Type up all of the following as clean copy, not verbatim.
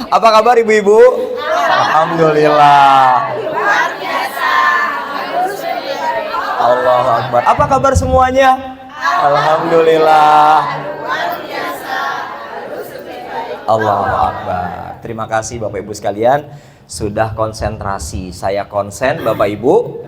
Apa kabar ibu-ibu? Alhamdulillah. Luar biasa. Allahu Akbar. Apa kabar semuanya? Alhamdulillah. Luar biasa. Allahu Akbar. Terima kasih Bapak Ibu sekalian sudah konsentrasi. Saya konsen, Bapak Ibu.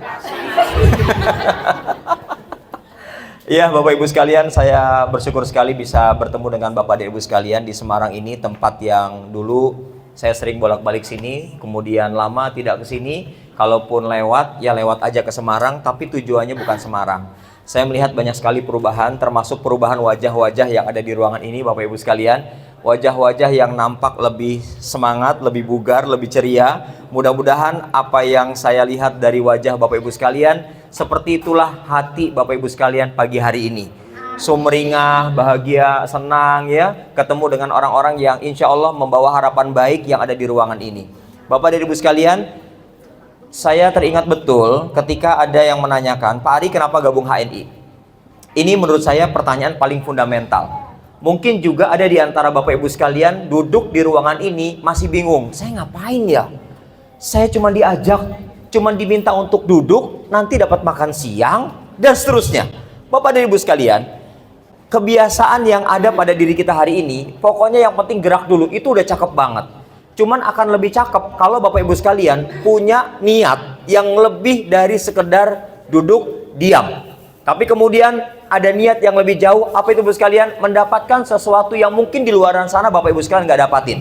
Iya Bapak Ibu sekalian, saya bersyukur sekali bisa bertemu dengan Bapak dan Ibu sekalian di Semarang ini, tempat yang dulu saya sering bolak-balik sini, kemudian lama tidak ke sini. Kalaupun lewat, ya lewat aja ke Semarang, tapi tujuannya bukan Semarang. Saya melihat banyak sekali perubahan, termasuk perubahan wajah-wajah yang ada di ruangan ini Bapak Ibu sekalian. Wajah-wajah yang nampak lebih semangat, lebih bugar, lebih ceria. Mudah-mudahan apa yang saya lihat dari wajah Bapak Ibu sekalian, seperti itulah hati Bapak Ibu sekalian pagi hari ini. Sumringah, bahagia, senang ya, ketemu dengan orang-orang yang insya Allah membawa harapan baik yang ada di ruangan ini. Bapak dan Ibu sekalian, saya teringat betul ketika ada yang menanyakan, Pak Ari kenapa gabung HNI? Ini menurut saya pertanyaan paling fundamental. Mungkin juga ada di antara Bapak Ibu sekalian duduk di ruangan ini masih bingung, saya ngapain ya? Saya cuma diajak, cuma diminta untuk duduk, nanti dapat makan siang, dan seterusnya. Bapak dan Ibu sekalian, kebiasaan yang ada pada diri kita hari ini, pokoknya yang penting gerak dulu, itu udah cakep banget. Cuman akan lebih cakep kalau Bapak Ibu sekalian punya niat yang lebih dari sekedar duduk diam. Tapi kemudian ada niat yang lebih jauh, apa itu Ibu sekalian? Mendapatkan sesuatu yang mungkin di luar sana Bapak Ibu sekalian nggak dapatin.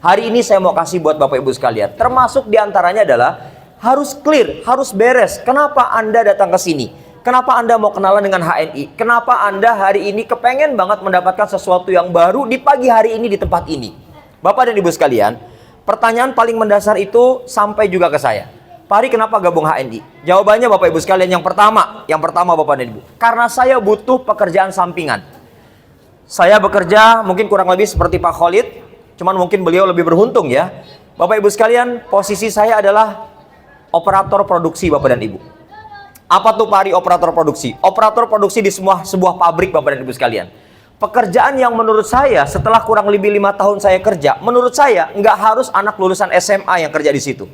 Hari ini saya mau kasih buat Bapak Ibu sekalian, termasuk diantaranya adalah harus clear, harus beres. Kenapa Anda datang ke sini? Kenapa Anda mau kenalan dengan HNI? Kenapa Anda hari ini kepengen banget mendapatkan sesuatu yang baru di pagi hari ini di tempat ini? Bapak dan Ibu sekalian, pertanyaan paling mendasar itu sampai juga ke saya. Pak Ari kenapa gabung HNI? Jawabannya Bapak Ibu sekalian yang pertama Bapak dan Ibu, karena saya butuh pekerjaan sampingan. Saya bekerja mungkin kurang lebih seperti Pak Khalid, cuman mungkin beliau lebih beruntung ya. Bapak Ibu sekalian, posisi saya adalah operator produksi Bapak dan Ibu. Apa tuh Pak Ari operator produksi? Operator produksi di sebuah pabrik Bapak dan Ibu sekalian. Pekerjaan yang menurut saya setelah kurang lebih 5 tahun saya kerja, menurut saya nggak harus anak lulusan SMA yang kerja di situ.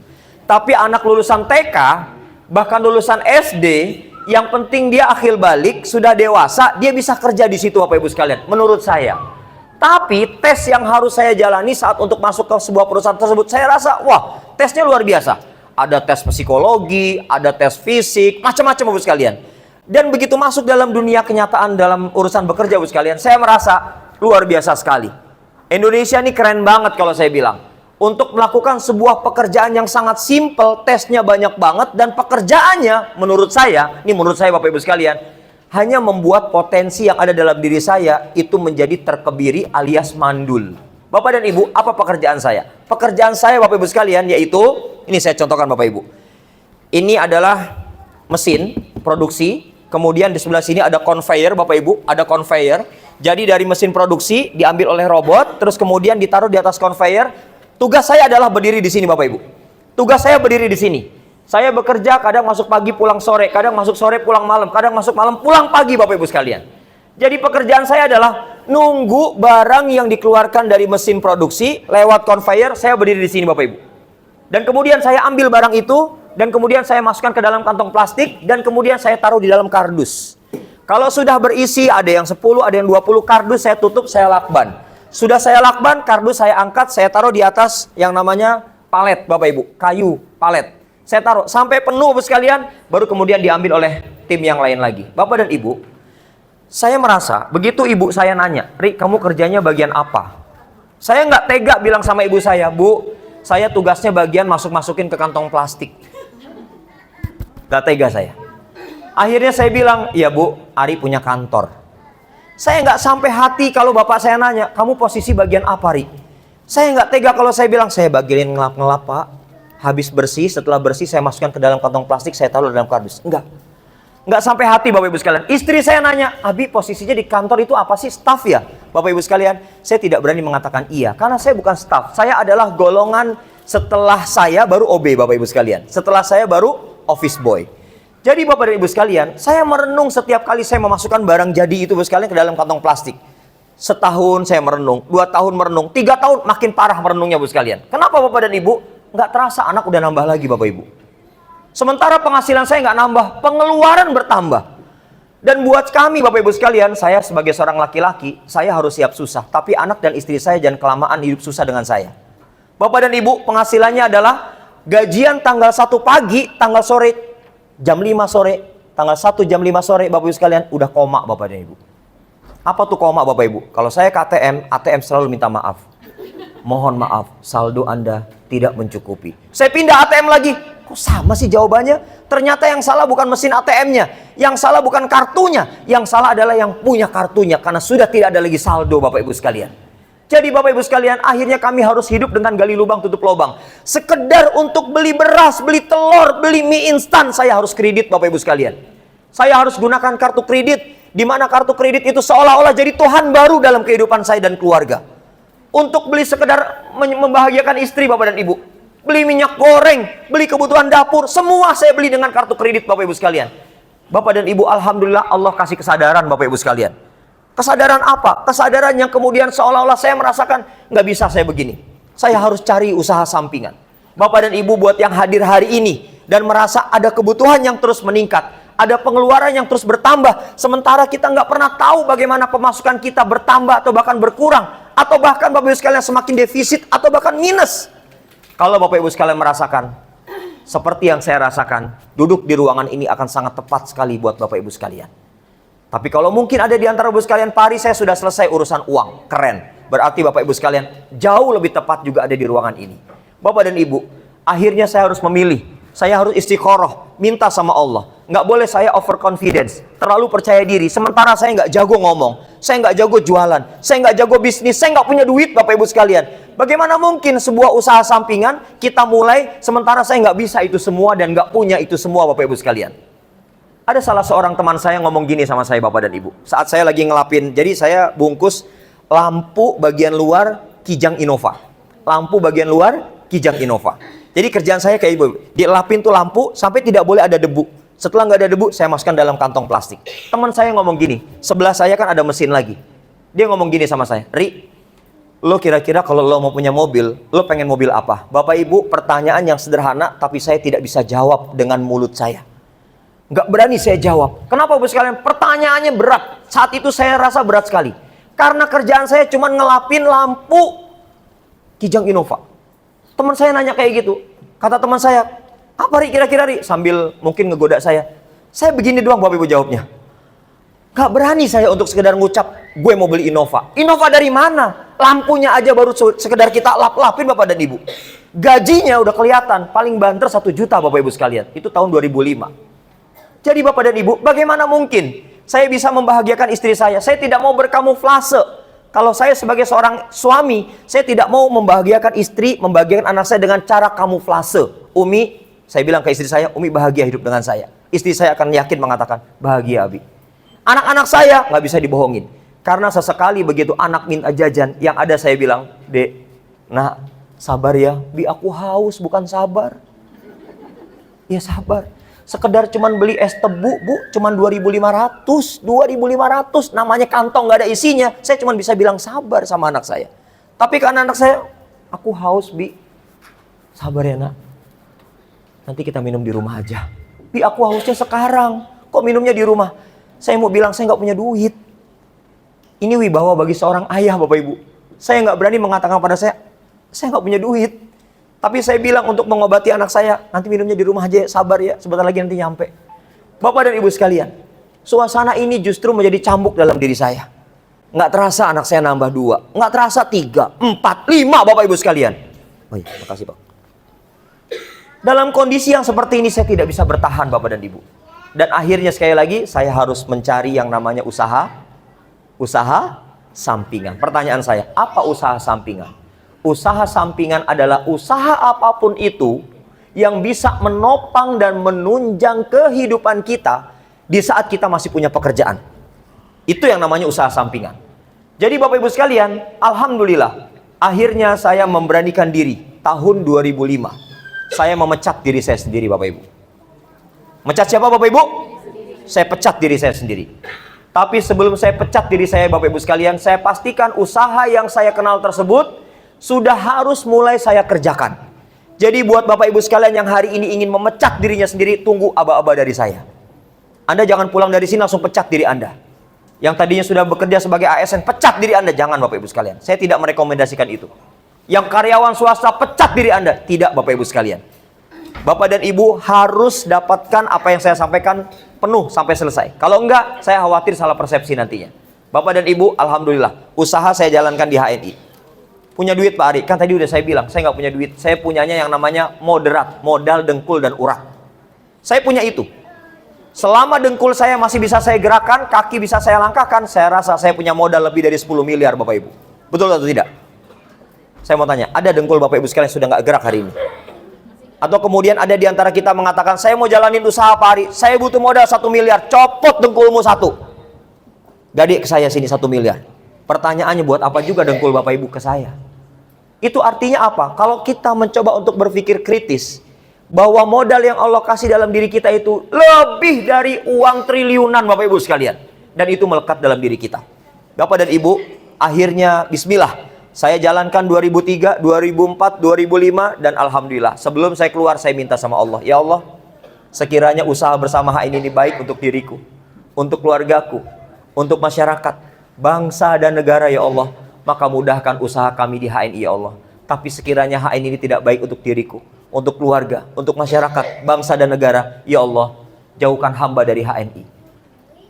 Tapi anak lulusan TK, bahkan lulusan SD, yang penting dia akhil balik, sudah dewasa, dia bisa kerja di situ Bapak Ibu sekalian, menurut saya. Tapi tes yang harus saya jalani saat untuk masuk ke sebuah perusahaan tersebut, saya rasa, wah, tesnya luar biasa. Ada tes psikologi, ada tes fisik, macam-macam Bapak Ibu sekalian. Dan begitu masuk dalam dunia kenyataan dalam urusan bekerja Bapak Ibu sekalian, saya merasa luar biasa sekali. Indonesia ini keren banget kalau saya bilang. Untuk melakukan sebuah pekerjaan yang sangat simpel, tesnya banyak banget, dan pekerjaannya menurut saya Bapak Ibu sekalian, hanya membuat potensi yang ada dalam diri saya itu menjadi terkebiri alias mandul. Bapak dan Ibu, apa pekerjaan saya? Pekerjaan saya Bapak Ibu sekalian yaitu, ini saya contohkan Bapak Ibu. Ini adalah mesin produksi, kemudian di sebelah sini ada conveyor Bapak Ibu, ada conveyor. Jadi dari mesin produksi diambil oleh robot, terus kemudian ditaruh di atas conveyor. Tugas saya adalah berdiri di sini Bapak Ibu. Tugas saya berdiri di sini. Saya bekerja kadang masuk pagi pulang sore, kadang masuk sore pulang malam, kadang masuk malam pulang pagi Bapak Ibu sekalian. Jadi pekerjaan saya adalah nunggu barang yang dikeluarkan dari mesin produksi lewat conveyor, saya berdiri di sini Bapak Ibu. Dan kemudian saya ambil barang itu, dan kemudian saya masukkan ke dalam kantong plastik, dan kemudian saya taruh di dalam kardus. Kalau sudah berisi, ada yang 10, ada yang 20 kardus, saya tutup, saya lakban. Sudah saya lakban, kardus saya angkat, saya taruh di atas yang namanya palet Bapak Ibu, kayu palet. Saya taruh sampai penuh Bapak sekalian, baru kemudian diambil oleh tim yang lain lagi. Bapak dan Ibu, saya merasa begitu ibu saya nanya, Ri, kamu kerjanya bagian apa? Saya nggak tega bilang sama ibu saya, Bu, saya tugasnya bagian masuk-masukin ke kantong plastik. Nggak tega saya. Akhirnya saya bilang, iya Bu, Ari punya kantor. Saya nggak sampai hati kalau bapak saya nanya, kamu posisi bagian apa, Ri? Saya nggak tega kalau saya bilang, saya bagian ngelap-ngelap, Pak. Habis bersih, setelah bersih saya masukkan ke dalam kantong plastik, saya taruh dalam kardus. Nggak sampai hati Bapak Ibu sekalian. Istri saya nanya, Abi posisinya di kantor itu apa sih? Staff ya? Bapak Ibu sekalian, saya tidak berani mengatakan iya. Karena saya bukan staff. Saya adalah golongan setelah saya baru OB Bapak Ibu sekalian. Setelah saya baru office boy. Jadi Bapak dan Ibu sekalian, saya merenung setiap kali saya memasukkan barang jadi itu Bapak sekalian ke dalam kantong plastik. Setahun saya merenung, 2 tahun merenung, 3 tahun makin parah merenungnya Bu sekalian. Kenapa Bapak dan Ibu? Nggak terasa anak udah nambah lagi Bapak Ibu. Sementara penghasilan saya nggak nambah, pengeluaran bertambah. Dan buat kami Bapak Ibu sekalian, saya sebagai seorang laki-laki, saya harus siap susah. Tapi anak dan istri saya jangan kelamaan hidup susah dengan saya. Bapak dan Ibu, penghasilannya adalah gajian tanggal 1 pagi, tanggal sore, jam 5 sore, tanggal 1 jam 5 sore, Bapak Ibu sekalian, udah koma Bapak dan Ibu. Apa tuh koma Bapak Ibu? Kalau saya ke ATM selalu minta maaf. Mohon maaf, saldo Anda tidak mencukupi. Saya pindah ATM lagi, kok sama sih jawabannya? Ternyata yang salah bukan mesin ATM-nya, yang salah bukan kartunya, yang salah adalah yang punya kartunya, karena sudah tidak ada lagi saldo Bapak Ibu sekalian. Jadi Bapak Ibu sekalian, akhirnya kami harus hidup dengan gali lubang tutup lubang. Sekedar untuk beli beras, beli telur, beli mie instan, saya harus kredit Bapak Ibu sekalian. Saya harus gunakan kartu kredit, di mana kartu kredit itu seolah-olah jadi Tuhan baru dalam kehidupan saya dan keluarga. Untuk beli sekedar membahagiakan istri Bapak dan Ibu. Beli minyak goreng, beli kebutuhan dapur, semua saya beli dengan kartu kredit Bapak Ibu sekalian. Bapak dan Ibu, alhamdulillah Allah kasih kesadaran Bapak Ibu sekalian. Kesadaran apa? Kesadaran yang kemudian seolah-olah saya merasakan, nggak bisa saya begini. Saya harus cari usaha sampingan. Bapak dan Ibu buat yang hadir hari ini, dan merasa ada kebutuhan yang terus meningkat, ada pengeluaran yang terus bertambah, sementara kita nggak pernah tahu bagaimana pemasukan kita bertambah atau bahkan berkurang, atau bahkan Bapak Ibu sekalian semakin defisit atau bahkan minus. Kalau Bapak Ibu sekalian merasakan, seperti yang saya rasakan, duduk di ruangan ini akan sangat tepat sekali buat Bapak Ibu sekalian. Tapi kalau mungkin ada di antara Ibu sekalian, Pak Ari saya sudah selesai urusan uang, keren. Berarti Bapak Ibu sekalian, jauh lebih tepat juga ada di ruangan ini. Bapak dan Ibu, akhirnya saya harus memilih. Saya harus istiqoroh, minta sama Allah. Nggak boleh saya overconfidence, terlalu percaya diri. Sementara saya nggak jago ngomong, saya nggak jago jualan, saya nggak jago bisnis, saya nggak punya duit Bapak Ibu sekalian. Bagaimana mungkin sebuah usaha sampingan kita mulai, sementara saya nggak bisa itu semua dan nggak punya itu semua Bapak Ibu sekalian. Ada salah seorang teman saya ngomong gini sama saya Bapak dan Ibu. Saat saya lagi ngelapin, jadi saya bungkus lampu bagian luar Kijang Innova. Lampu bagian luar Kijang Innova. Jadi kerjaan saya kayak ibu, dilapin tuh lampu sampai tidak boleh ada debu. Setelah nggak ada debu, saya masukkan dalam kantong plastik. Teman saya ngomong gini, sebelah saya kan ada mesin lagi. Dia ngomong gini sama saya, Ri, lo kira-kira kalau lo mau punya mobil, lo pengen mobil apa? Bapak Ibu, pertanyaan yang sederhana, tapi saya tidak bisa jawab dengan mulut saya. Nggak berani saya jawab. Kenapa Bapak sekalian? Pertanyaannya berat. Saat itu saya rasa berat sekali. Karena kerjaan saya cuma ngelapin lampu Kijang Innova. Teman saya nanya kayak gitu. Kata teman saya, apa Ri kira-kira Ri? Sambil mungkin ngegoda saya. Saya begini doang Bapak Ibu jawabnya. Gak berani saya untuk sekedar ngucap, gue mau beli Innova. Innova dari mana? Lampunya aja baru sekedar kita lap-lapin Bapak dan Ibu. Gajinya udah kelihatan, paling banter 1 juta Bapak Ibu sekalian. Itu tahun 2005. Jadi Bapak dan Ibu, bagaimana mungkin saya bisa membahagiakan istri saya? Saya tidak mau berkamuflase. Kalau saya sebagai seorang suami, saya tidak mau membahagiakan istri, membahagiakan anak saya dengan cara kamuflase. Umi, saya bilang ke istri saya, Umi bahagia hidup dengan saya. Istri saya akan yakin mengatakan, bahagia Abi. Anak-anak saya nggak bisa dibohongin. Karena sesekali begitu anak minta jajan, yang ada saya bilang, Dek, nak, sabar ya. Bi, aku haus, bukan sabar. Ya sabar. Sekedar cuman beli es tebu, Bu, cuman 2.500, 2.500, namanya kantong nggak ada isinya. Saya cuman bisa bilang sabar sama anak saya. Tapi karena anak saya, aku haus, Bi. Sabar ya, Nak. Nanti kita minum di rumah aja. Bi, aku hausnya sekarang. Kok minumnya di rumah? Saya mau bilang saya nggak punya duit. Ini wibawa bagi seorang ayah, Bapak Ibu. Saya nggak berani mengatakan pada saya nggak punya duit. Tapi saya bilang untuk mengobati anak saya, nanti minumnya di rumah aja, sabar ya, sebentar lagi nanti nyampe. Bapak dan Ibu sekalian, suasana ini justru menjadi cambuk dalam diri saya. Nggak terasa anak saya nambah 2, nggak terasa 3, 4, 5 Bapak Ibu sekalian. Oh iya, makasih Pak. Dalam kondisi yang seperti ini saya tidak bisa bertahan Bapak dan Ibu. Dan akhirnya sekali lagi saya harus mencari yang namanya usaha sampingan. Pertanyaan saya, apa usaha sampingan? Usaha sampingan adalah usaha apapun itu yang bisa menopang dan menunjang kehidupan kita di saat kita masih punya pekerjaan. Itu yang namanya usaha sampingan. Jadi Bapak Ibu sekalian, alhamdulillah, akhirnya saya memberanikan diri. Tahun 2005, saya memecat diri saya sendiri Bapak Ibu. Mecat siapa Bapak Ibu? Saya pecat diri saya sendiri. Tapi sebelum saya pecat diri saya, Bapak Ibu sekalian, saya pastikan usaha yang saya kenal tersebut sudah harus mulai saya kerjakan. Jadi buat Bapak Ibu sekalian yang hari ini ingin memecat dirinya sendiri, tunggu aba-aba dari saya. Anda jangan pulang dari sini langsung pecat diri Anda. Yang tadinya sudah bekerja sebagai ASN, pecat diri Anda. Jangan Bapak Ibu sekalian. Saya tidak merekomendasikan itu. Yang karyawan swasta, pecat diri Anda. Tidak Bapak Ibu sekalian. Bapak dan Ibu harus dapatkan apa yang saya sampaikan penuh sampai selesai. Kalau enggak, saya khawatir salah persepsi nantinya. Bapak dan Ibu, alhamdulillah, usaha saya jalankan di HNI. Punya duit Pak Ari? Kan tadi udah saya bilang, saya nggak punya duit. Saya punyanya yang namanya moderat, modal, dengkul, dan urat. Saya punya itu. Selama dengkul saya masih bisa saya gerakan, kaki bisa saya langkahkan, saya rasa saya punya modal lebih dari 10 miliar Bapak Ibu. Betul atau tidak? Saya mau tanya, ada dengkul Bapak Ibu sekalian sudah nggak gerak hari ini? Atau kemudian ada di antara kita mengatakan, saya mau jalanin usaha Pak Ari, saya butuh modal 1 miliar, copot dengkulmu 1. Gadik ke saya sini 1 miliar. Pertanyaannya, buat apa juga dengkul Bapak Ibu ke saya? Itu artinya apa? Kalau kita mencoba untuk berpikir kritis, bahwa modal yang Allah kasih dalam diri kita itu lebih dari uang triliunan Bapak Ibu sekalian. Dan itu melekat dalam diri kita. Bapak dan Ibu, akhirnya bismillah. Saya jalankan 2003, 2004, 2005, dan alhamdulillah. Sebelum saya keluar, saya minta sama Allah, ya Allah, sekiranya usaha bersama HNI ini baik untuk diriku, untuk keluargaku, untuk masyarakat, bangsa dan negara ya Allah, maka mudahkan usaha kami di HNI ya Allah. Tapi sekiranya HNI ini tidak baik untuk diriku, untuk keluarga, untuk masyarakat, bangsa dan negara, ya Allah, jauhkan hamba dari HNI.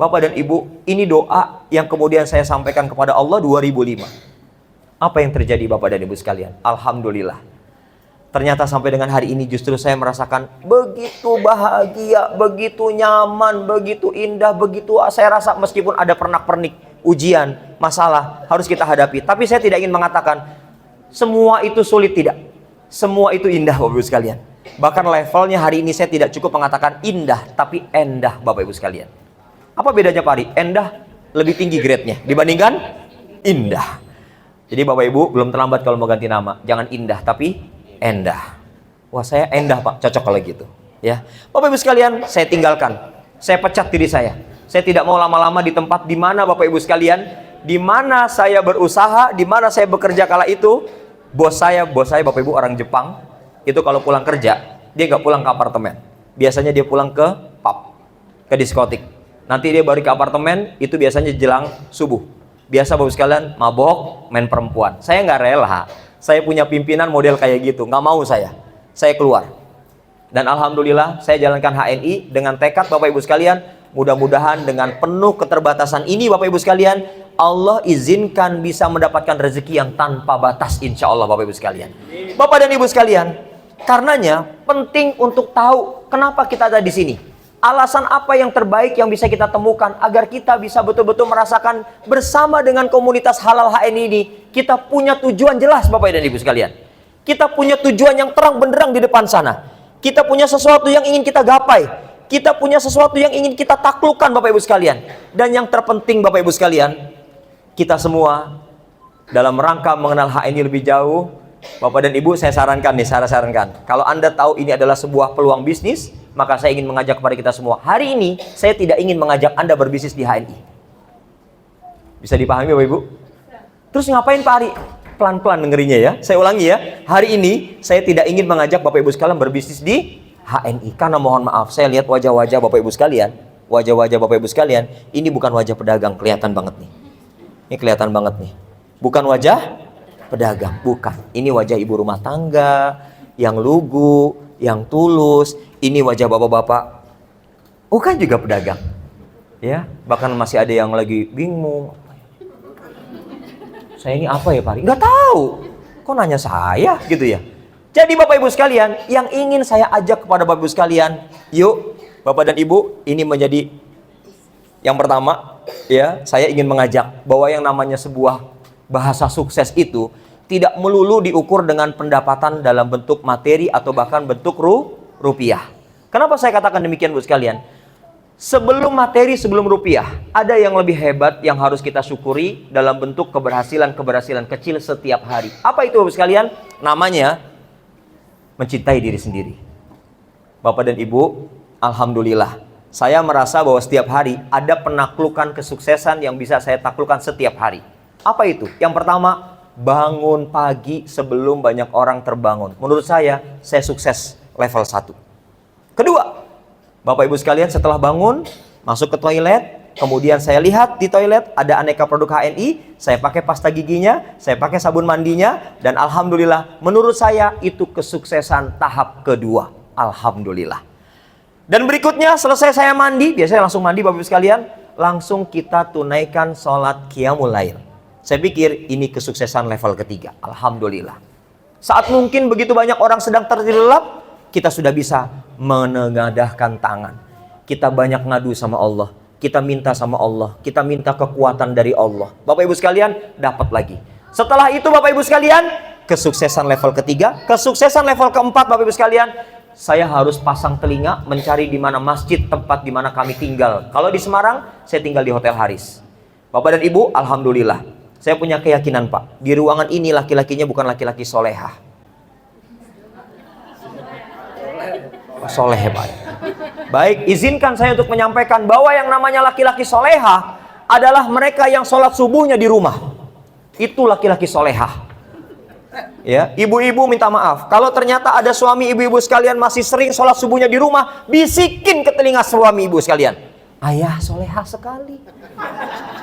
Bapak dan Ibu, ini doa yang kemudian saya sampaikan kepada Allah 2005. Apa yang terjadi Bapak dan Ibu sekalian? Alhamdulillah. Ternyata sampai dengan hari ini justru saya merasakan begitu bahagia, begitu nyaman, begitu indah, begitu saya rasa meskipun ada pernak-pernik, ujian, masalah harus kita hadapi. Tapi saya tidak ingin mengatakan semua itu sulit, tidak. Semua itu indah Bapak Ibu sekalian. Bahkan levelnya hari ini saya tidak cukup mengatakan indah, tapi endah Bapak Ibu sekalian. Apa bedanya Pak Ari? Endah lebih tinggi grade-nya dibandingkan indah. Jadi Bapak Ibu belum terlambat kalau mau ganti nama. Jangan indah tapi endah. Wah, saya endah Pak, cocok kalau gitu. Ya, Bapak Ibu sekalian, saya tinggalkan. Saya pecat diri saya. Saya tidak mau lama-lama di tempat di mana Bapak Ibu sekalian, di mana saya berusaha, di mana saya bekerja kala itu, bos saya Bapak Ibu orang Jepang. Itu kalau pulang kerja, dia nggak pulang ke apartemen. Biasanya dia pulang ke pub, ke diskotik. Nanti dia balik ke apartemen, itu biasanya jelang subuh. Biasa Bapak sekalian mabok, main perempuan. Saya nggak rela. Saya punya pimpinan model kayak gitu. Nggak mau saya. Saya keluar. Dan alhamdulillah saya jalankan HNI dengan tekad Bapak Ibu sekalian. Mudah-mudahan dengan penuh keterbatasan ini Bapak Ibu sekalian, Allah izinkan bisa mendapatkan rezeki yang tanpa batas insya Allah Bapak Ibu sekalian. Bapak dan Ibu sekalian, karenanya penting untuk tahu kenapa kita ada di sini. Alasan apa yang terbaik yang bisa kita temukan agar kita bisa betul-betul merasakan bersama dengan komunitas halal HNI ini, kita punya tujuan jelas Bapak dan Ibu sekalian. Kita punya tujuan yang terang benderang di depan sana. Kita punya sesuatu yang ingin kita gapai. Kita punya sesuatu yang ingin kita taklukkan Bapak Ibu sekalian. Dan yang terpenting Bapak Ibu sekalian, kita semua dalam rangka mengenal HNI lebih jauh, Bapak dan Ibu saya sarankan nih, saya sarankan. Kalau Anda tahu ini adalah sebuah peluang bisnis, maka saya ingin mengajak kepada kita semua. Hari ini saya tidak ingin mengajak Anda berbisnis di HNI. Bisa dipahami Bapak Ibu? Terus ngapain Pak Ari? Pelan-pelan dengerinnya ya. Saya ulangi ya. Hari ini saya tidak ingin mengajak Bapak Ibu sekalian berbisnis di HNI. Karena mohon maaf, saya lihat wajah-wajah Bapak Ibu sekalian. Wajah-wajah Bapak Ibu sekalian. Ini bukan wajah pedagang, kelihatan banget nih. Ini kelihatan banget nih. Bukan wajah pedagang, bukan. Ini wajah ibu rumah tangga yang lugu, yang tulus. Ini wajah bapak-bapak, bukan juga pedagang, ya. Bahkan masih ada yang lagi bingung. Saya ini apa ya Pak Ari? Nggak tahu. Kok nanya saya gitu ya? Jadi Bapak Ibu sekalian, yang ingin saya ajak kepada Bapak Ibu sekalian, yuk Bapak dan Ibu, ini menjadi yang pertama, ya. Saya ingin mengajak bahwa yang namanya sebuah bahasa sukses itu tidak melulu diukur dengan pendapatan dalam bentuk materi atau bahkan bentuk rupiah. Kenapa saya katakan demikian Bu sekalian? Sebelum materi, sebelum rupiah, ada yang lebih hebat yang harus kita syukuri dalam bentuk keberhasilan kecil setiap hari. Apa itu Bu sekalian? Namanya mencintai diri sendiri. Bapak dan Ibu, alhamdulillah Saya merasa bahwa setiap hari ada penaklukan kesuksesan yang bisa saya taklukkan setiap hari. Apa itu? Yang pertama, bangun pagi sebelum banyak orang terbangun. Menurut saya sukses level 1. Kedua, Bapak Ibu sekalian, setelah bangun, masuk ke toilet, kemudian saya lihat di toilet ada aneka produk HNI, saya pakai pasta giginya, saya pakai sabun mandinya, dan alhamdulillah, menurut saya itu kesuksesan tahap kedua. Alhamdulillah. Dan berikutnya, selesai saya mandi, biasanya langsung mandi Bapak Ibu sekalian, langsung kita tunaikan sholat qiyamul lail. Saya pikir ini kesuksesan level ketiga. Alhamdulillah. Saat mungkin begitu banyak orang sedang terlelap, kita sudah bisa menengadahkan tangan. Kita banyak ngadu sama Allah. Kita minta sama Allah. Kita minta kekuatan dari Allah. Bapak Ibu sekalian, dapat lagi. Setelah itu Bapak Ibu sekalian, kesuksesan level ketiga. Kesuksesan level keempat Bapak Ibu sekalian, saya harus pasang telinga mencari di mana masjid tempat di mana kami tinggal. Kalau di Semarang, saya tinggal di Hotel Haris. Bapak dan Ibu, alhamdulillah. Saya punya keyakinan Pak, di ruangan ini laki-lakinya bukan laki-laki solehah. Soleh Pak. Baik, izinkan saya untuk menyampaikan bahwa yang namanya laki-laki solehah adalah mereka yang sholat subuhnya di rumah. Itu laki-laki solehah. Ya, ibu-ibu minta maaf. Kalau ternyata ada suami ibu-ibu sekalian masih sering sholat subuhnya di rumah, bisikin ke telinga suami ibu sekalian. Ayah solehah sekali.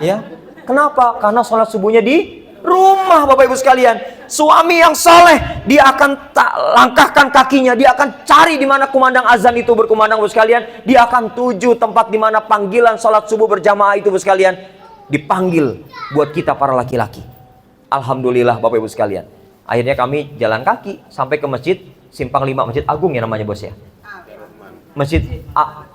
Ya, kenapa? Karena sholat subuhnya di rumah Bapak Ibu sekalian. Suami yang soleh, dia akan langkahkan kakinya, dia akan cari di mana kumandang azan itu berkumandang Bapak sekalian. Dia akan tuju tempat di mana panggilan sholat subuh berjamaah itu Bapak sekalian. Dipanggil buat kita para laki-laki. Alhamdulillah Bapak Ibu sekalian. Akhirnya kami jalan kaki sampai ke masjid Simpang 5, Masjid Agung ya namanya bos ya. Masjid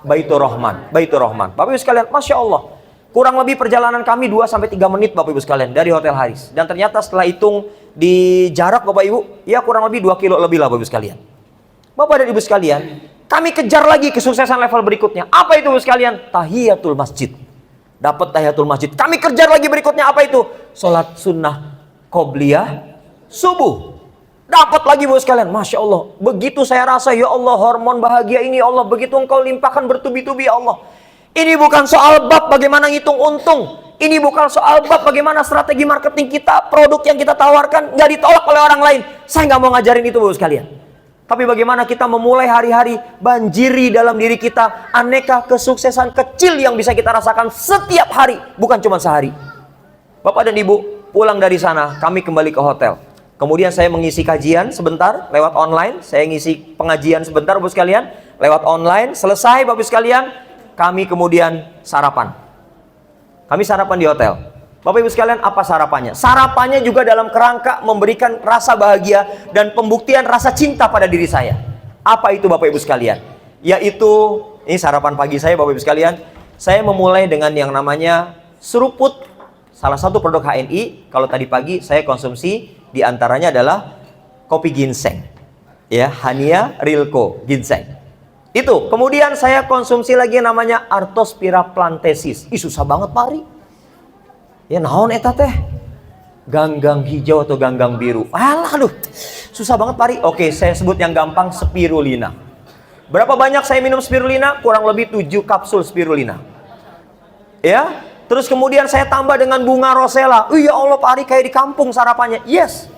Baitur Rahman. Baitur Rahman. Bapak Ibu sekalian, Masya Allah. Kurang lebih perjalanan kami 2-3 menit Bapak Ibu sekalian dari Hotel Haris. Dan ternyata setelah hitung di jarak Bapak Ibu, ya kurang lebih 2 kilo lebih lah Bapak Ibu sekalian. Bapak dan Ibu sekalian, kami kejar lagi kesuksesan level berikutnya. Apa itu Bapak Ibu sekalian? Tahiyatul masjid. Dapat tahiyatul masjid. Kami kejar lagi berikutnya apa itu? Sholat sunnah qobliyah subuh. Dapat lagi Bapak sekalian. Masya Allah. Begitu saya rasa, ya Allah, hormon bahagia ini, Allah, begitu Engkau limpahkan bertubi-tubi, ya Allah. Ini bukan soal bab bagaimana ngitung untung. Ini bukan soal bab bagaimana strategi marketing kita, produk yang kita tawarkan nggak ditolak oleh orang lain. Saya nggak mau ngajarin itu Bapak sekalian. Tapi bagaimana kita memulai hari-hari banjiri dalam diri kita aneka kesuksesan kecil yang bisa kita rasakan setiap hari, bukan cuma sehari. Bapak dan Ibu, pulang dari sana, kami kembali ke hotel. Kemudian saya mengisi kajian sebentar lewat online. Saya ngisi pengajian sebentar Bapak sekalian lewat online. Selesai Bapak sekalian, kami kemudian sarapan. Kami sarapan di hotel. Bapak Ibu sekalian, apa sarapannya? Sarapannya juga dalam kerangka memberikan rasa bahagia dan pembuktian rasa cinta pada diri saya. Apa itu Bapak Ibu sekalian? Yaitu, ini sarapan pagi saya Bapak Ibu sekalian. Saya memulai dengan yang namanya seruput salah satu produk HNI. Kalau tadi pagi saya konsumsi di antaranya adalah kopi ginseng. Ya, Hania Rilko ginseng. Itu, kemudian saya konsumsi lagi yang namanya Artospira plantensis. Ih, susah banget Pari. Ya naon eta teh? Ganggang hijau atau ganggang biru. Alah, aduh. Susah banget Pari. Oke, saya sebut yang gampang spirulina. Berapa banyak saya minum spirulina? Kurang lebih 7 kapsul spirulina. Ya, terus kemudian saya tambah dengan bunga rosella. Ya Allah Pari, kayak di kampung sarapannya. Yes.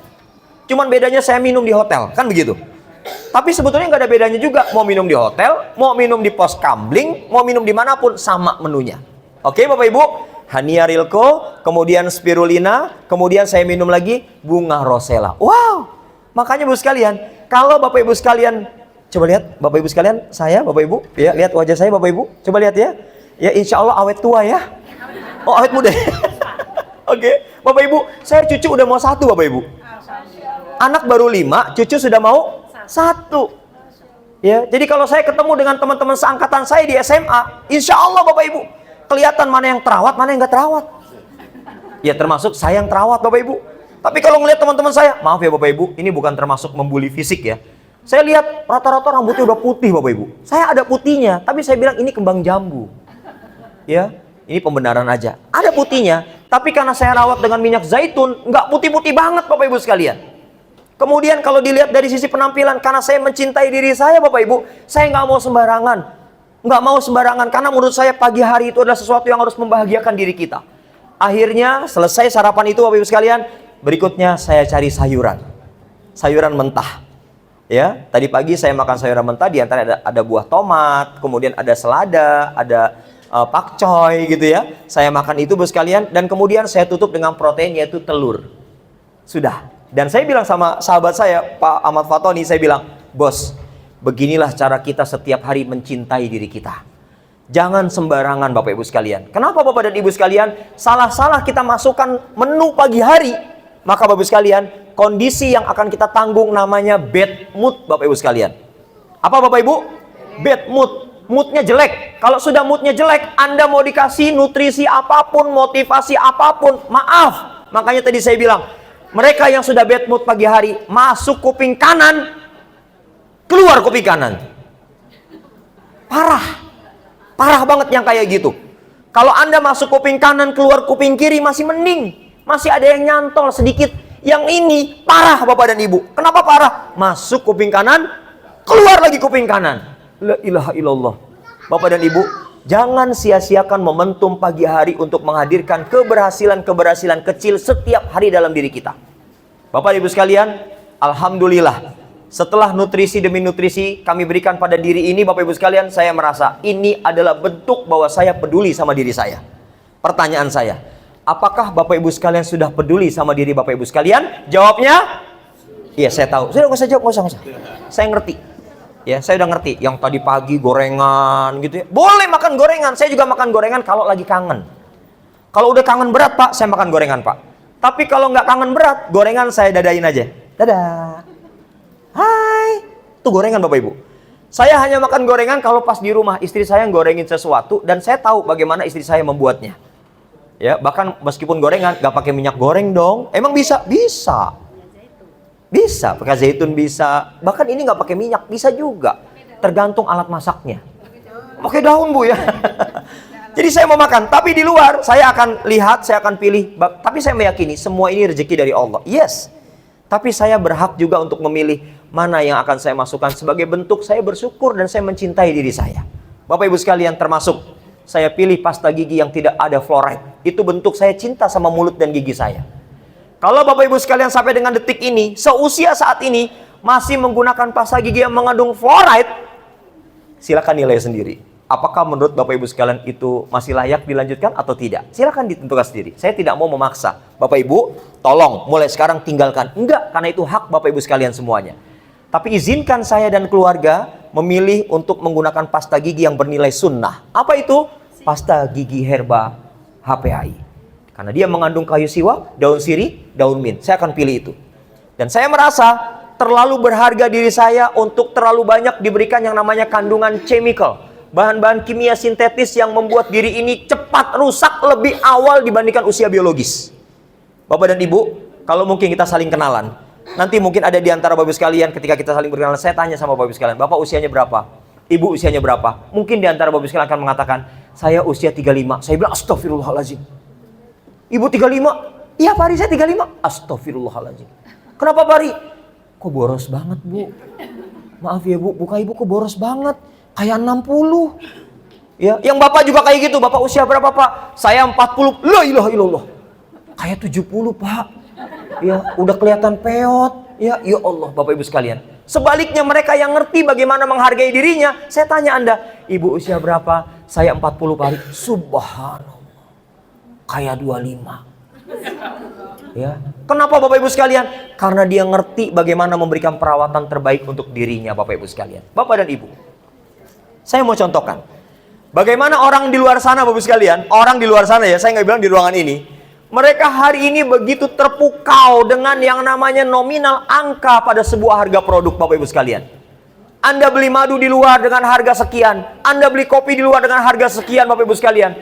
Cuman bedanya saya minum di hotel, kan begitu? Tapi sebetulnya nggak ada bedanya juga. Mau minum di hotel, mau minum di pos kamling, mau minum dimanapun, sama menunya. Oke Bapak Ibu, Hania Rilko, kemudian spirulina, kemudian saya minum lagi bunga rosella. Wow, makanya Ibu sekalian, kalau Bapak Ibu sekalian, coba lihat Bapak Ibu sekalian, saya Bapak Ibu, ya lihat wajah saya Bapak Ibu, coba lihat ya. Ya insya Allah awet tua ya. Oh awet muda. Oke, Bapak Ibu, saya cucu udah mau 1 Bapak Ibu. Anak baru 5, cucu sudah mau 1. Ya, jadi kalau saya ketemu dengan teman-teman seangkatan saya di SMA, insya Allah Bapak Ibu, kelihatan mana yang terawat, mana yang nggak terawat. Ya termasuk saya yang terawat Bapak Ibu. Tapi kalau ngelihat teman-teman saya, maaf ya Bapak Ibu, ini bukan termasuk membuli fisik ya. Saya lihat rata-rata rambutnya udah putih Bapak Ibu. Saya ada putihnya, tapi saya bilang ini kembang jambu. Ya, ini pembenaran aja. Ada putihnya, tapi karena saya rawat dengan minyak zaitun, nggak putih-putih banget Bapak Ibu sekalian. Kemudian kalau dilihat dari sisi penampilan, karena saya mencintai diri saya Bapak Ibu, saya nggak mau sembarangan Nggak mau sembarangan, karena menurut saya pagi hari itu adalah sesuatu yang harus membahagiakan diri kita. Akhirnya selesai sarapan itu Bapak Ibu sekalian, berikutnya saya cari sayuran. Sayuran mentah. Ya, tadi pagi saya makan sayuran mentah, di antara ada buah tomat, kemudian ada selada, ada pakcoy gitu ya. Saya makan itu Bapak sekalian, dan kemudian saya tutup dengan protein yaitu telur. Sudah. Dan saya bilang sama sahabat saya, Pak Ahmad Fatoni, saya bilang, "Bos, beginilah cara kita setiap hari mencintai diri kita. Jangan sembarangan Bapak Ibu sekalian." Kenapa Bapak dan Ibu sekalian? Salah-salah kita masukkan menu pagi hari, maka Bapak Ibu sekalian, kondisi yang akan kita tanggung namanya bad mood Bapak Ibu sekalian. Apa Bapak Ibu? Bad mood. Moodnya jelek. Kalau sudah moodnya jelek, Anda mau dikasih nutrisi apapun, motivasi apapun, maaf. Makanya tadi saya bilang, mereka yang sudah bad mood pagi hari, masuk kuping kanan, keluar kuping kanan. Parah. Parah banget yang kayak gitu. Kalau Anda masuk kuping kanan, keluar kuping kiri, masih mending. Masih ada yang nyantol sedikit. Yang ini parah Bapak dan Ibu. Kenapa parah? Masuk kuping kanan, keluar lagi kuping kanan. La ilaha illallah. Bapak dan Ibu, jangan sia-siakan momentum pagi hari untuk menghadirkan keberhasilan-keberhasilan kecil setiap hari dalam diri kita. Bapak Ibu sekalian, alhamdulillah, setelah nutrisi demi nutrisi kami berikan pada diri ini, Bapak Ibu sekalian, saya merasa ini adalah bentuk bahwa saya peduli sama diri saya. Pertanyaan saya, apakah Bapak Ibu sekalian sudah peduli sama diri Bapak Ibu sekalian? Jawabnya, iya saya tahu. Sudah, nggak usah jawab, nggak usah. Saya ngerti. Ya, saya udah ngerti. Yang tadi pagi gorengan gitu ya. Boleh makan gorengan. Saya juga makan gorengan kalau lagi kangen. Kalau udah kangen berat Pak, saya makan gorengan Pak. Tapi kalau nggak kangen berat, gorengan saya dadain aja. Dadah. Hai. Itu gorengan Bapak Ibu. Saya hanya makan gorengan kalau pas di rumah istri saya gorengin sesuatu dan saya tahu bagaimana istri saya membuatnya. Ya, bahkan meskipun gorengan nggak pakai minyak goreng dong. Emang bisa? Bisa. Bisa, pakai zaitun bisa. Bahkan ini nggak pakai minyak, bisa juga. Tergantung alat masaknya. Pakai daun Bu ya. Jadi saya mau makan, tapi di luar saya akan lihat, saya akan pilih. Tapi saya meyakini semua ini rezeki dari Allah. Yes. Tapi saya berhak juga untuk memilih mana yang akan saya masukkan sebagai bentuk saya bersyukur dan saya mencintai diri saya. Bapak Ibu sekalian, termasuk saya pilih pasta gigi yang tidak ada fluoride. Itu bentuk saya cinta sama mulut dan gigi saya. Kalau Bapak Ibu sekalian sampai dengan detik ini, seusia saat ini, masih menggunakan pasta gigi yang mengandung fluoride, silakan nilai sendiri. Apakah menurut Bapak Ibu sekalian itu masih layak dilanjutkan atau tidak? Silakan ditentukan sendiri. Saya tidak mau memaksa. Bapak Ibu, tolong mulai sekarang tinggalkan. Enggak, karena itu hak Bapak Ibu sekalian semuanya. Tapi izinkan saya dan keluarga memilih untuk menggunakan pasta gigi yang bernilai sunnah. Apa itu? Pasta gigi herba HPAI. Karena dia mengandung kayu siwak, daun sirih, daun mint. Saya akan pilih itu. Dan saya merasa terlalu berharga diri saya untuk terlalu banyak diberikan yang namanya kandungan chemical. Bahan-bahan kimia sintetis yang membuat diri ini cepat rusak lebih awal dibandingkan usia biologis. Bapak dan Ibu, kalau mungkin kita saling kenalan. Nanti mungkin ada di antara Bapak Ibu sekalian ketika kita saling berkenalan, saya tanya sama Bapak Ibu sekalian, Bapak usianya berapa? Ibu usianya berapa? Mungkin di antara Bapak Ibu sekalian akan mengatakan, saya usia 35. Saya bilang, astagfirullahaladzim. Ibu 35? Iya Pak Ari, saya 35. Astagfirullahaladzim. Kenapa Pak Ari? Kok boros banget Bu? Maaf ya Bu, buka Ibu kok boros banget. Kayak 60. Ya, yang Bapak juga kayak gitu. Bapak usia berapa Pak? Saya 40. La ilaha illallah. Kayak 70 Pak. Ya, udah kelihatan peot. Ya Allah Bapak Ibu sekalian. Sebaliknya mereka yang ngerti bagaimana menghargai dirinya, saya tanya Anda, Ibu usia berapa? Saya 40 Pak Ari. Subhanallah. Kayak 25. Ya. Kenapa Bapak Ibu sekalian? Karena dia ngerti bagaimana memberikan perawatan terbaik untuk dirinya Bapak Ibu sekalian. Bapak dan Ibu, saya mau contohkan bagaimana orang di luar sana Bapak Ibu sekalian. Orang di luar sana ya, saya nggak bilang di ruangan ini. Mereka hari ini begitu terpukau dengan yang namanya nominal angka pada sebuah harga produk Bapak Ibu sekalian. Anda beli madu di luar dengan harga sekian, Anda beli kopi di luar dengan harga sekian Bapak Ibu sekalian.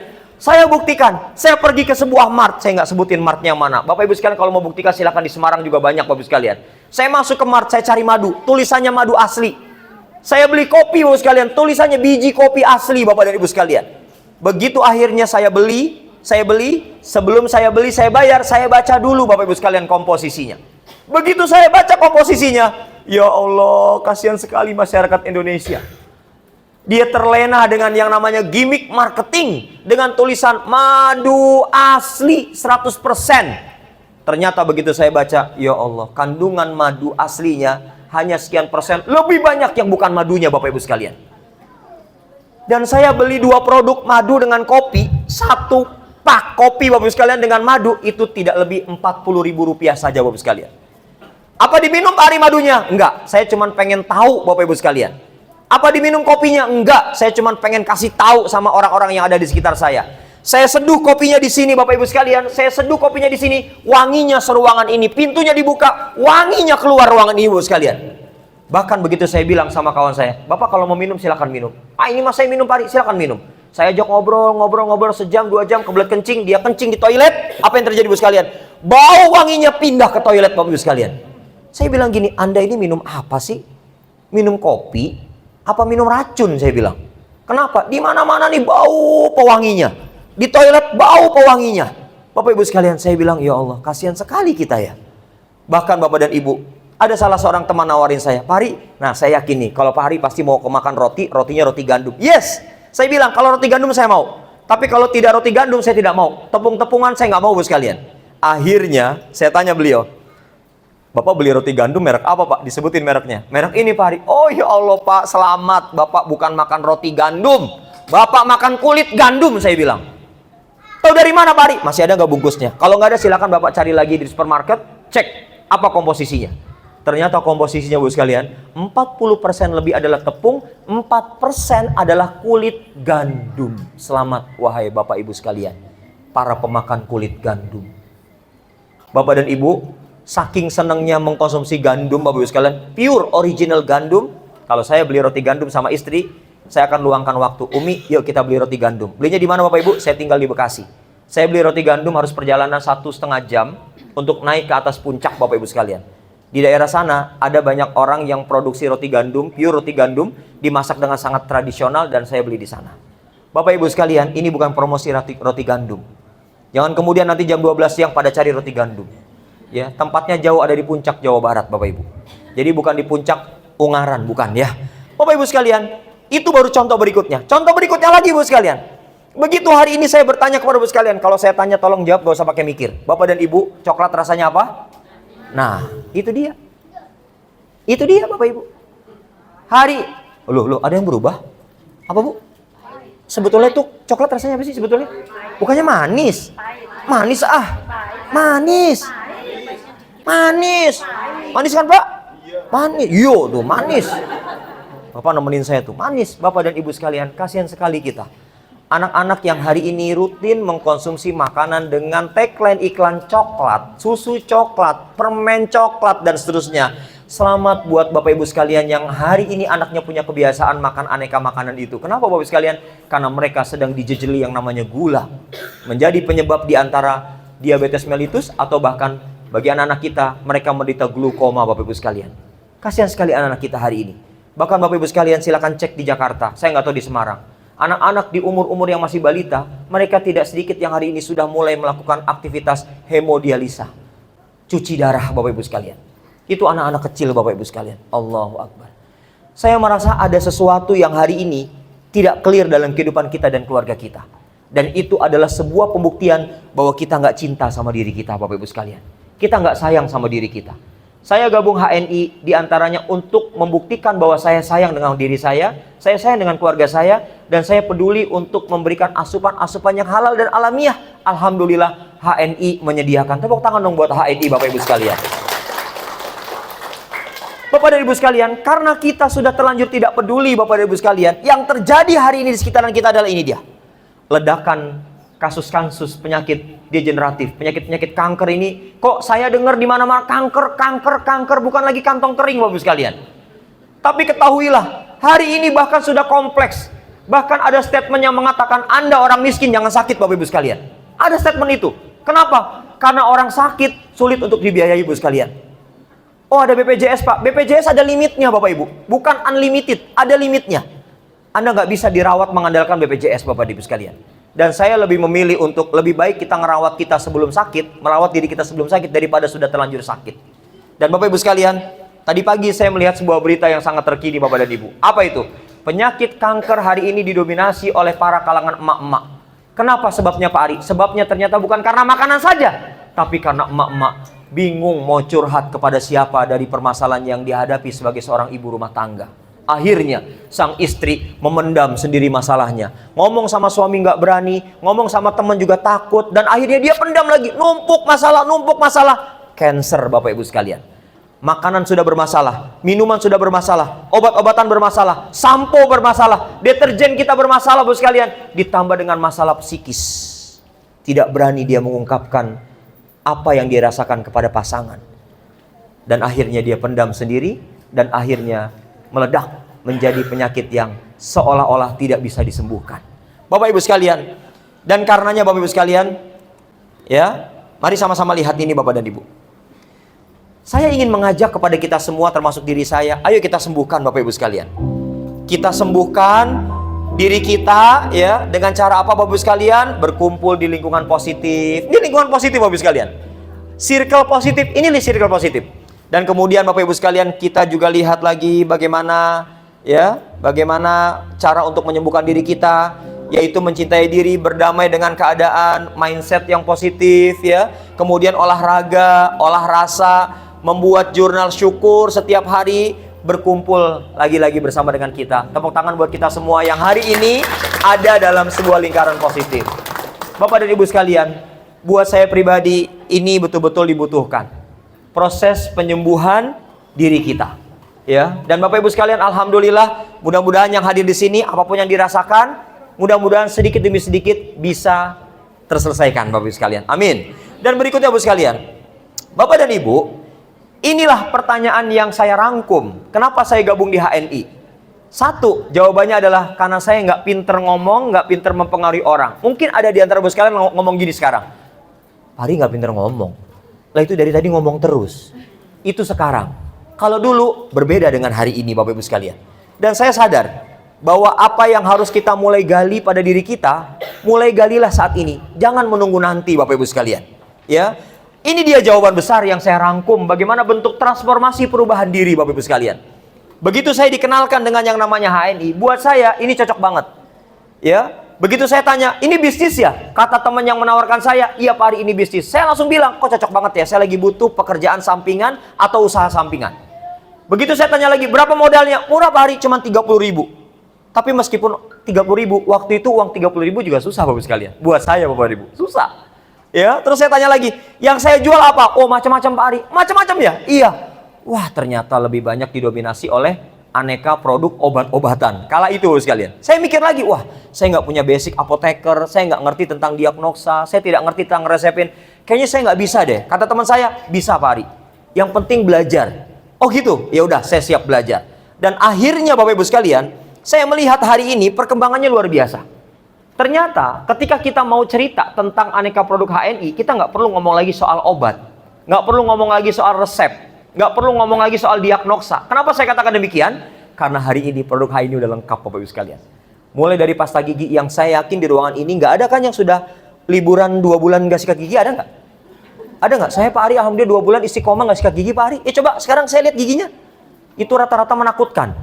Saya buktikan, saya pergi ke sebuah mart, saya nggak sebutin martnya yang mana. Bapak Ibu sekalian kalau mau buktikan silakan, di Semarang juga banyak Bapak Ibu sekalian. Saya masuk ke mart, saya cari madu, tulisannya madu asli. Saya beli kopi Bapak Ibu sekalian, tulisannya biji kopi asli Bapak dan Ibu sekalian. Begitu akhirnya saya beli, sebelum saya beli saya bayar, saya baca dulu Bapak Ibu sekalian komposisinya. Begitu saya baca komposisinya, ya Allah, kasihan sekali masyarakat Indonesia. Dia terlena dengan yang namanya gimmick marketing dengan tulisan madu asli 100%. Ternyata begitu saya baca, ya Allah, kandungan madu aslinya hanya sekian persen, lebih banyak yang bukan madunya Bapak Ibu sekalian. Dan saya beli 2 produk madu dengan kopi, 1 pak kopi Bapak Ibu sekalian dengan madu itu tidak lebih Rp40.000 saja Bapak Ibu sekalian. Apa diminum Pak Ari madunya? Enggak, saya cuma pengen tahu Bapak Ibu sekalian. Apa diminum kopinya? Enggak, saya cuma pengen kasih tahu sama orang-orang yang ada di sekitar saya. Saya seduh kopinya di sini Bapak Ibu sekalian, saya seduh kopinya di sini, wanginya seruangan ini, pintunya dibuka, wanginya keluar ruangan ini Ibu sekalian. Bahkan begitu saya bilang sama kawan saya, Bapak kalau mau minum silakan minum. Ini mas saya minum Pak Ari, silakan minum. Saya ajak ngobrol sejam 2 jam, kebelet kencing, dia kencing di toilet. Apa yang terjadi Ibu sekalian? Bau wanginya pindah ke toilet Bapak Ibu sekalian. Saya bilang gini, Anda ini minum apa sih? Minum kopi? Apa minum racun? Saya bilang. Kenapa? Di mana-mana nih bau pewanginya. Di toilet bau pewanginya. Bapak Ibu sekalian, saya bilang, ya Allah, kasihan sekali kita ya. Bahkan Bapak dan Ibu, ada salah seorang teman nawarin saya, Pak Ari, nah saya yakin nih, kalau Pak Ari pasti mau makan roti, rotinya roti gandum. Yes, saya bilang, kalau roti gandum saya mau. Tapi kalau tidak roti gandum, saya tidak mau. Tepung-tepungan saya nggak mau, Bu sekalian. Akhirnya, saya tanya beliau, Bapak beli roti gandum merek apa Pak? Disebutin mereknya. Merek ini Pak Ari. Oh ya Allah Pak, selamat. Bapak bukan makan roti gandum. Bapak makan kulit gandum, saya bilang. Tahu dari mana Pak Ari? Masih ada nggak bungkusnya? Kalau nggak ada silakan Bapak cari lagi di supermarket. Cek apa komposisinya. Ternyata komposisinya Bu sekalian, 40% lebih adalah tepung, 4% adalah kulit gandum. Selamat wahai Bapak Ibu sekalian, para pemakan kulit gandum. Bapak dan Ibu, saking senangnya mengkonsumsi gandum Bapak Ibu sekalian, pure original gandum. Kalau saya beli roti gandum sama istri, saya akan luangkan waktu. Umi, yuk kita beli roti gandum. Belinya di mana Bapak Ibu? Saya tinggal di Bekasi. Saya beli roti gandum harus perjalanan 1,5 jam untuk naik ke atas puncak Bapak Ibu sekalian. Di daerah sana ada banyak orang yang produksi roti gandum, pure roti gandum, dimasak dengan sangat tradisional dan saya beli di sana. Bapak Ibu sekalian, ini bukan promosi roti gandum. Jangan kemudian nanti jam 12 siang pada cari roti gandum. Ya, tempatnya jauh, ada di puncak Jawa Barat Bapak Ibu. Jadi bukan di puncak Ungaran, bukan ya. Bapak Ibu sekalian, itu baru contoh berikutnya. Contoh berikutnya lagi Ibu sekalian. Begitu hari ini saya bertanya kepada Ibu sekalian, kalau saya tanya tolong jawab, gak usah pakai mikir. Bapak dan Ibu, coklat rasanya apa? Nah, itu dia. Itu dia Bapak Ibu. Hari, loh, ada yang berubah? Apa Bu? Sebetulnya tuh coklat rasanya apa sih sebetulnya? Bukannya manis. Manis Manis. Manis kan Pak? Manis. Yo tuh manis. Bapak nemenin saya tuh manis. Bapak dan Ibu sekalian, kasihan sekali kita. Anak-anak yang hari ini rutin mengkonsumsi makanan dengan tagline iklan coklat, susu coklat, permen coklat, dan seterusnya. Selamat buat Bapak Ibu sekalian yang hari ini anaknya punya kebiasaan makan aneka makanan itu. Kenapa Bapak Ibu sekalian? Karena mereka sedang dijejeli yang namanya gula. Menjadi penyebab di antara diabetes mellitus atau bahkan bagi anak-anak kita, mereka menderita glukoma Bapak Ibu sekalian. Kasihan sekali anak-anak kita hari ini. Bahkan Bapak Ibu sekalian silakan cek di Jakarta. Saya nggak tahu di Semarang. Anak-anak di umur-umur yang masih balita, mereka tidak sedikit yang hari ini sudah mulai melakukan aktivitas hemodialisa. Cuci darah Bapak Ibu sekalian. Itu anak-anak kecil Bapak Ibu sekalian. Allahu Akbar. Saya merasa ada sesuatu yang hari ini tidak clear dalam kehidupan kita dan keluarga kita. Dan itu adalah sebuah pembuktian bahwa kita nggak cinta sama diri kita Bapak Ibu sekalian. Kita nggak sayang sama diri kita. Saya gabung HNI diantaranya untuk membuktikan bahwa saya sayang dengan diri saya sayang dengan keluarga saya, dan saya peduli untuk memberikan asupan-asupan yang halal dan alamiah. Alhamdulillah HNI menyediakan. Tepuk tangan dong buat HNI Bapak Ibu sekalian. Bapak dan Ibu sekalian, karena kita sudah terlanjur tidak peduli Bapak dan Ibu sekalian, yang terjadi hari ini di sekitaran kita adalah ini dia. Ledakan kasus-kasus penyakit degeneratif, penyakit-penyakit kanker ini. Kok saya dengar di mana-mana kanker, bukan lagi kantong kering Bapak Ibu sekalian. Tapi ketahuilah, hari ini bahkan sudah kompleks. Bahkan ada statement yang mengatakan Anda orang miskin jangan sakit Bapak Ibu sekalian. Ada statement itu. Kenapa? Karena orang sakit sulit untuk dibiayai Ibu sekalian. Oh ada BPJS Pak. BPJS ada limitnya Bapak Ibu. Bukan unlimited, ada limitnya. Anda nggak bisa dirawat mengandalkan BPJS Bapak Ibu sekalian. Dan saya lebih memilih untuk lebih baik kita ngerawat kita sebelum sakit, merawat diri kita sebelum sakit daripada sudah terlanjur sakit. Dan Bapak Ibu sekalian, tadi pagi saya melihat sebuah berita yang sangat terkini Bapak dan Ibu. Apa itu? penyakit kanker hari ini didominasi oleh para kalangan emak-emak. Kenapa sebabnya Pak Ari? Sebabnya ternyata bukan karena makanan saja, tapi karena emak-emak bingung mau curhat kepada siapa dari permasalahan yang dihadapi sebagai seorang ibu rumah tangga. Akhirnya sang istri memendam sendiri masalahnya. Ngomong sama suami nggak berani, ngomong sama teman juga takut, dan akhirnya dia pendam lagi. Numpuk masalah. Cancer Bapak Ibu sekalian. Makanan sudah bermasalah, minuman sudah bermasalah, obat-obatan bermasalah, sampo bermasalah, deterjen kita bermasalah Bapak sekalian. Ditambah dengan masalah psikis. Tidak berani dia mengungkapkan apa yang dia rasakan kepada pasangan. Dan akhirnya dia pendam sendiri, dan akhirnya meledak menjadi penyakit yang seolah-olah tidak bisa disembuhkan. Bapak Ibu sekalian, dan karenanya Bapak Ibu sekalian, ya, mari sama-sama lihat ini Bapak dan Ibu. Saya ingin mengajak kepada kita semua termasuk diri saya, ayo kita sembuhkan Bapak Ibu sekalian. Kita sembuhkan diri kita ya dengan cara apa Bapak Ibu sekalian? Berkumpul di lingkungan positif. Ini lingkungan positif Bapak Ibu sekalian. Circle positif, ini nih circle positif. Dan kemudian Bapak Ibu sekalian, kita juga lihat lagi bagaimana cara untuk menyembuhkan diri kita, yaitu mencintai diri, berdamai dengan keadaan, mindset yang positif ya. Kemudian olahraga, olah rasa, membuat jurnal syukur setiap hari, berkumpul lagi-lagi bersama dengan kita. Tepuk tangan buat kita semua yang hari ini ada dalam sebuah lingkaran positif. Bapak dan Ibu sekalian, buat saya pribadi ini betul-betul dibutuhkan proses penyembuhan diri kita. Ya, dan Bapak Ibu sekalian, alhamdulillah, mudah-mudahan yang hadir di sini apapun yang dirasakan, mudah-mudahan sedikit demi sedikit bisa terselesaikan Bapak Ibu sekalian. Amin. Dan berikutnya Bapak sekalian, Bapak dan Ibu, inilah pertanyaan yang saya rangkum. Kenapa saya gabung di HNI? Satu, jawabannya adalah karena saya nggak pinter ngomong, nggak pinter mempengaruhi orang. Mungkin ada di antara Bapak sekalian ngomong gini sekarang, Pak Ari nggak pinter ngomong. Lah itu dari tadi ngomong terus. Itu sekarang. Kalau dulu berbeda dengan hari ini Bapak Ibu sekalian. Dan saya sadar bahwa apa yang harus kita mulai gali pada diri kita, mulai galilah saat ini. Jangan menunggu nanti Bapak Ibu sekalian. Ya, ini dia jawaban besar yang saya rangkum. Bagaimana bentuk transformasi perubahan diri Bapak Ibu sekalian. Begitu saya dikenalkan dengan yang namanya HNI, buat saya ini cocok banget. Ya, begitu saya tanya, ini bisnis ya? Kata teman yang menawarkan saya, iya Pak Ari ini bisnis. Saya langsung bilang, kok cocok banget ya, saya lagi butuh pekerjaan sampingan atau usaha sampingan. Begitu saya tanya lagi, berapa modalnya? Murah Pak Ari, cuma 30.000. Tapi meskipun 30.000, waktu itu uang 30.000 juga susah Bapak sekalian. Buat saya Bapak Ibu, susah. Ya, terus saya tanya lagi, yang saya jual apa? Oh macam-macam Pak Ari. Macam-macam ya? Iya. Wah ternyata lebih banyak didominasi oleh aneka produk obat-obatan. Kala itu sekalian, saya mikir lagi, wah saya nggak punya basic apoteker, saya nggak ngerti tentang diagnosa, saya tidak ngerti tentang resepin. Kayaknya saya nggak bisa deh. Kata teman saya, bisa Pak Ari. Yang penting belajar. Oh gitu, ya udah saya siap belajar. Dan akhirnya Bapak Ibu sekalian, saya melihat hari ini perkembangannya luar biasa. Ternyata ketika kita mau cerita tentang aneka produk HNI, kita nggak perlu ngomong lagi soal obat, nggak perlu ngomong lagi soal resep, nggak perlu ngomong lagi soal diagnosa. Kenapa saya katakan demikian? Karena hari ini produk HNI udah lengkap Bapak Ibu sekalian. Mulai dari pasta gigi yang saya yakin di ruangan ini nggak ada kan yang sudah liburan 2 bulan nggak sikat gigi, ada nggak? Ada nggak? Saya Pak Ari alhamdulillah 2 bulan istiqomah nggak sikat gigi Pak Ari. Coba sekarang saya lihat giginya, itu rata-rata menakutkan.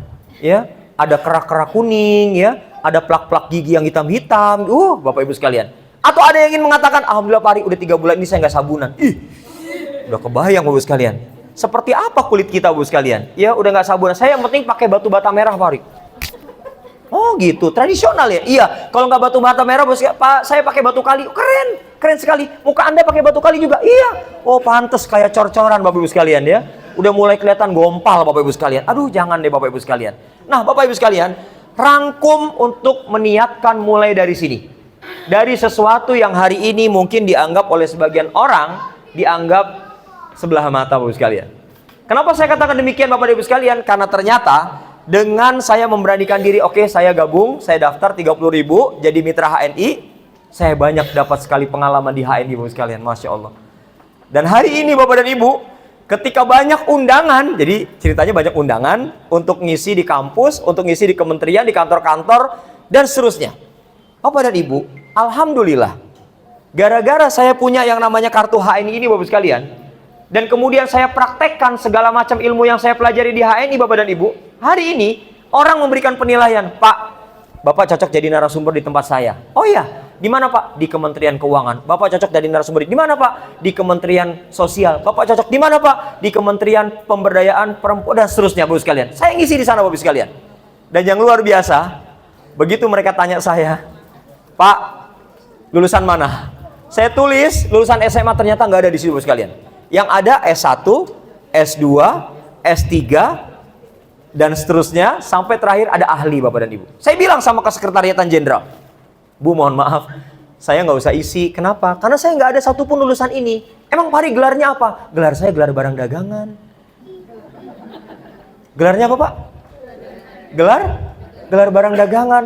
Ya, ada kerak-kerak kuning, ya, ada plak-plak gigi yang hitam-hitam. Bapak Ibu sekalian. Atau ada yang ingin mengatakan, alhamdulillah Pak Ari udah 3 bulan ini saya nggak sabunan. Udah kebayang Bapak Ibu sekalian. Seperti apa kulit kita Bapak Ibu sekalian? Ya udah nggak sabunan. Saya yang penting pakai batu bata merah Pak Ari. Oh gitu, tradisional ya? Iya, kalau nggak batu bata merah Pak, saya pakai batu kali. Keren sekali. Muka Anda pakai batu kali juga? Iya. Oh pantes kayak cor-coran Bapak Ibu sekalian ya. Udah mulai kelihatan gompal Bapak Ibu sekalian. Aduh jangan deh Bapak Ibu sekalian. Nah Bapak Ibu sekalian, rangkum untuk meniatkan mulai dari sini. Dari sesuatu yang hari ini mungkin dianggap oleh sebagian orang, dianggap sebelah mata Bapak Ibu sekalian. Kenapa saya katakan demikian Bapak Ibu sekalian? Karena ternyata dengan saya memberanikan diri, oke saya gabung, saya daftar 30.000 jadi mitra HNI, saya banyak dapat sekali pengalaman di HNI Bapak sekalian, Masya Allah. Dan hari ini Bapak dan Ibu, ketika banyak undangan, jadi ceritanya banyak undangan untuk ngisi di kampus, untuk ngisi di kementerian, di kantor-kantor, dan seterusnya. Bapak dan Ibu, alhamdulillah, gara-gara saya punya yang namanya kartu HNI ini Bapak sekalian, dan kemudian saya praktekkan segala macam ilmu yang saya pelajari di HNI Bapak dan Ibu, hari ini Orang memberikan penilaian, Pak, Bapak cocok jadi narasumber di tempat saya. Oh iya, di mana Pak? Di Kementerian Keuangan. Bapak cocok jadi narasumber di mana Pak? Di Kementerian Sosial. Bapak cocok di mana Pak? Di Kementerian Pemberdayaan Perempuan dan seterusnya, Bapak sekalian. Saya ngisi di sana, Bapak sekalian. Dan yang luar biasa, begitu mereka tanya saya, Pak, lulusan mana? Saya tulis lulusan SMA, ternyata nggak ada di situ, Bapak sekalian. Yang ada S1, S2, S3, dan seterusnya, sampai terakhir ada ahli, Bapak dan Ibu. Saya bilang sama ke Sekretariatan Jenderal, Bu, mohon maaf, saya nggak usah isi. Kenapa? Karena saya nggak ada satupun lulusan ini. Emang Pak Ari gelarnya apa? Gelar saya gelar barang dagangan. Gelarnya apa, Pak? Gelar barang dagangan.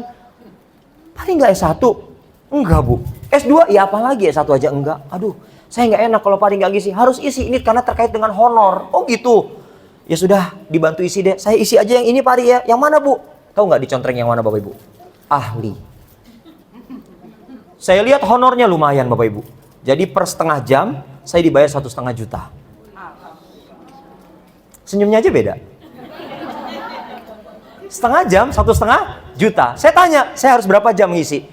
Pak Ari nggak S1? Enggak, Bu. S2? Ya apalagi S1 aja enggak. Aduh, saya nggak enak kalau Pak Ari nggak ngisi. Harus isi ini karena terkait dengan honor. Oh gitu. Ya sudah, dibantu isi deh. Saya isi aja yang ini, Pak Ari ya. Yang mana, Bu? Tahu nggak dicontreng yang mana, Bapak Ibu? Ahli. Saya lihat honornya lumayan, Bapak Ibu. Jadi per setengah jam saya dibayar 1,5 juta. Senyumnya aja beda. Setengah jam 1,5 juta. Saya tanya, saya harus berapa jam ngisi?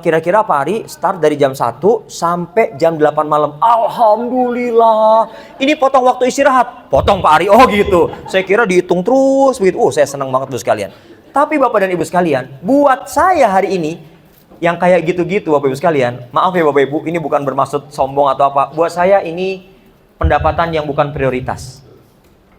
Kira-kira Pak Ari start dari jam 1 sampai jam 8 malam. Alhamdulillah. Ini potong waktu istirahat. Potong Pak Ari. Oh gitu. Saya kira dihitung terus begitu. Saya senang banget, Bu sekalian. Tapi Bapak dan Ibu sekalian, buat saya hari ini yang kayak gitu-gitu, Bapak Ibu sekalian, maaf ya Bapak Ibu, ini bukan bermaksud sombong atau apa. Buat saya ini pendapatan yang bukan prioritas.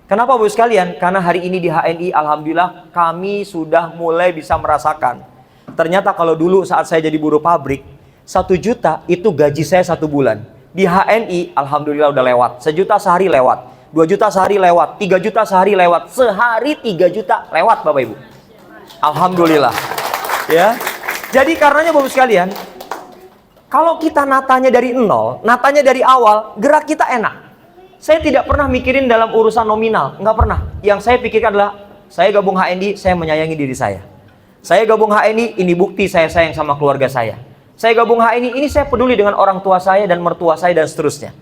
Kenapa Bapak Ibu sekalian? Karena hari ini di HNI, alhamdulillah kami sudah mulai bisa merasakan. Ternyata kalau dulu saat saya jadi buruh pabrik, 1 juta itu gaji saya 1 bulan. Di HNI, alhamdulillah udah lewat. 1 juta sehari lewat. 2 juta sehari lewat. 3 juta sehari lewat. Sehari 3 juta lewat, Bapak Ibu. Alhamdulillah. Ya. Jadi karenanya Bapak sekalian, kalau kita natanya dari nol, natanya dari awal, gerak kita enak. Saya tidak pernah mikirin dalam urusan nominal, nggak pernah. Yang saya pikirkan adalah, saya gabung HNI, saya menyayangi diri saya. Saya gabung HNI, ini bukti saya sayang sama keluarga saya. Saya gabung HNI, ini saya peduli dengan orang tua saya dan mertua saya dan seterusnya.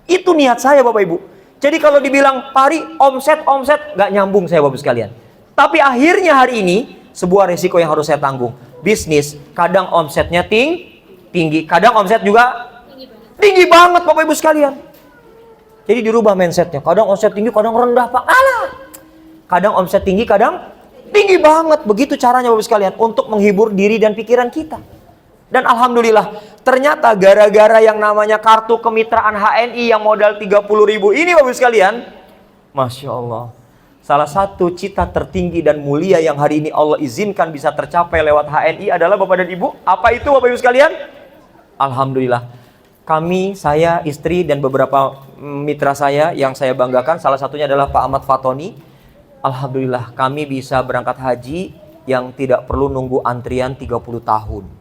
Itu niat saya, Bapak Ibu. Jadi kalau dibilang, Pak Ari, omset, nggak nyambung saya, Bapak sekalian. Tapi akhirnya hari ini, sebuah resiko yang harus saya tanggung. Bisnis, kadang omsetnya tinggi, kadang omset juga tinggi banget, Bapak Ibu sekalian. Jadi dirubah mindsetnya. Kadang omset tinggi, kadang rendah, Pak. Alah. Kadang omset tinggi, kadang tinggi banget. Begitu caranya Bapak sekalian untuk menghibur diri dan pikiran kita. Dan alhamdulillah, ternyata gara-gara yang namanya kartu kemitraan HNI yang modal 30.000 ini Bapak sekalian, Masya Allah, salah satu cita tertinggi dan mulia yang hari ini Allah izinkan bisa tercapai lewat HNI adalah Bapak dan Ibu. Apa itu Bapak Ibu sekalian? Alhamdulillah, kami, saya, istri dan beberapa mitra saya yang saya banggakan, salah satunya adalah Pak Ahmad Fatoni. Alhamdulillah kami bisa berangkat haji yang tidak perlu nunggu antrian 30 tahun.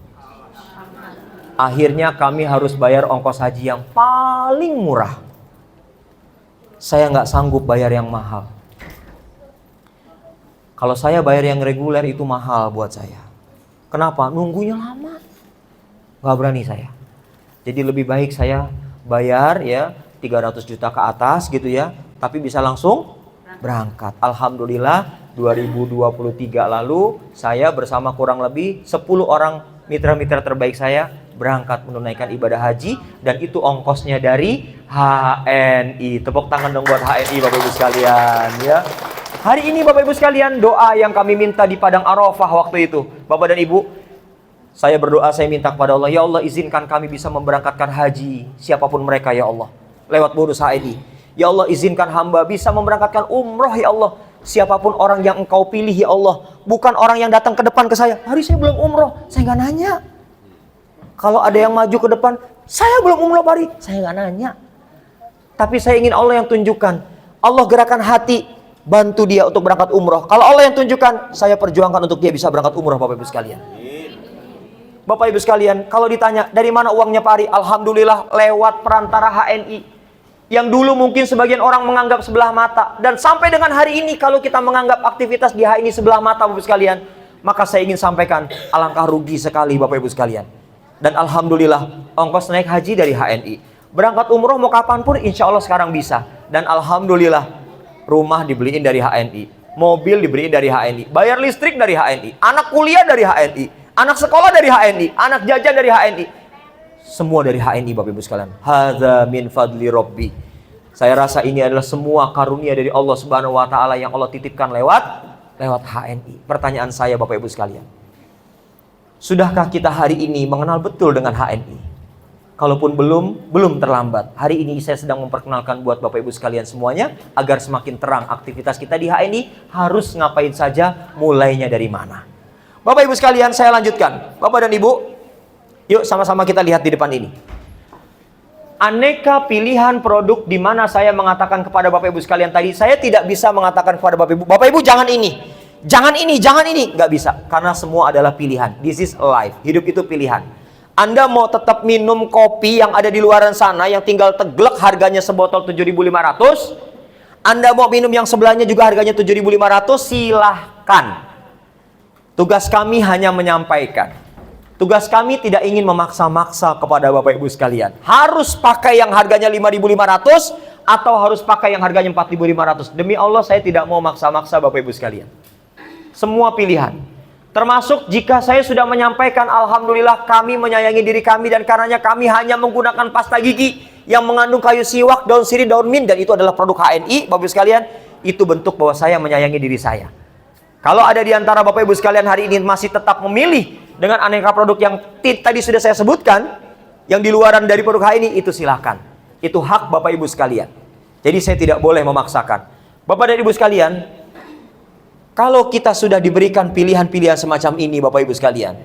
Akhirnya kami harus bayar ongkos haji yang paling murah. Saya nggak sanggup bayar yang mahal. Kalau saya bayar yang reguler itu mahal buat saya. Kenapa? Nunggunya lama. Nggak berani saya. Jadi lebih baik saya bayar ya 300 juta ke atas gitu ya. Tapi bisa langsung berangkat. Alhamdulillah 2023 lalu saya bersama kurang lebih 10 orang mitra-mitra terbaik saya berangkat menunaikan ibadah haji, dan itu ongkosnya dari HNI. Tepuk tangan dong buat HNI Bapak Ibu sekalian ya. Hari ini Bapak Ibu sekalian, doa yang kami minta di Padang Arafah waktu itu, Bapak dan Ibu, saya berdoa, saya minta kepada Allah, ya Allah izinkan kami bisa memberangkatkan haji siapapun mereka ya Allah, lewat bonus HNI. Ya Allah izinkan hamba bisa memberangkatkan umroh ya Allah, siapapun orang yang engkau pilih ya Allah. Bukan orang yang datang ke depan ke saya, hari saya belum umroh, saya nggak nanya. Kalau ada yang maju ke depan, saya belum umroh Pak Ari, saya nggak nanya. Tapi saya ingin Allah yang tunjukkan, Allah gerakan hati, bantu dia untuk berangkat umroh. Kalau Allah yang tunjukkan, saya perjuangkan untuk dia bisa berangkat umroh Bapak Ibu sekalian. Bapak Ibu sekalian, kalau ditanya dari mana uangnya Pak Ari, alhamdulillah lewat perantara HNI. Yang dulu mungkin sebagian orang menganggap sebelah mata, dan sampai dengan hari ini kalau kita menganggap aktivitas di HNI sebelah mata Bapak Ibu sekalian, maka saya ingin sampaikan alangkah rugi sekali Bapak Ibu sekalian. Dan alhamdulillah ongkos naik haji dari HNI. Berangkat umroh mau kapanpun insya Allah sekarang bisa. Dan alhamdulillah rumah dibeliin dari HNI. mobil diberi dari HNI, bayar listrik dari HNI, anak kuliah dari HNI, anak sekolah dari HNI, anak jajan dari HNI. Semua dari HNI Bapak Ibu sekalian. Hadza min fadli Rabbi. Saya rasa ini adalah semua karunia dari Allah Subhanahu wa taala yang Allah titipkan lewat HNI. Pertanyaan saya Bapak Ibu sekalian, sudahkah kita hari ini mengenal betul dengan HNI? Kalaupun belum terlambat. Hari ini saya sedang memperkenalkan buat Bapak Ibu sekalian semuanya, agar semakin terang aktivitas kita di HNI harus ngapain saja, mulainya dari mana. Bapak Ibu sekalian, saya lanjutkan. Bapak dan Ibu, yuk sama-sama kita lihat di depan ini. Aneka pilihan produk di mana saya mengatakan kepada Bapak Ibu sekalian tadi, saya tidak bisa mengatakan kepada Bapak Ibu jangan ini, jangan ini, nggak bisa. Karena semua adalah pilihan. This is life. Hidup itu pilihan. Anda mau tetap minum kopi yang ada di luaran sana yang tinggal teglek harganya sebotol 7.500, Anda mau minum yang sebelahnya juga harganya 7.500, silahkan. Tugas kami hanya menyampaikan. Tugas kami tidak ingin memaksa-maksa kepada Bapak Ibu sekalian. Harus pakai yang harganya 5.500 atau harus pakai yang harganya 4.500. Demi Allah saya tidak mau maksa-maksa Bapak Ibu sekalian. Semua pilihan. Termasuk jika saya sudah menyampaikan, alhamdulillah kami menyayangi diri kami dan karenanya kami hanya menggunakan pasta gigi yang mengandung kayu siwak, daun sirih, daun mint, dan itu adalah produk HNI, Bapak Ibu sekalian. Itu bentuk bahwa saya menyayangi diri saya. Kalau ada di antara Bapak Ibu sekalian hari ini masih tetap memilih dengan aneka produk yang tadi sudah saya sebutkan, yang di luaran dari produk HNI, itu silahkan. Itu hak Bapak Ibu sekalian. Jadi saya tidak boleh memaksakan. Bapak dan Ibu sekalian, kalau kita sudah diberikan pilihan-pilihan semacam ini Bapak Ibu sekalian,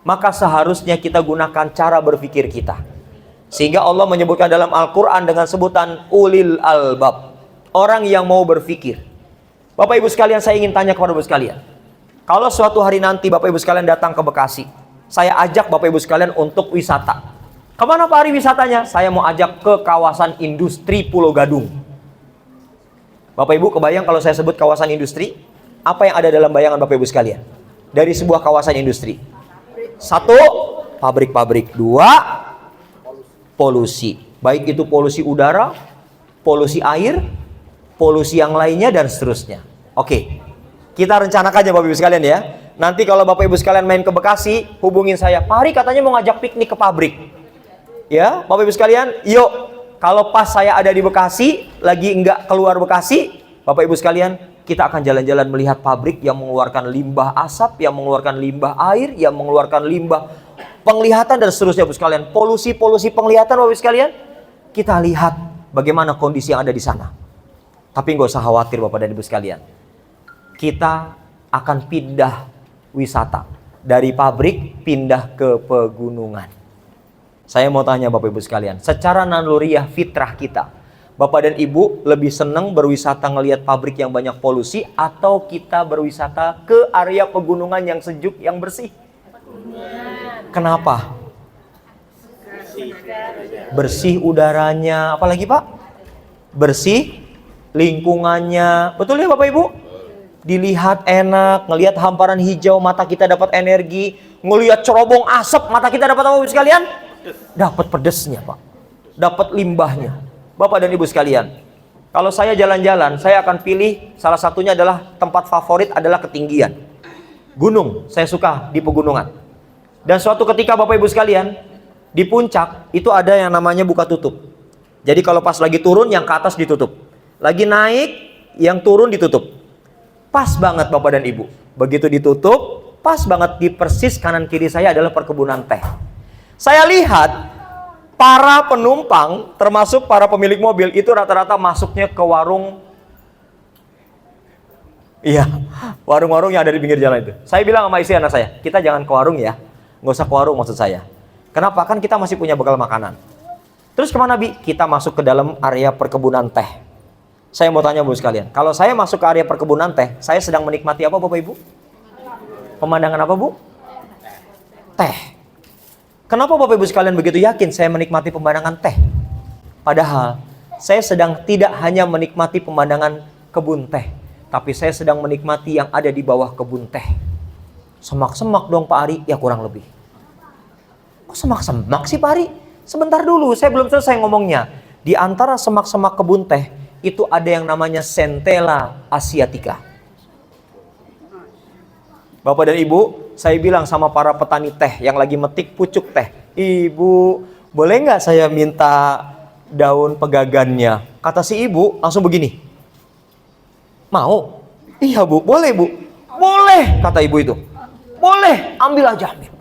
maka seharusnya kita gunakan cara berpikir kita. Sehingga Allah menyebutkan dalam Al-Quran dengan sebutan ulil albab, orang yang mau berpikir. Bapak Ibu sekalian, saya ingin tanya kepada Bapak Ibu sekalian, kalau suatu hari nanti Bapak Ibu sekalian datang ke Bekasi, saya ajak Bapak Ibu sekalian untuk wisata. Kemana Pak Ari wisatanya? Saya mau ajak ke kawasan industri Pulau Gadung. Bapak Ibu kebayang kalau saya sebut kawasan industri, apa yang ada dalam bayangan Bapak Ibu sekalian? Dari sebuah kawasan industri. 1, pabrik-pabrik. 2, polusi. Baik itu polusi udara, polusi air, polusi yang lainnya, dan seterusnya. Oke, kita rencanakan aja Bapak Ibu sekalian ya. Nanti kalau Bapak Ibu sekalian main ke Bekasi, hubungin saya. Pak Ari katanya mau ngajak piknik ke pabrik. Ya, Bapak Ibu sekalian, yuk. Kalau pas saya ada di Bekasi, lagi enggak keluar Bekasi, Bapak Ibu sekalian, kita akan jalan-jalan melihat pabrik yang mengeluarkan limbah asap, yang mengeluarkan limbah air, yang mengeluarkan limbah penglihatan, dan seterusnya Bapak sekalian. Polusi penglihatan Bapak sekalian, kita lihat bagaimana kondisi yang ada di sana. Tapi nggak usah khawatir Bapak dan Ibu sekalian. Kita akan pindah wisata. Dari pabrik pindah ke pegunungan. Saya mau tanya Bapak Ibu sekalian, secara naluriah fitrah kita, Bapak dan Ibu lebih senang berwisata ngelihat pabrik yang banyak polusi atau kita berwisata ke area pegunungan yang sejuk, yang bersih? Kenapa? Bersih udaranya. Apalagi Pak? Bersih lingkungannya. Betul ya Bapak Ibu? Dilihat enak, ngelihat hamparan hijau, mata kita dapat energi. Ngelihat cerobong asap, mata kita dapat apa Bapak sekalian? Dapat pedesnya Pak. Dapat limbahnya. Bapak dan Ibu sekalian, kalau saya jalan-jalan, saya akan pilih salah satunya adalah tempat favorit adalah ketinggian. Gunung, saya suka di pegunungan. Dan suatu ketika Bapak Ibu sekalian, di puncak itu ada yang namanya buka tutup. Jadi kalau pas lagi turun, yang ke atas ditutup. Lagi naik, yang turun ditutup. Pas banget Bapak dan Ibu. Begitu ditutup, pas banget di persis kanan kiri saya adalah perkebunan teh. Saya lihat para penumpang, termasuk para pemilik mobil, itu rata-rata masuknya ke warung. Iya, warung-warung yang ada di pinggir jalan itu. Saya bilang sama istri anak saya, kita jangan ke warung ya. Nggak usah ke warung maksud saya. Kenapa? Kan kita masih punya bekal makanan. Terus kemana Bi? Kita masuk ke dalam area perkebunan teh. Saya mau tanya Bu sekalian, kalau saya masuk ke area perkebunan teh, saya sedang menikmati apa Bapak Ibu? Pemandangan apa Bu? Teh. Kenapa Bapak Ibu sekalian begitu yakin saya menikmati pemandangan teh? Padahal saya sedang tidak hanya menikmati pemandangan kebun teh, tapi saya sedang menikmati yang ada di bawah kebun teh. Semak-semak dong Pak Ari, ya kurang lebih. Kok semak-semak sih Pak Ari? Sebentar dulu, saya belum selesai ngomongnya. Di antara semak-semak kebun teh, itu ada yang namanya Centella asiatica. Bapak dan Ibu, saya bilang sama para petani teh yang lagi metik pucuk teh, Ibu, boleh nggak saya minta daun pegagannya? Kata si ibu langsung begini, mau? Iya Bu, boleh Bu. Boleh, kata ibu itu. Boleh, ambil aja, ambil.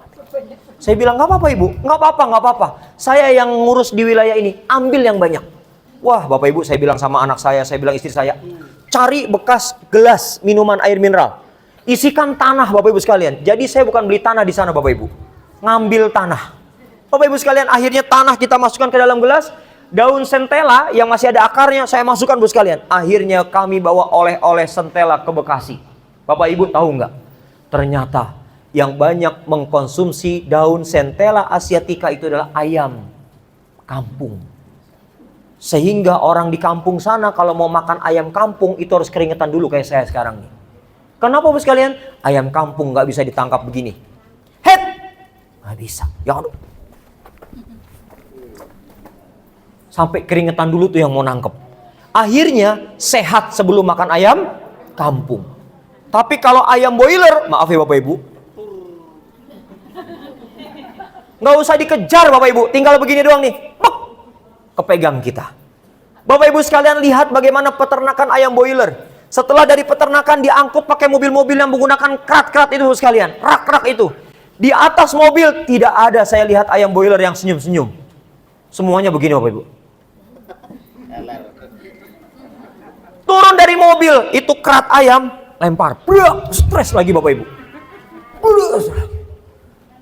Saya bilang, nggak apa-apa Ibu, nggak apa-apa, nggak apa-apa. Saya yang ngurus di wilayah ini, ambil yang banyak. Wah, Bapak Ibu, saya bilang sama anak saya bilang istri saya, cari bekas gelas minuman air mineral. Isikan tanah Bapak Ibu sekalian. Jadi saya bukan beli tanah di sana Bapak Ibu. Ngambil tanah. Bapak Ibu sekalian, akhirnya tanah kita masukkan ke dalam gelas. Daun sentela yang masih ada akarnya saya masukkan Bu sekalian. Akhirnya kami bawa oleh-oleh sentela ke Bekasi. Bapak Ibu tahu nggak? Ternyata yang banyak mengkonsumsi daun sentela asiatica itu adalah ayam kampung. Sehingga orang di kampung sana kalau mau makan ayam kampung itu harus keringetan dulu kayak saya sekarang nih. Kenapa Bu sekalian? Ayam kampung nggak bisa ditangkap begini. Het! Nggak bisa. Ya aduh. Sampai keringetan dulu tuh yang mau nangkep. Akhirnya sehat sebelum makan ayam kampung. Tapi kalau ayam boiler, maaf ya Bapak Ibu, nggak usah dikejar Bapak Ibu, tinggal begini doang nih, pek, kepegang kita. Bapak Ibu sekalian lihat bagaimana peternakan ayam boiler. Setelah dari peternakan diangkut pakai mobil-mobil yang menggunakan krat-krat itu sekalian, rak-rak itu. Di atas mobil tidak ada saya lihat ayam boiler yang senyum-senyum. Semuanya begini Bapak Ibu. Turun dari mobil, itu kerat ayam, lempar. Stres lagi Bapak Ibu.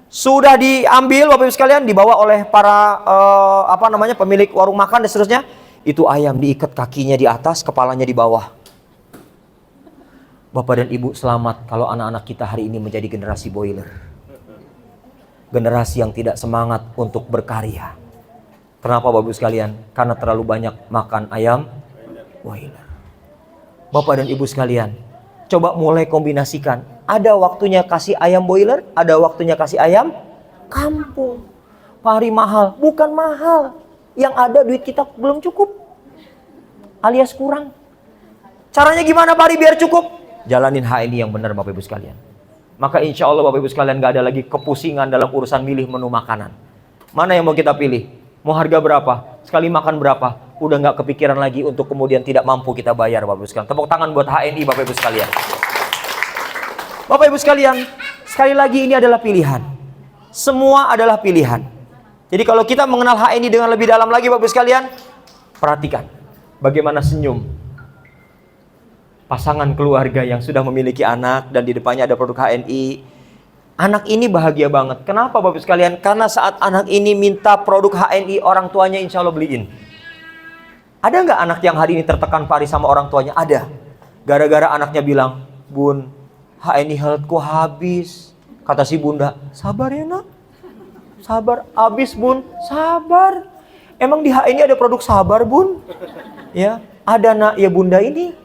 Sudah diambil Bapak Ibu sekalian, dibawa oleh para pemilik warung makan dan seterusnya. Itu ayam diikat kakinya di atas, kepalanya di bawah. Bapak dan Ibu selamat kalau anak-anak kita hari ini menjadi generasi boiler. Generasi yang tidak semangat untuk berkarya. Kenapa Bapak Ibu sekalian? Karena terlalu banyak makan ayam boiler. Bapak dan Ibu sekalian, coba mulai kombinasikan. Ada waktunya kasih ayam boiler, ada waktunya kasih ayam kampung. Pak Ari mahal, bukan mahal. Yang ada duit kita belum cukup, alias kurang. Caranya gimana Pak Ari biar cukup? Jalanin HNI yang benar Bapak Ibu sekalian. Maka insya Allah Bapak Ibu sekalian gak ada lagi kepusingan dalam urusan milih menu makanan. Mana yang mau kita pilih? Mau harga berapa? Sekali makan berapa? Udah gak kepikiran lagi untuk kemudian tidak mampu kita bayar Bapak Ibu sekalian. Tepuk tangan buat HNI Bapak Ibu sekalian. Bapak Ibu sekalian, sekali lagi ini adalah pilihan. Semua adalah pilihan. Jadi kalau kita mengenal HNI dengan lebih dalam lagi Bapak Ibu sekalian, perhatikan bagaimana senyum pasangan keluarga yang sudah memiliki anak dan di depannya ada produk HNI. Anak ini bahagia banget. Kenapa Bapak Ibu sekalian? Karena saat anak ini minta produk HNI, orang tuanya insya Allah beliin. Ada nggak anak yang hari ini tertekan Pak Ari sama orang tuanya? Ada. Gara-gara anaknya bilang, Bun, HNI healthku habis. Kata si bunda, sabar ya nak. Sabar, habis Bun. Sabar. Emang di HNI ada produk sabar Bun? Ya, ada nak ya bunda ini.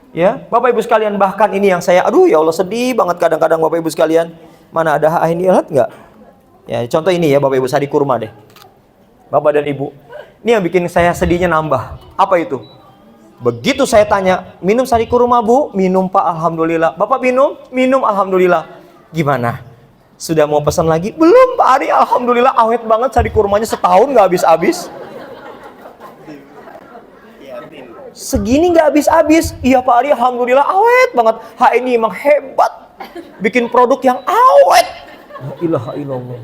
Ya, Bapak Ibu sekalian, bahkan ini yang saya, aduh ya Allah sedih banget kadang-kadang Bapak Ibu sekalian. Mana ada HNI health nggak? Ya, contoh ini ya Bapak Ibu, sari kurma deh. Bapak dan Ibu, ini yang bikin saya sedihnya nambah. Apa itu? Begitu saya tanya, minum sari kurma Bu? Minum Pak, alhamdulillah. Bapak minum? Minum alhamdulillah. Gimana? Sudah mau pesan lagi? Belum Pak Ari, alhamdulillah awet banget sari kurmanya, setahun nggak habis-habis. Segini nggak habis-habis. Iya Pak Ari, alhamdulillah awet banget. HNI emang hebat, bikin produk yang awet. La ilaha illallah.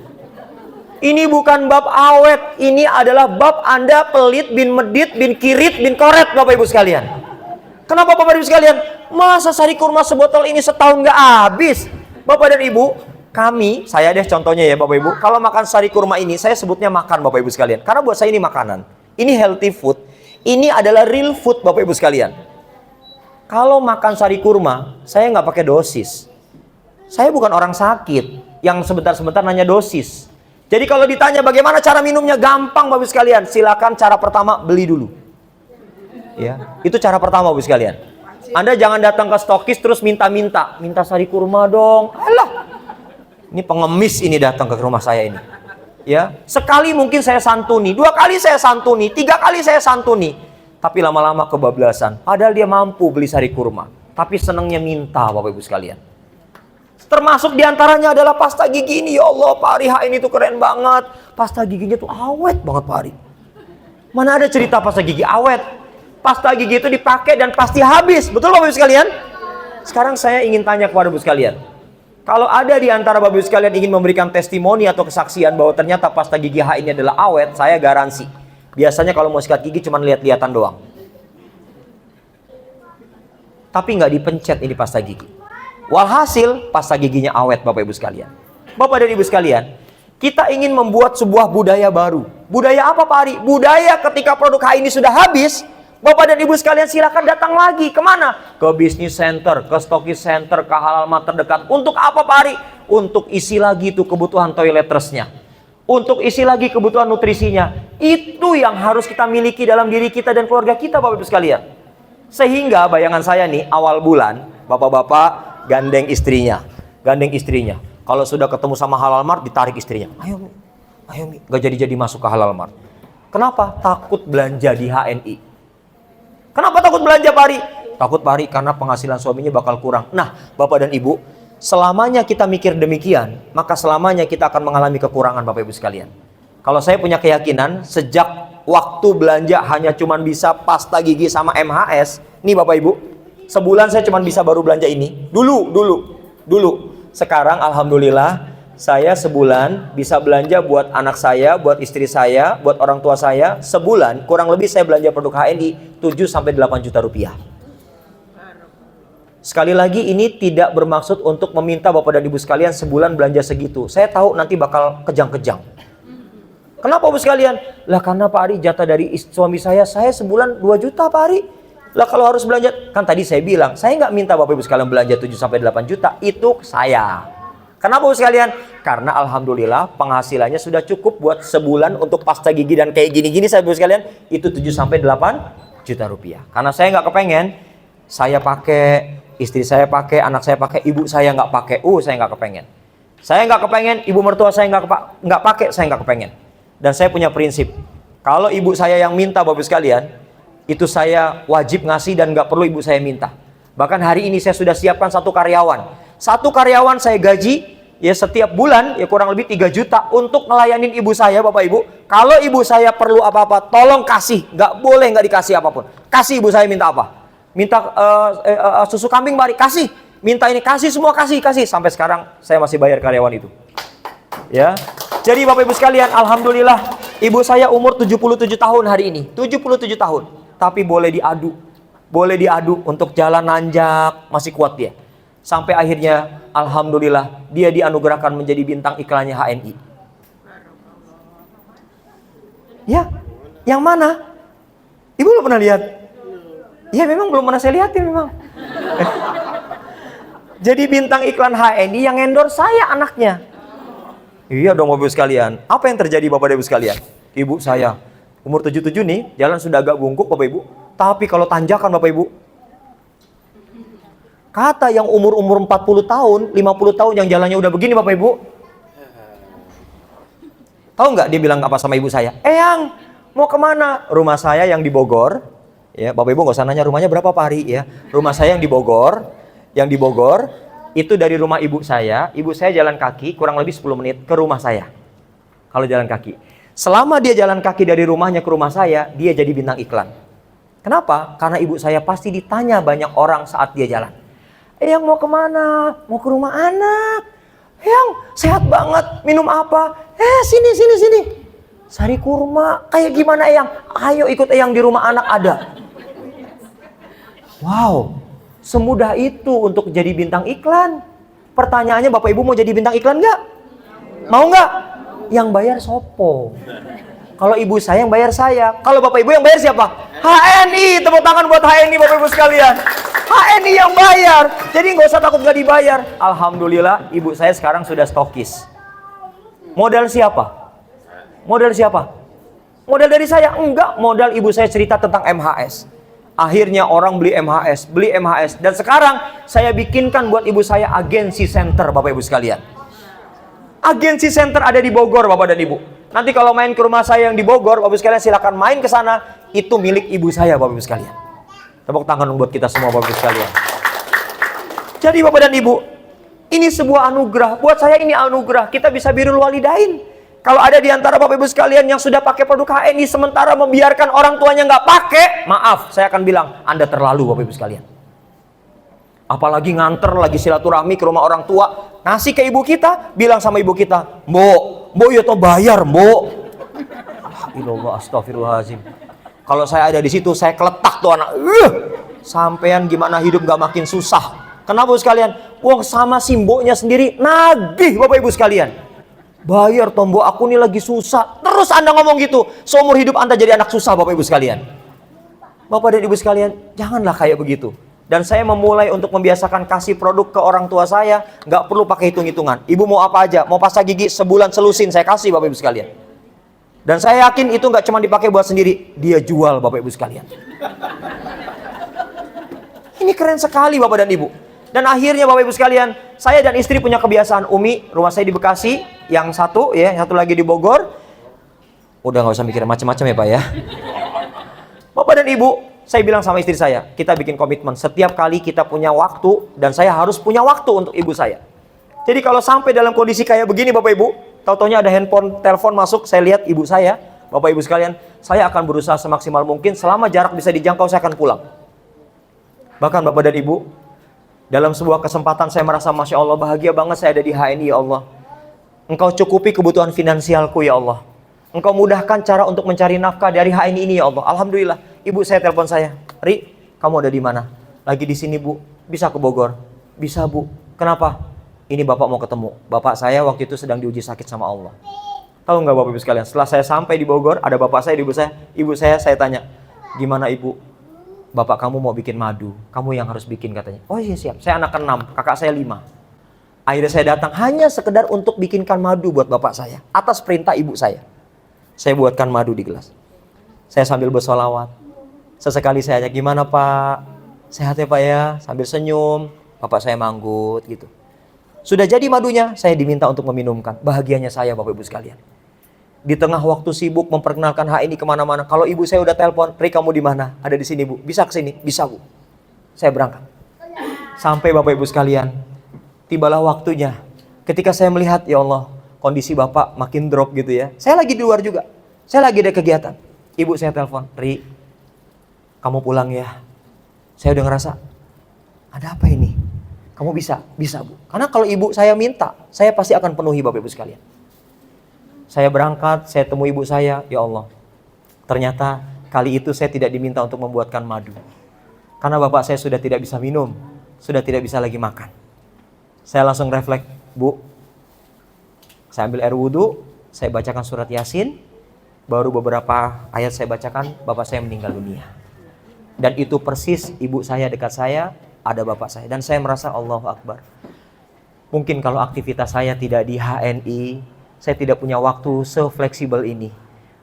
Ini bukan bab awet, ini adalah bab Anda pelit, bin medit, bin kirit, bin koret Bapak Ibu sekalian. Kenapa Bapak Ibu sekalian? Masa sari kurma sebotol ini setahun nggak habis? Bapak dan Ibu, kami, saya deh contohnya ya Bapak Ibu, kalau makan sari kurma ini, saya sebutnya makan Bapak Ibu sekalian. Karena buat saya ini makanan, ini healthy food, ini adalah real food Bapak Ibu sekalian. Kalau makan sari kurma, saya nggak pakai dosis. Saya bukan orang sakit yang sebentar-sebentar nanya dosis. Jadi kalau ditanya bagaimana cara minumnya, gampang Bapak Ibu sekalian. Silakan cara pertama beli dulu. Ya, itu cara pertama Bapak Ibu sekalian. Anda jangan datang ke stokis terus minta sari kurma dong. Alah. Ini pengemis ini datang ke rumah saya ini. Ya, sekali mungkin saya santuni, 2 kali saya santuni, 3 kali saya santuni. Tapi lama-lama kebablasan. Padahal dia mampu beli sari kurma, tapi senangnya minta Bapak Ibu sekalian. Termasuk diantaranya adalah pasta gigi ini. Ya Allah, Pak Ari, HN itu keren banget. Pasta giginya tuh awet banget, Pak Ari. Mana ada cerita pasta gigi awet? Pasta gigi itu dipakai dan pasti habis. Betul Bapak Ibu sekalian? Sekarang saya ingin tanya kepada Bapak Ibu sekalian. Kalau ada di antara Bapak Ibu sekalian ingin memberikan testimoni atau kesaksian bahwa ternyata pasta gigi HN ini adalah awet, saya garansi. Biasanya kalau mau sikat gigi cuma lihat-lihatan doang. Tapi nggak dipencet ini pasta gigi. Walhasil pasta giginya awet Bapak Ibu sekalian. Bapak dan Ibu sekalian, kita ingin membuat sebuah budaya baru. Budaya apa Pak Ari? Budaya ketika produk HN ini sudah habis, Bapak dan Ibu sekalian silakan datang lagi. Kemana? Ke bisnis center, ke stokis center, ke halal mart terdekat. Untuk apa Pak Ari? Untuk isi lagi tuh kebutuhan toiletresnya. Untuk isi lagi kebutuhan nutrisinya. Itu yang harus kita miliki dalam diri kita dan keluarga kita Bapak Ibu sekalian. Sehingga bayangan saya nih, awal bulan bapak-bapak gandeng istrinya. Gandeng istrinya. Kalau sudah ketemu sama halal mart, ditarik istrinya. Ayo Mi, ayo Mi. Gak jadi-jadi masuk ke halal mart. Kenapa? Takut belanja di HNI. Kenapa takut belanja Pak Ari? Takut Pak Ari karena penghasilan suaminya bakal kurang. Nah, Bapak dan Ibu, selamanya kita mikir demikian, maka selamanya kita akan mengalami kekurangan Bapak Ibu sekalian. Kalau saya punya keyakinan, sejak waktu belanja hanya cuman bisa pasta gigi sama MHS. Nih Bapak Ibu, sebulan saya cuman bisa baru belanja ini. Dulu. Sekarang Alhamdulillah, saya sebulan bisa belanja buat anak saya, buat istri saya, buat orang tua saya. Sebulan kurang lebih saya belanja produk HNI 7-8 juta rupiah. Sekali lagi ini tidak bermaksud untuk meminta Bapak dan Ibu sekalian sebulan belanja segitu. Saya tahu nanti bakal kejang-kejang. Kenapa Bapak sekalian? Lah karena Pak Ari jatah dari suami saya sebulan 2 juta Pak Ari. Lah kalau harus belanja, kan tadi saya bilang, saya nggak minta Bapak Ibu sekalian belanja 7-8 juta, itu saya. Kenapa Bapak sekalian? Karena Alhamdulillah penghasilannya sudah cukup buat sebulan untuk pasta gigi dan kayak gini-gini saya Bapak sekalian, itu 7-8 juta rupiah. Karena saya nggak kepengen, saya pakai, istri saya pakai, anak saya pakai, ibu saya nggak pakai, saya nggak kepengen. Saya nggak kepengen, ibu mertua saya nggak pakai, saya nggak kepengen. Dan saya punya prinsip, kalau ibu saya yang minta Bapak sekalian, itu saya wajib ngasih dan nggak perlu ibu saya minta. Bahkan hari ini saya sudah siapkan satu karyawan. Satu karyawan saya gaji, ya setiap bulan, ya kurang lebih 3 juta untuk ngelayanin ibu saya Bapak Ibu. Kalau ibu saya perlu apa-apa, tolong kasih. Nggak boleh nggak dikasih apapun. Kasih ibu saya minta apa? Minta susu kambing Mari, kasih. Minta ini, kasih semua, kasih. Sampai sekarang saya masih bayar karyawan itu. Ya. Jadi Bapak Ibu sekalian, Alhamdulillah ibu saya umur 77 tahun hari ini. 77 tahun. Tapi boleh diadu untuk jalan nanjak, masih kuat dia. Sampai akhirnya Alhamdulillah dia dianugerahkan menjadi bintang iklannya HNI. Ya, yang mana? Ibu belum pernah lihat? Ya memang belum pernah saya lihatin memang. Jadi bintang iklan HNI yang endorse saya anaknya. Iya dong Bapak Ibu sekalian. Apa yang terjadi Bapak Ibu sekalian? Ibu saya umur 77 nih, jalan sudah agak bungkuk Bapak Ibu. Tapi kalau tanjakan Bapak Ibu, kata yang umur-umur 40 tahun, 50 tahun yang jalannya udah begini Bapak Ibu. Tahu nggak dia bilang apa sama ibu saya? Eyang, mau kemana? Rumah saya yang di Bogor. Ya, Bapak Ibu nggak usah nanya rumahnya berapa Pak Ari ya. Rumah saya yang di Bogor. Itu dari rumah ibu saya jalan kaki kurang lebih 10 menit ke rumah saya. Kalau jalan kaki. Selama dia jalan kaki dari rumahnya ke rumah saya, dia jadi bintang iklan. Kenapa? Karena ibu saya pasti ditanya banyak orang saat dia jalan. Eyang mau kemana? Mau ke rumah anak. Eyang sehat banget, minum apa? Sini. Sari kurma. Kayak gimana Eyang? Ayo ikut Eyang di rumah anak ada. Wow. Semudah itu untuk jadi bintang iklan. Pertanyaannya Bapak Ibu mau jadi bintang iklan nggak? Mau nggak? Yang bayar sopo. Kalau ibu saya yang bayar saya. Kalau Bapak Ibu yang bayar siapa? HNI. Tepuk tangan buat HNI Bapak Ibu sekalian. HNI yang bayar. Jadi nggak usah takut nggak dibayar. Alhamdulillah ibu saya sekarang sudah stokis. Modal siapa? Modal dari saya? Enggak. Modal ibu saya cerita tentang MHS. Akhirnya orang beli MHS. Dan sekarang saya bikinkan buat ibu saya agensi center Bapak Ibu sekalian. Agensi center ada di Bogor Bapak dan Ibu. Nanti kalau main ke rumah saya yang di Bogor, Bapak Ibu sekalian silakan main ke sana. Itu milik ibu saya Bapak Ibu sekalian. Tepuk tangan buat kita semua Bapak Ibu sekalian. Jadi Bapak dan Ibu, Ini sebuah anugerah. Buat saya ini anugerah. Kita bisa birrul walidain. Kalau ada di antara Bapak Ibu sekalian yang sudah pakai produk HNI sementara membiarkan orang tuanya nggak pakai, maaf, saya akan bilang, Anda terlalu Bapak Ibu sekalian. Apalagi nganter lagi silaturahmi ke rumah orang tua, ngasih ke ibu kita, bilang sama ibu kita, Mbok ya toh bayar, Mbok. Ilallah, astagfirullahaladzim. Kalau saya ada di situ, saya keletak tuh anak. Sampean gimana hidup nggak makin susah? Kenapa Ibu sekalian? Uang sama si mboknya sendiri nagih Bapak Ibu sekalian. Bayar tombok, aku nih lagi susah. Terus Anda ngomong gitu, seumur hidup Anda jadi anak susah Bapak Ibu sekalian. Bapak dan Ibu sekalian, janganlah kayak begitu. Dan saya memulai untuk membiasakan kasih produk ke orang tua saya, nggak perlu pakai hitung-hitungan. Ibu mau apa aja, mau pasta gigi sebulan selusin, saya kasih Bapak Ibu sekalian. Dan saya yakin itu nggak cuma dipakai buat sendiri, dia jual Bapak Ibu sekalian. Ini keren sekali Bapak dan Ibu. Dan akhirnya Bapak Ibu sekalian, saya dan istri punya kebiasaan. Umi, rumah saya di Bekasi, yang satu lagi di Bogor. Udah nggak usah mikir macam-macam ya Pak ya. Bapak dan Ibu, saya bilang sama istri saya, kita bikin komitmen. Setiap kali kita punya waktu, dan saya harus punya waktu untuk ibu saya. Jadi kalau sampai dalam kondisi kayak begini Bapak Ibu, tahu-taunya ada handphone, telepon masuk, saya lihat ibu saya. Bapak Ibu sekalian, saya akan berusaha semaksimal mungkin. Selama jarak bisa dijangkau, saya akan pulang. Bahkan Bapak dan Ibu, dalam sebuah kesempatan saya merasa Masya Allah bahagia banget saya ada di HNI ya Allah. Engkau cukupi kebutuhan finansialku ya Allah. Engkau mudahkan cara untuk mencari nafkah dari HNI ini ya Allah. Alhamdulillah. Ibu saya telepon saya. Ri, kamu ada di mana? Lagi di sini Bu. Bisa ke Bogor? Bisa Bu. Kenapa? Ini Bapak mau ketemu. Bapak saya waktu itu sedang diuji sakit sama Allah. Tahu nggak Bapak Ibu sekalian? Setelah saya sampai di Bogor, ada Bapak saya, ibu saya. Ibu saya tanya, gimana Ibu? Bapak kamu mau bikin madu, kamu yang harus bikin katanya. Oh iya siap, saya anak ke-6, kakak saya 5. Akhirnya saya datang hanya sekedar untuk bikinkan madu buat bapak saya. Atas perintah ibu saya. Saya buatkan madu di gelas. Saya sambil bersolawat. Sesekali saya tanya, gimana Pak? Sehat ya Pak ya? Sambil senyum, bapak saya manggut gitu. Sudah jadi madunya, saya diminta untuk meminumkan. Bahagianya saya Bapak Ibu sekalian. Di tengah waktu sibuk memperkenalkan HNI kemana-mana. Kalau ibu saya udah telepon, Ri kamu di mana? Ada di sini Bu. Bisa ke sini? Bisa Bu. Saya berangkat. Sampai Bapak Ibu sekalian, tibalah waktunya. Ketika saya melihat, ya Allah, kondisi Bapak makin drop gitu ya. Saya lagi di luar juga. Saya lagi ada kegiatan. Ibu saya telepon, Ri, kamu pulang ya. Saya udah ngerasa, ada apa ini? Kamu bisa? Bisa Bu. Karena kalau ibu saya minta, saya pasti akan penuhi Bapak Ibu sekalian. Saya berangkat, saya temui ibu saya, ya Allah. Ternyata kali itu saya tidak diminta untuk membuatkan madu. Karena bapak saya sudah tidak bisa minum, sudah tidak bisa lagi makan. Saya langsung refleks, Bu. Saya ambil air wudhu, saya bacakan surat Yasin. Baru beberapa ayat saya bacakan, bapak saya meninggal dunia. Dan itu persis ibu saya dekat saya, ada bapak saya. Dan saya merasa Allahu Akbar. Mungkin kalau aktivitas saya tidak di HNI, saya tidak punya waktu se-fleksibel ini.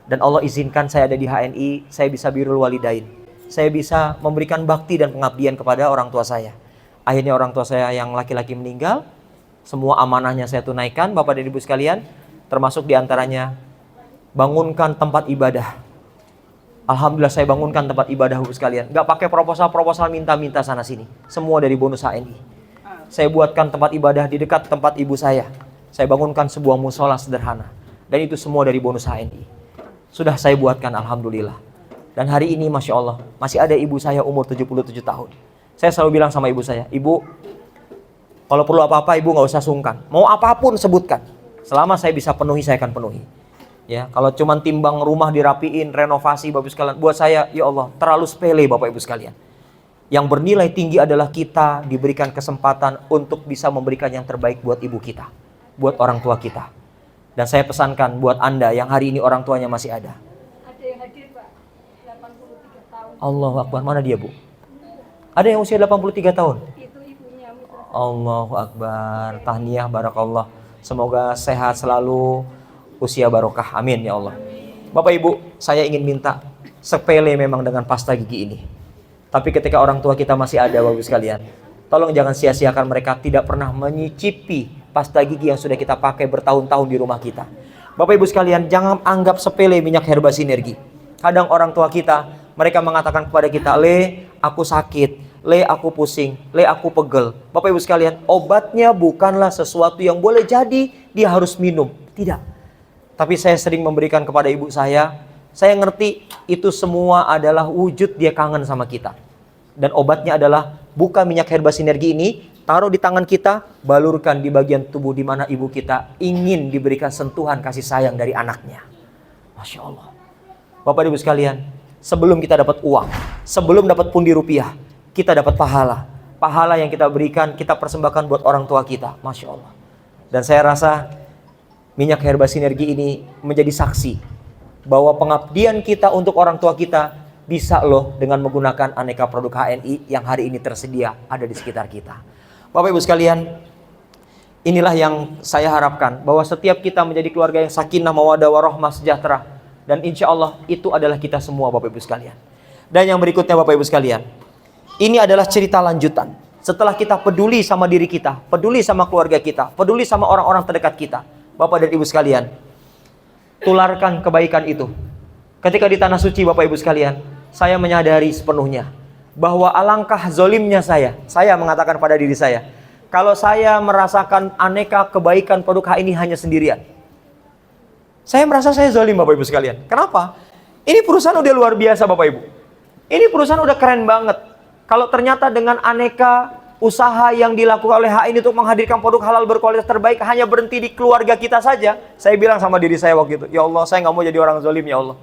Dan Allah izinkan saya ada di HNI, saya bisa birrul walidain. Saya bisa memberikan bakti dan pengabdian kepada orang tua saya. Akhirnya orang tua saya yang laki-laki meninggal, semua amanahnya saya tunaikan, Bapak dan Ibu sekalian, termasuk diantaranya bangunkan tempat ibadah. Alhamdulillah saya bangunkan tempat ibadah Bapak sekalian. Gak pakai proposal minta-minta sana sini. Semua dari bonus HNI. Saya buatkan tempat ibadah di dekat tempat ibu saya. Saya bangunkan sebuah musola sederhana. Dan itu semua dari bonus HNI. Sudah saya buatkan Alhamdulillah. Dan hari ini Masya Allah, masih ada ibu saya umur 77 tahun. Saya selalu bilang sama ibu saya, Ibu, kalau perlu apa-apa Ibu gak usah sungkan. Mau apapun sebutkan. Selama saya bisa penuhi, saya akan penuhi. Ya, kalau cuman timbang rumah dirapiin, renovasi Bapak Ibu sekalian, buat saya, ya Allah, terlalu sepele Bapak Ibu sekalian. Yang bernilai tinggi adalah kita diberikan kesempatan untuk bisa memberikan yang terbaik buat ibu kita. Buat orang tua kita. Dan saya pesankan buat Anda yang hari ini orang tuanya masih ada. Ada yang hadir Pak, 83 tahun. Allahu Akbar, mana dia Bu? Ada yang usia 83 tahun? Itu ibunya. Allahu Akbar, tahniah, barakallah. Semoga sehat selalu, usia barokah, amin ya Allah. Bapak Ibu, saya ingin minta, sepele memang dengan pasta gigi ini. Tapi ketika orang tua kita masih ada Bapak Ibu sekalian, tolong jangan sia-siakan mereka tidak pernah menyicipi pasta gigi yang sudah kita pakai bertahun-tahun di rumah kita. Bapak Ibu sekalian, jangan anggap sepele minyak herba sinergi. Kadang orang tua kita, mereka mengatakan kepada kita, Le, aku sakit. Le aku pusing, le aku pegel. Bapak Ibu sekalian, obatnya bukanlah sesuatu yang boleh jadi dia harus minum. Tidak. Tapi saya sering memberikan kepada ibu saya ngerti itu semua adalah wujud dia kangen sama kita. Dan obatnya adalah buka minyak herba sinergi ini, taruh di tangan kita, balurkan di bagian tubuh di mana ibu kita ingin diberikan sentuhan kasih sayang dari anaknya. Masya Allah. Bapak Ibu sekalian, sebelum kita dapat uang, sebelum dapat pundi rupiah, kita dapat pahala. Pahala yang kita berikan, kita persembahkan buat orang tua kita. Masya Allah. Dan saya rasa minyak herba sinergi ini menjadi saksi bahwa pengabdian kita untuk orang tua kita bisa loh dengan menggunakan aneka produk HNI yang hari ini tersedia ada di sekitar kita. Bapak Ibu sekalian, inilah yang saya harapkan, bahwa setiap kita menjadi keluarga yang sakinah, mawaddah, warahmah, sejahtera. Dan insya Allah itu adalah kita semua Bapak Ibu sekalian. Dan yang berikutnya Bapak Ibu sekalian, ini adalah cerita lanjutan. Setelah kita peduli sama diri kita, peduli sama keluarga kita, peduli sama orang-orang terdekat kita, Bapak dan Ibu sekalian, tularkan kebaikan itu. Ketika di tanah suci Bapak Ibu sekalian, saya menyadari sepenuhnya bahwa alangkah zolimnya saya mengatakan pada diri saya, kalau saya merasakan aneka kebaikan produk HNI hanya sendirian. Saya merasa saya zolim Bapak Ibu sekalian. Kenapa? Ini perusahaan udah luar biasa Bapak Ibu. Ini perusahaan udah keren banget. Kalau ternyata dengan aneka usaha yang dilakukan oleh HNI untuk menghadirkan produk halal berkualitas terbaik hanya berhenti di keluarga kita saja, saya bilang sama diri saya waktu itu, ya Allah, saya nggak mau jadi orang zolim ya Allah.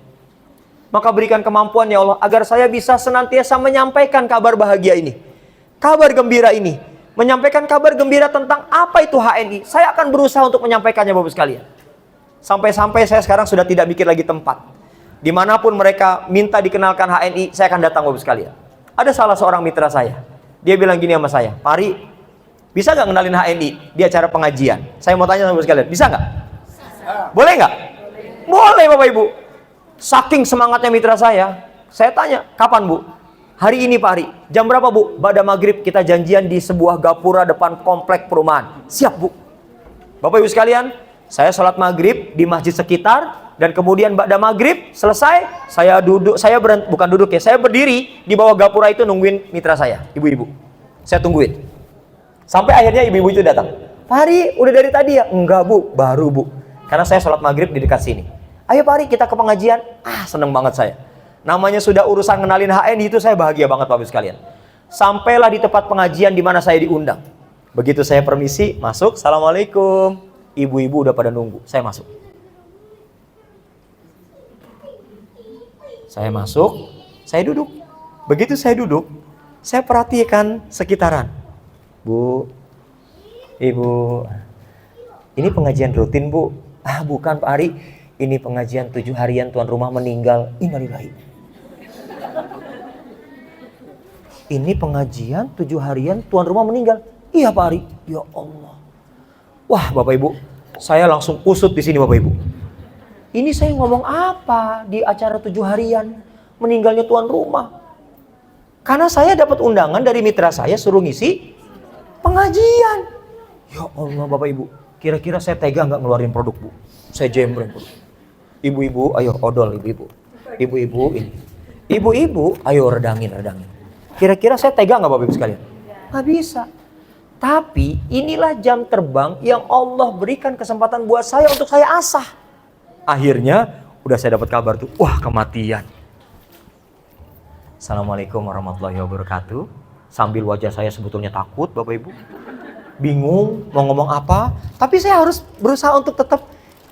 Maka berikan kemampuan ya Allah, agar saya bisa senantiasa menyampaikan kabar bahagia ini, kabar gembira ini, menyampaikan kabar gembira tentang apa itu HNI. Saya akan berusaha untuk menyampaikannya Bapak sekalian. Sampai-sampai saya sekarang sudah tidak mikir lagi tempat. Dimanapun mereka minta dikenalkan HNI, saya akan datang Bapak sekalian. Ada salah seorang mitra saya, dia bilang gini sama saya, Pak Ari, bisa nggak kenalin HNI di acara pengajian? Saya mau tanya sama Bapak sekalian, bisa nggak? Boleh nggak? Boleh Bapak Ibu. Saking semangatnya mitra saya tanya, kapan Bu? Hari ini Pak Ari. Jam berapa Bu? Ba'da maghrib kita janjian di sebuah gapura depan komplek perumahan. Siap Bu. Bapak Ibu sekalian, saya sholat maghrib di masjid sekitar, dan kemudian ba'da maghrib selesai, saya berdiri di bawah gapura itu nungguin mitra saya, ibu-ibu. Saya tungguin. Sampai akhirnya ibu-ibu itu datang. Pak Ari, udah dari tadi ya? Enggak Bu, baru Bu. Karena saya sholat maghrib di dekat sini. Ayo Pak Ari, kita ke pengajian. Seneng banget saya. Namanya sudah urusan kenalin HNI itu saya bahagia banget Bapak sekalian. Sampailah di tempat pengajian di mana saya diundang. Begitu saya permisi, masuk. Assalamualaikum. Ibu-ibu udah pada nunggu. Saya masuk. Saya masuk, saya duduk. Begitu saya duduk, saya perhatikan sekitaran. Bu, Ibu, ini pengajian rutin Bu? Bukan Pak Ari. Ini pengajian 7 harian tuan rumah meninggal. Innalillahi. Ini pengajian 7 harian tuan rumah meninggal. Iya Pak Ari. Ya Allah. Wah Bapak Ibu, saya langsung usut di sini Bapak Ibu. Ini saya ngomong apa di acara 7 harian meninggalnya tuan rumah? Karena saya dapat undangan dari mitra saya suruh ngisi pengajian. Ya Allah Bapak Ibu, kira-kira saya tega nggak ngeluarin produk Bu? Saya jembreng produk. Ibu-ibu, ayo odol ibu-ibu. Ibu-ibu ini. Ibu-ibu, ayo redangin. Kira-kira saya tega nggak Bapak Ibu sekalian? Nggak bisa. Tapi inilah jam terbang yang Allah berikan kesempatan buat saya untuk saya asah. Akhirnya udah saya dapat kabar tuh, wah kematian. Assalamualaikum warahmatullahi wabarakatuh. Sambil wajah saya sebetulnya takut Bapak Ibu. Bingung mau ngomong apa. Tapi saya harus berusaha untuk tetap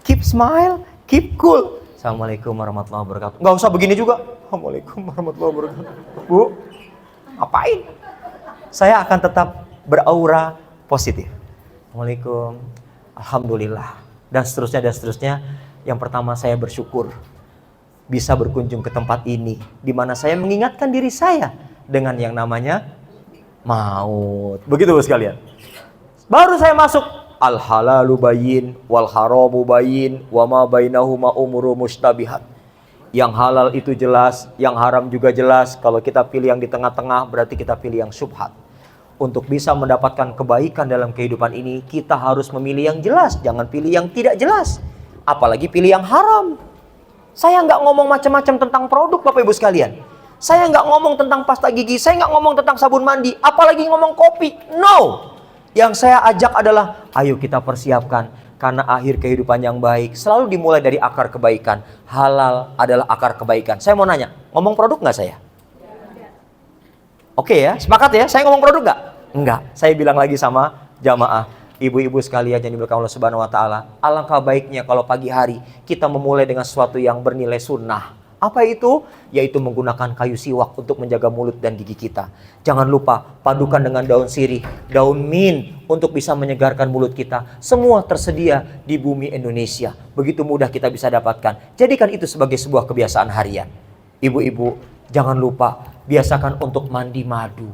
keep smile, keep cool. Assalamualaikum warahmatullahi wabarakatuh. Nggak usah begini juga. Assalamualaikum warahmatullahi wabarakatuh. Bu, ngapain? Saya akan tetap beraura positif. Assalamualaikum. Alhamdulillah. Dan seterusnya. Yang pertama saya bersyukur bisa berkunjung ke tempat ini, di mana saya mengingatkan diri saya dengan yang namanya maut. Begitu Bapak sekalian. Baru saya masuk, al halalu bayyin wal haramu bayyin wa ma bainahuma umuru mustabihat. Yang halal itu jelas, yang haram juga jelas. Kalau kita pilih yang di tengah-tengah berarti kita pilih yang syubhat. Untuk bisa mendapatkan kebaikan dalam kehidupan ini, kita harus memilih yang jelas, jangan pilih yang tidak jelas. Apalagi pilih yang haram. Saya nggak ngomong macam-macam tentang produk Bapak Ibu sekalian. Saya nggak ngomong tentang pasta gigi, saya nggak ngomong tentang sabun mandi, apalagi ngomong kopi. No. Yang saya ajak adalah, ayo kita persiapkan. Karena akhir kehidupan yang baik selalu dimulai dari akar kebaikan. Halal adalah akar kebaikan. Saya mau nanya, ngomong produk nggak saya? Oke ya, sepakat ya? Saya ngomong produk nggak? Enggak. Saya bilang lagi sama jamaah, ibu-ibu sekalian yang diberkahi Allah Subhanahu wa taala, alangkah baiknya kalau pagi hari kita memulai dengan sesuatu yang bernilai sunnah. Apa itu? Yaitu menggunakan kayu siwak untuk menjaga mulut dan gigi kita. Jangan lupa padukan dengan daun sirih, daun mint untuk bisa menyegarkan mulut kita. Semua tersedia di bumi Indonesia. Begitu mudah kita bisa dapatkan. Jadikan itu sebagai sebuah kebiasaan harian. Ibu-ibu, jangan lupa biasakan untuk mandi madu.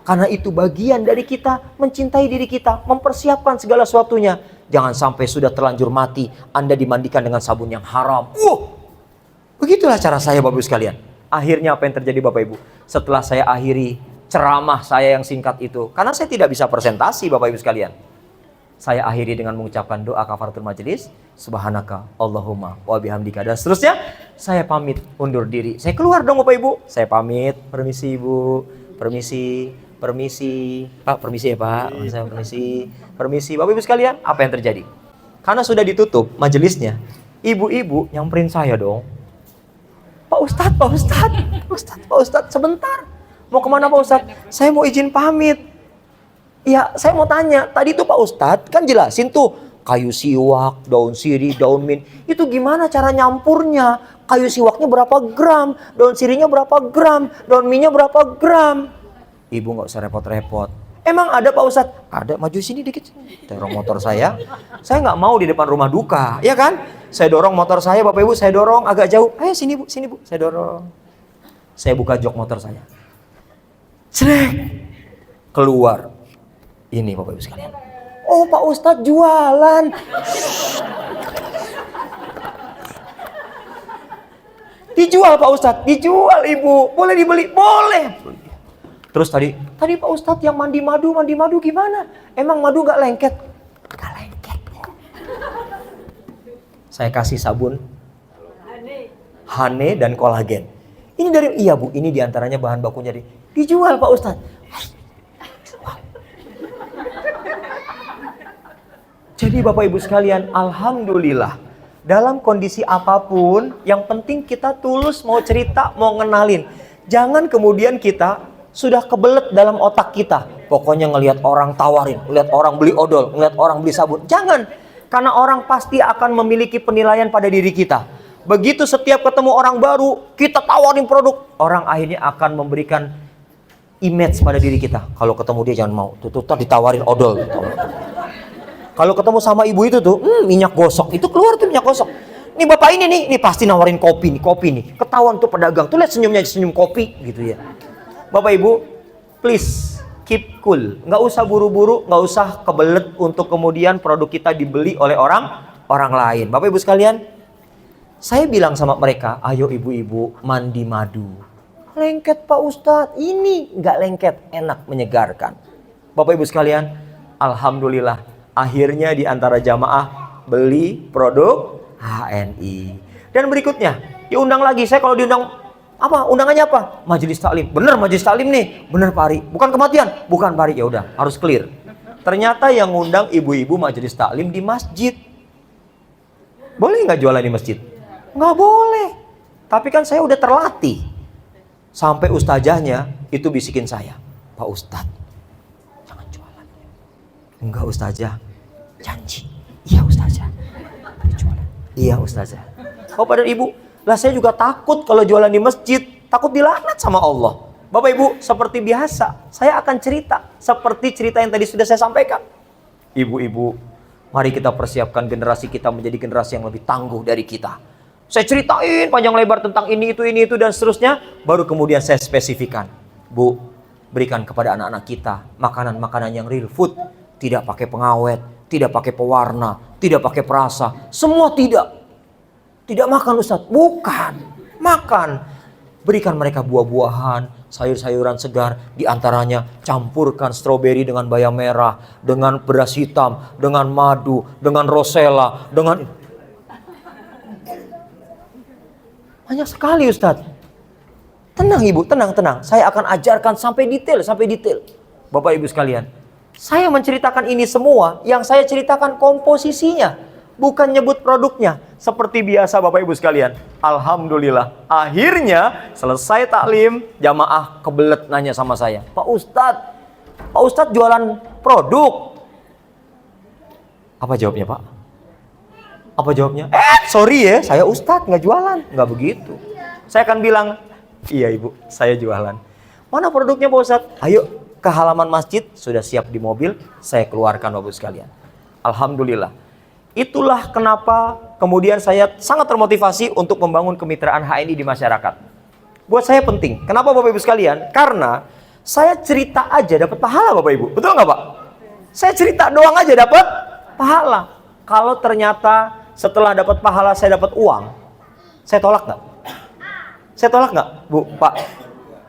Karena itu bagian dari kita mencintai diri kita, mempersiapkan segala sesuatunya. Jangan sampai sudah terlanjur mati, Anda dimandikan dengan sabun yang haram. Begitulah cara saya, Bapak Ibu sekalian. Akhirnya apa yang terjadi, Bapak Ibu? Setelah saya akhiri ceramah saya yang singkat itu, karena saya tidak bisa presentasi, Bapak Ibu sekalian, saya akhiri dengan mengucapkan doa kafaratul majelis, subhanaka Allahumma wa bihamdika, dan seterusnya. Saya pamit undur diri. Saya keluar dong, Bapak Ibu. Saya pamit, permisi Ibu, permisi Pak, permisi ya Pak, saya permisi Bapak Ibu sekalian. Apa yang terjadi? Karena sudah ditutup majelisnya, ibu-ibu nyamperin saya dong. Pak Ustadz, sebentar. Mau kemana Pak Ustadz? Saya mau izin pamit. Ya, saya mau tanya, tadi tuh Pak Ustadz kan jelasin tuh kayu siwak, daun sirih, daun mint. Itu gimana cara nyampurnya? Kayu siwaknya berapa gram? Daun sirihnya berapa gram? Daun mintnya berapa gram? Ibu nggak usah repot-repot. Emang ada Pak Ustadz? Ada, maju sini dikit. Dorong motor saya. Saya nggak mau di depan rumah duka, ya kan? Saya dorong motor saya, Bapak Ibu, saya dorong agak jauh. Ayo sini Bu, saya dorong. Saya buka jok motor saya. Cerek. Keluar. Ini Bapak Ibu sekalian. Oh Pak Ustadz jualan. Dijual Pak Ustadz, dijual Ibu. Boleh dibeli? Boleh. Terus tadi Pak Ustadz yang mandi madu gimana? Emang madu gak lengket? Gak lengket. Saya kasih sabun Hane dan kolagen. Ini dari, iya Bu, ini diantaranya bahan bakunya dijual Pak Ustadz. Jadi Bapak Ibu sekalian, alhamdulillah, dalam kondisi apapun, yang penting kita tulus mau cerita, mau ngenalin. Jangan kemudian kita sudah kebelet dalam otak kita. Pokoknya ngelihat orang tawarin, ngelihat orang beli odol, ngelihat orang beli sabun. Jangan, karena orang pasti akan memiliki penilaian pada diri kita. Begitu setiap ketemu orang baru, kita tawarin produk, orang akhirnya akan memberikan image pada diri kita. Kalau ketemu dia jangan mau, tuh ditawarin odol. Kalau ketemu sama ibu itu tuh, minyak gosok, itu keluar tuh minyak gosok. Nih bapak ini pasti nawarin kopi nih. Ketahuan tuh pedagang, tuh lihat senyumnya, senyum kopi gitu ya. Bapak Ibu, please keep cool. Nggak usah buru-buru, nggak usah kebelet untuk kemudian produk kita dibeli oleh orang lain. Bapak Ibu sekalian, saya bilang sama mereka, ayo ibu-ibu mandi madu. Lengket Pak Ustadz, ini nggak lengket, enak, menyegarkan. Bapak Ibu sekalian, alhamdulillah, akhirnya di antara jamaah beli produk HNI. Dan berikutnya, diundang lagi. Saya kalau diundang, apa undangannya apa? Majelis taklim. Bener majelis taklim nih. Bener Pak Ari. Bukan kematian. Bukan Pak Ari. Ya udah, harus clear. Ternyata yang ngundang ibu-ibu majelis taklim di masjid. Boleh nggak jualan di masjid? Nggak boleh. Tapi kan saya udah terlatih. Sampai ustazahnya itu bisikin saya, Pak Ustadz, jangan jualan. Enggak ustazah, janji. Iya ustazah. Jualan. Iya ustazah. Oh pada ibu, lah saya juga takut kalau jualan di masjid, takut dilaknat sama Allah. Bapak Ibu, seperti biasa, saya akan cerita seperti cerita yang tadi sudah saya sampaikan. Ibu-ibu, mari kita persiapkan generasi kita menjadi generasi yang lebih tangguh dari kita. Saya ceritain panjang lebar tentang ini itu dan seterusnya, baru kemudian saya spesifikan. Bu, berikan kepada anak-anak kita makanan-makanan yang real food, tidak pakai pengawet, tidak pakai pewarna, tidak pakai perasa, semua tidak. Tidak makan Ustadz, bukan, makan. Berikan mereka buah-buahan, sayur-sayuran segar, diantaranya campurkan stroberi dengan bayam merah, dengan beras hitam, dengan madu, dengan rosella, dengan Banyak sekali Ustadz. Tenang Ibu, tenang. Saya akan ajarkan sampai detail. Bapak Ibu sekalian, saya menceritakan ini semua, yang saya ceritakan komposisinya, bukan nyebut produknya. Seperti biasa Bapak Ibu sekalian, alhamdulillah, akhirnya selesai taklim, jamaah kebelet nanya sama saya, Pak Ustadz jualan produk. Apa jawabnya Pak? Apa jawabnya? Sorry ya, saya Ustadz nggak jualan. Nggak begitu. Saya akan bilang, iya Ibu, saya jualan. Mana produknya Pak Ustadz? Ayo ke halaman masjid, sudah siap di mobil, saya keluarkan Bapak Ibu sekalian. Alhamdulillah. Itulah kenapa kemudian saya sangat termotivasi untuk membangun kemitraan HNI di masyarakat. Buat saya penting. Kenapa Bapak Ibu sekalian? Karena saya cerita aja dapat pahala Bapak Ibu. Betul nggak Pak? Saya cerita doang aja dapat pahala. Kalau ternyata setelah dapat pahala saya dapat uang, saya tolak nggak? Saya tolak nggak, Bu, Pak?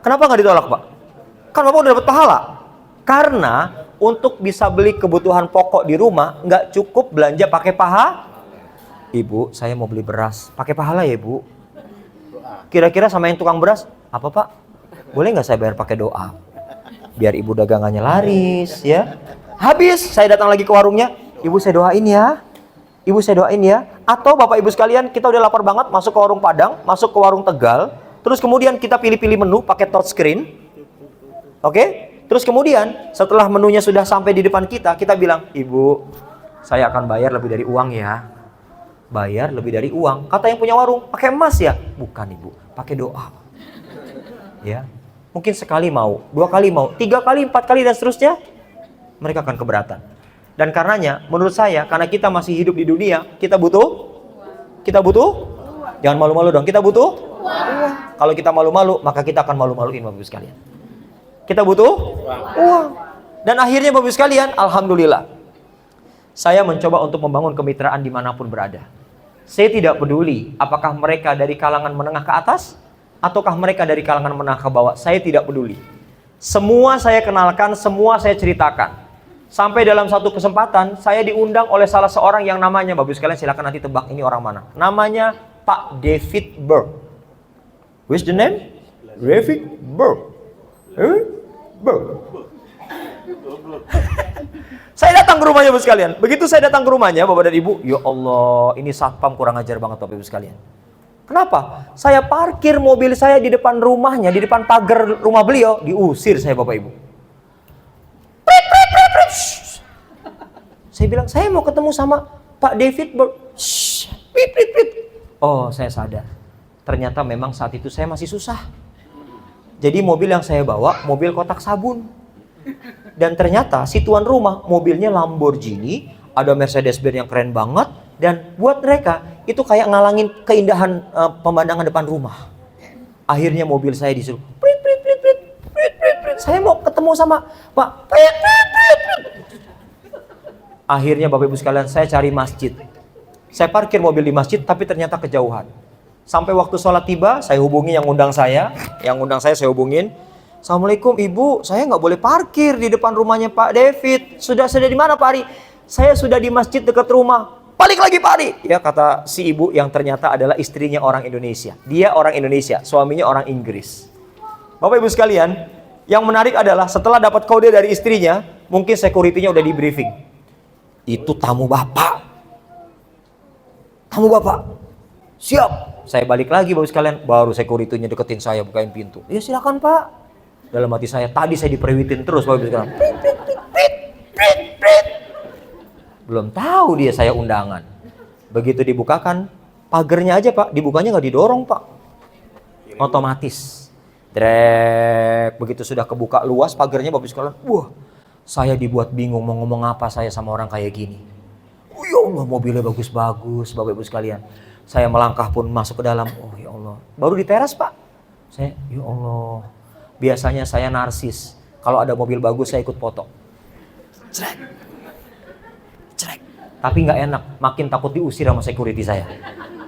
Kenapa nggak ditolak, Pak? Kan Bapak udah dapat pahala. Karena untuk bisa beli kebutuhan pokok di rumah, nggak cukup belanja pakai paha. Ibu, saya mau beli beras. Pakai pahala ya, Ibu? Kira-kira sama yang tukang beras, apa Pak? Boleh nggak saya bayar pakai doa? Biar Ibu dagangannya laris, ya. Habis, saya datang lagi ke warungnya. Ibu, saya doain ya. Ibu, saya doain ya. Atau Bapak Ibu sekalian, kita udah lapar banget, masuk ke warung Padang, masuk ke warung Tegal. Terus kemudian kita pilih-pilih menu pakai touchscreen. Oke? Terus kemudian setelah menunya sudah sampai di depan kita, kita bilang, Ibu, saya akan bayar lebih dari uang ya. Bayar lebih dari uang. Kata yang punya warung, pakai emas ya? Bukan Ibu, pakai doa. Ya. Mungkin sekali mau, 2 kali mau, 3 kali, 4 kali dan seterusnya. Mereka akan keberatan. Dan karenanya, menurut saya, karena kita masih hidup di dunia, kita butuh? Jangan malu-malu dong, kita butuh? Uang. Kalau kita malu-malu, maka kita akan malu-maluin Bapak Ibu sekalian. Kita butuh? Uang. Dan akhirnya Bapak Ibu sekalian, alhamdulillah, saya mencoba untuk membangun kemitraan dimanapun berada. Saya tidak peduli apakah mereka dari kalangan menengah ke atas, ataukah mereka dari kalangan menengah ke bawah. Saya tidak peduli. Semua saya kenalkan, semua saya ceritakan. Sampai dalam satu kesempatan, saya diundang oleh salah seorang yang namanya, Bapak Ibu sekalian silakan nanti tebak ini orang mana. Namanya Pak David Burke. What's the name? David Burke. Burke. Saya datang ke rumahnya Bapak Ibu sekalian. Begitu saya datang ke rumahnya Bapak dan Ibu, ya Allah, ini satpam kurang ajar banget Bapak Ibu sekalian. Kenapa? Saya parkir mobil saya di depan rumahnya, di depan pagar rumah beliau, diusir saya Bapak Ibu. Saya bilang, saya mau ketemu sama Pak David Burke. Oh, saya sadar. Ternyata memang saat itu saya masih susah. Jadi mobil yang saya bawa, mobil kotak sabun. Dan ternyata si tuan rumah, mobilnya Lamborghini, ada Mercedes-Benz yang keren banget. Dan buat mereka, itu kayak ngalangin keindahan pemandangan depan rumah. Akhirnya mobil saya disuruh, saya mau ketemu sama Pak. Akhirnya Bapak Ibu sekalian, saya cari masjid. Saya parkir mobil di masjid, tapi ternyata kejauhan. Sampai waktu sholat tiba, saya hubungi yang undang saya. Yang undang saya hubungin. Assalamualaikum Ibu, saya nggak boleh parkir di depan rumahnya Pak David. Sudah di mana Pak Ari? Saya sudah di masjid dekat rumah. Balik lagi Pak Ari. Ya, kata si ibu yang ternyata adalah istrinya orang Indonesia. Dia orang Indonesia, suaminya orang Inggris. Bapak Ibu sekalian, yang menarik adalah setelah dapat kode dari istrinya, mungkin security-nya udah di briefing. Itu tamu Bapak. Tamu Bapak. Siap. Saya balik lagi Bapak sekalian, baru security-nya deketin saya, bukain pintu. Ya silakan Pak. Dalam hati saya, tadi saya diprewitin terus Bapak sekalian. Belum tahu dia saya undangan. Begitu dibukakan, pagernya aja Pak, dibukanya nggak didorong Pak. Otomatis. Drek, begitu sudah kebuka luas pagernya Bapak sekalian. Wah, saya dibuat bingung mau ngomong apa saya sama orang kayak gini. Oh ya Allah, mobilnya bagus-bagus Bapak Ibu sekalian. Saya melangkah pun masuk ke dalam. Oh ya Allah, baru di teras Pak. Saya, ya Allah. Biasanya saya narsis. Kalau ada mobil bagus saya ikut foto. Crek. Crek. Tapi nggak enak, makin takut diusir sama security saya.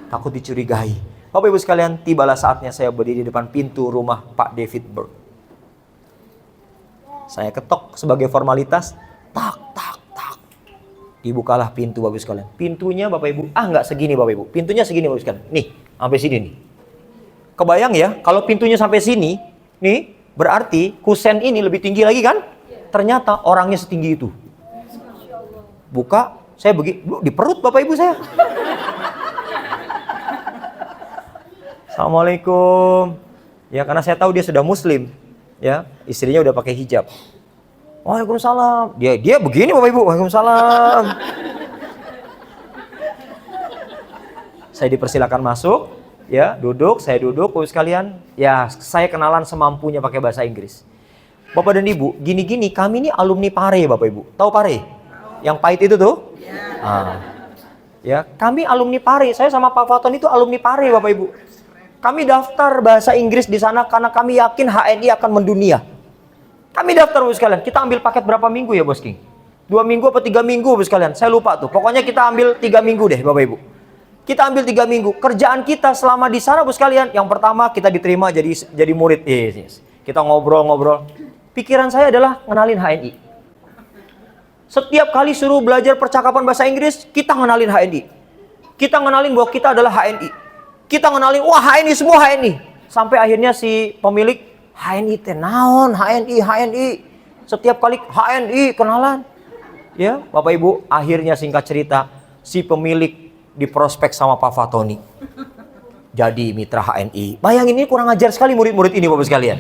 Takut dicurigai. Bapak Ibu sekalian, tibalah saatnya saya berdiri di depan pintu rumah Pak David Burke. Saya ketok sebagai formalitas, tak. Dibukalah pintu Bapak Ibu sekalian. Pintunya Bapak Ibu, nggak segini Bapak Ibu. Pintunya segini Bapak Ibu sekalian. Nih, sampai sini nih. Kebayang ya, kalau pintunya sampai sini, nih, berarti kusen ini lebih tinggi lagi kan? Ternyata orangnya setinggi itu. Buka, saya di perut Bapak Ibu saya. Assalamualaikum. Ya, karena saya tahu dia sudah muslim. Ya, istrinya udah pakai hijab. Waalaikumsalam. Dia begini Bapak Ibu. Waalaikumsalam. Saya dipersilakan masuk, ya, duduk, saya duduk, Bapak sekalian. Ya, saya kenalan semampunya pakai bahasa Inggris. Bapak dan Ibu, gini-gini kami ini alumni PARE Bapak Ibu. Tahu PARE? Yang pahit itu tuh? Ya, kami alumni PARE. Saya sama Pak Faton itu alumni PARE Bapak Ibu. Kami daftar bahasa Inggris di sana karena kami yakin HNI akan mendunia. Kami daftar Bapak sekalian. Kita ambil paket berapa minggu ya Bos King? 2 minggu apa 3 minggu Bapak sekalian? Saya lupa tuh. Pokoknya kita ambil 3 minggu deh Bapak Ibu. Kita ambil 3 minggu. Kerjaan kita selama di sana Bapak sekalian, yang pertama kita diterima jadi murid. Yes. Kita ngobrol-ngobrol. Pikiran saya adalah ngenalin HNI. Setiap kali suruh belajar percakapan bahasa Inggris, kita ngenalin HNI. Kita ngenalin bahwa kita adalah HNI. Kita ngenalin, wah HNI semua HNI. Sampai akhirnya si pemilik, HNI tenaon, HNI. Setiap kali HNI kenalan. Ya, Bapak Ibu, akhirnya singkat cerita, si pemilik di prospek sama Pak Fatoni. Jadi mitra HNI. Bayangin ini kurang ajar sekali murid-murid ini Bapak sekalian.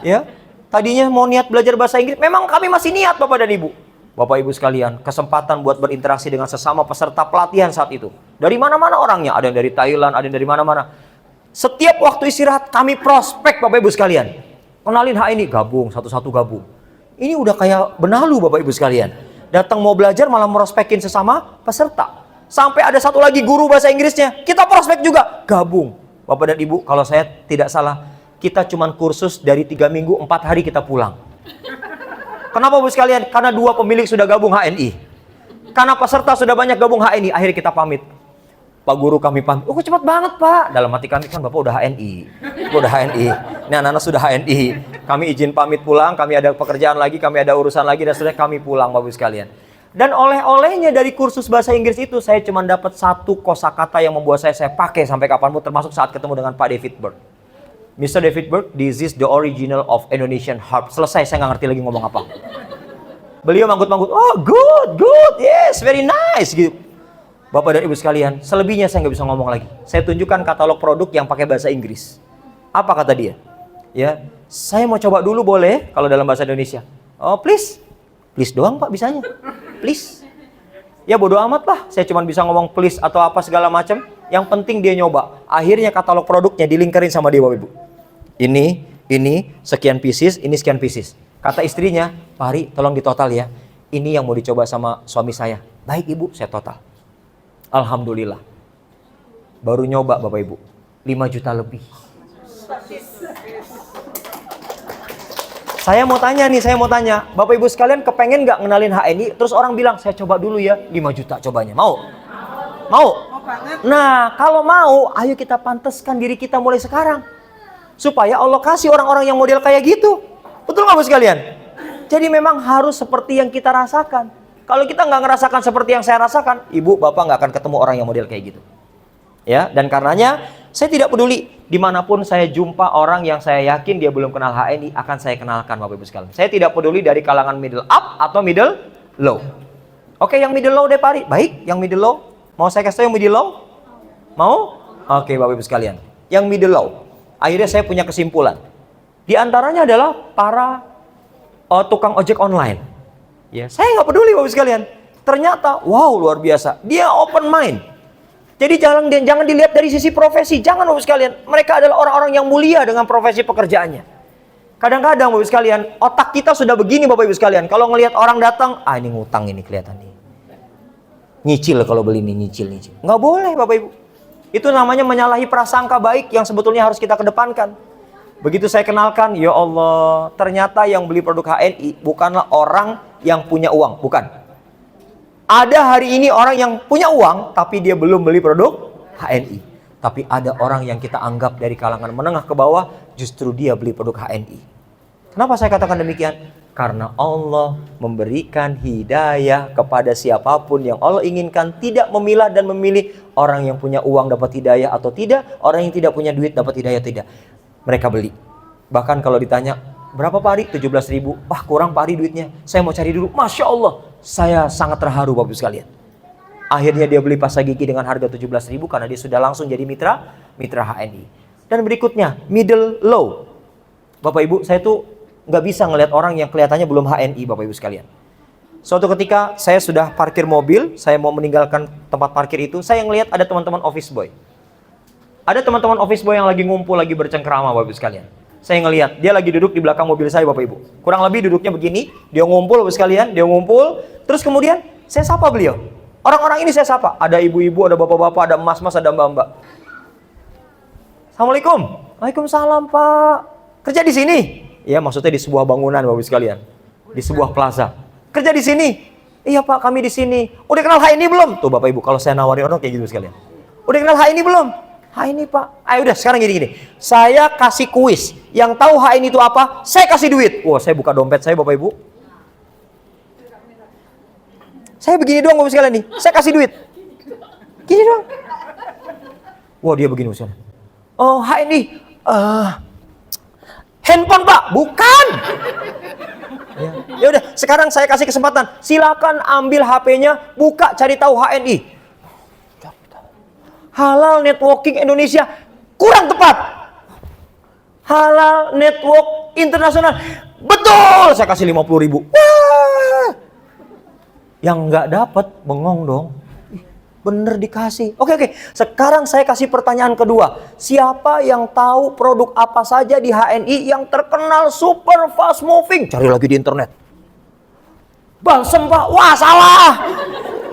Ya, tadinya mau niat belajar bahasa Inggris, memang kami masih niat Bapak dan Ibu. Bapak Ibu sekalian, kesempatan buat berinteraksi dengan sesama peserta pelatihan saat itu. Dari mana-mana orangnya, ada yang dari Thailand, ada yang dari mana-mana. Setiap waktu istirahat kami prospek Bapak Ibu sekalian. Kenalin HNI, gabung, satu-satu gabung. Ini udah kayak benalu Bapak Ibu sekalian. Datang mau belajar malah merospekin sesama peserta. Sampai ada satu lagi guru bahasa Inggrisnya, kita prospek juga, gabung. Bapak dan Ibu, kalau saya tidak salah, kita cuman kursus dari 3 minggu, 4 hari kita pulang. Kenapa Bapak sekalian? Karena 2 pemilik sudah gabung HNI. Karena peserta sudah banyak gabung HNI, akhirnya kita pamit. Pak guru kami pamit, kok cepat banget Pak? Dalam hati kami kan Bapak udah HNI. Bapak udah HNI. Ini anak-anak sudah HNI. Kami izin pamit pulang, kami ada pekerjaan lagi, kami ada urusan lagi, dan sudah kami pulang Bapak sekalian. Dan oleh-olehnya dari kursus bahasa Inggris itu, saya cuma dapat 1 kosakata yang membuat saya pakai sampai kapanpun, termasuk saat ketemu dengan Pak David Bird. Mr. David Bird, this is the original of Indonesian harp. Selesai, saya nggak ngerti lagi ngomong apa. Beliau manggut-manggut, oh good, yes, very nice, gitu. Bapak dan Ibu sekalian, selebihnya saya nggak bisa ngomong lagi. Saya tunjukkan katalog produk yang pakai bahasa Inggris. Apa kata dia? Ya, saya mau coba dulu boleh kalau dalam bahasa Indonesia. Oh please doang Pak bisanya. Please. Ya bodo amat Pak, saya cuma bisa ngomong please atau apa segala macam. Yang penting dia nyoba. Akhirnya katalog produknya dilingkarin sama dia Bapak Ibu. Ini sekian pieces, ini sekian pieces. Kata istrinya, Pak Hari tolong ditotal ya. Ini yang mau dicoba sama suami saya. Baik Ibu, saya total. Alhamdulillah. Baru nyoba Bapak Ibu, 5 juta lebih. Saya mau tanya, Bapak Ibu sekalian kepengen nggak ngenalin HNI, terus orang bilang, saya coba dulu ya, 5 juta cobanya. Mau? Nah, kalau mau, ayo kita panteskan diri kita mulai sekarang. Supaya Allah kasih orang-orang yang model kayak gitu. Betul nggak Bapak sekalian? Jadi memang harus seperti yang kita rasakan. Kalau kita nggak ngerasakan seperti yang saya rasakan, Ibu, Bapak nggak akan ketemu orang yang model kayak gitu. Ya, dan karenanya saya tidak peduli dimanapun saya jumpa orang yang saya yakin dia belum kenal HNI, akan saya kenalkan Bapak Ibu sekalian. Saya tidak peduli dari kalangan middle up atau middle low. Oke, yang middle low deh Pak Ari. Baik, yang middle low. Mau saya kasih tahu yang middle low? Mau? Oke Bapak Ibu sekalian. Yang middle low. Akhirnya saya punya kesimpulan. Di antaranya adalah para tukang ojek online. Ya, saya nggak peduli Bapak Ibu sekalian. Ternyata, wow luar biasa. Dia open mind. Jadi jangan dilihat dari sisi profesi. Jangan Bapak sekalian. Mereka adalah orang-orang yang mulia dengan profesi pekerjaannya. Kadang-kadang Bapak Ibu sekalian, otak kita sudah begini Bapak Ibu sekalian. Kalau ngelihat orang datang, ini ngutang ini kelihatan nih. Nyicil kalau beli ini, nyicil. Nggak boleh Bapak Ibu. Itu namanya menyalahi prasangka baik yang sebetulnya harus kita kedepankan. Begitu saya kenalkan, ya Allah, ternyata yang beli produk HNI bukanlah orang yang punya uang, bukan. Ada hari ini orang yang punya uang, tapi dia belum beli produk HNI. Tapi ada orang yang kita anggap dari kalangan menengah ke bawah, justru dia beli produk HNI. Kenapa saya katakan demikian? Karena Allah memberikan hidayah kepada siapapun yang Allah inginkan, tidak memilah dan memilih orang yang punya uang dapat hidayah atau tidak, orang yang tidak punya duit dapat hidayah tidak. Mereka beli. Bahkan kalau ditanya, berapa Pak Ari? 17.000. Wah, kurang Pak Ari duitnya. Saya mau cari dulu. Masya Allah, saya sangat terharu Bapak Ibu sekalian. Akhirnya dia beli pasta gigi dengan harga 17.000 karena dia sudah langsung jadi mitra HNI. Dan berikutnya, middle low. Bapak Ibu, saya tuh nggak bisa ngelihat orang yang kelihatannya belum HNI, Bapak Ibu sekalian. Suatu ketika saya sudah parkir mobil, saya mau meninggalkan tempat parkir itu, saya ngelihat ada teman-teman office boy. Ada teman-teman office boy yang lagi ngumpul, lagi bercengkrama, Bapak Ibu sekalian. Saya ngelihat, dia lagi duduk di belakang mobil saya, Bapak Ibu. Kurang lebih duduknya begini, dia ngumpul, Bapak Ibu sekalian, dia ngumpul. Terus kemudian saya sapa beliau. Orang-orang ini saya sapa. Ada ibu-ibu, ada bapak-bapak, ada mas-mas, ada mbak-mbak. Assalamualaikum. Waalaikumsalam Pak. Kerja di sini? Ya, maksudnya di sebuah bangunan, Bapak Ibu sekalian. Di sebuah plaza. Kerja di sini? Iya Pak, kami di sini. Udah kenal HNI belum? Tuh Bapak Ibu, kalau saya nawarin orang kayak gitu sekalian. Udah kenal HNI belum? HNI Pak. Ayo udah, sekarang gini. Saya kasih kuis. Yang tahu HNI itu apa, saya kasih duit. Wah, saya buka dompet saya, Bapak Ibu. Saya begini doang, Bapak Ibu sekalian nih. Saya kasih duit. Gini doang. Wah, dia begini, Bapak sekalian. Oh, HNI. Handphone Pak, bukan. Ya udah, sekarang saya kasih kesempatan. Silakan ambil HP-nya, buka cari tahu HNI. Halal Networking Indonesia kurang tepat. Halal Network Internasional. Betul, saya kasih 50.000. Wah. Yang nggak dapat bengong dong. Bener dikasih. Oke. Sekarang saya kasih pertanyaan kedua. Siapa yang tahu produk apa saja di HNI yang terkenal super fast moving? Cari lagi di internet. Balsem Pak. Wah, salah.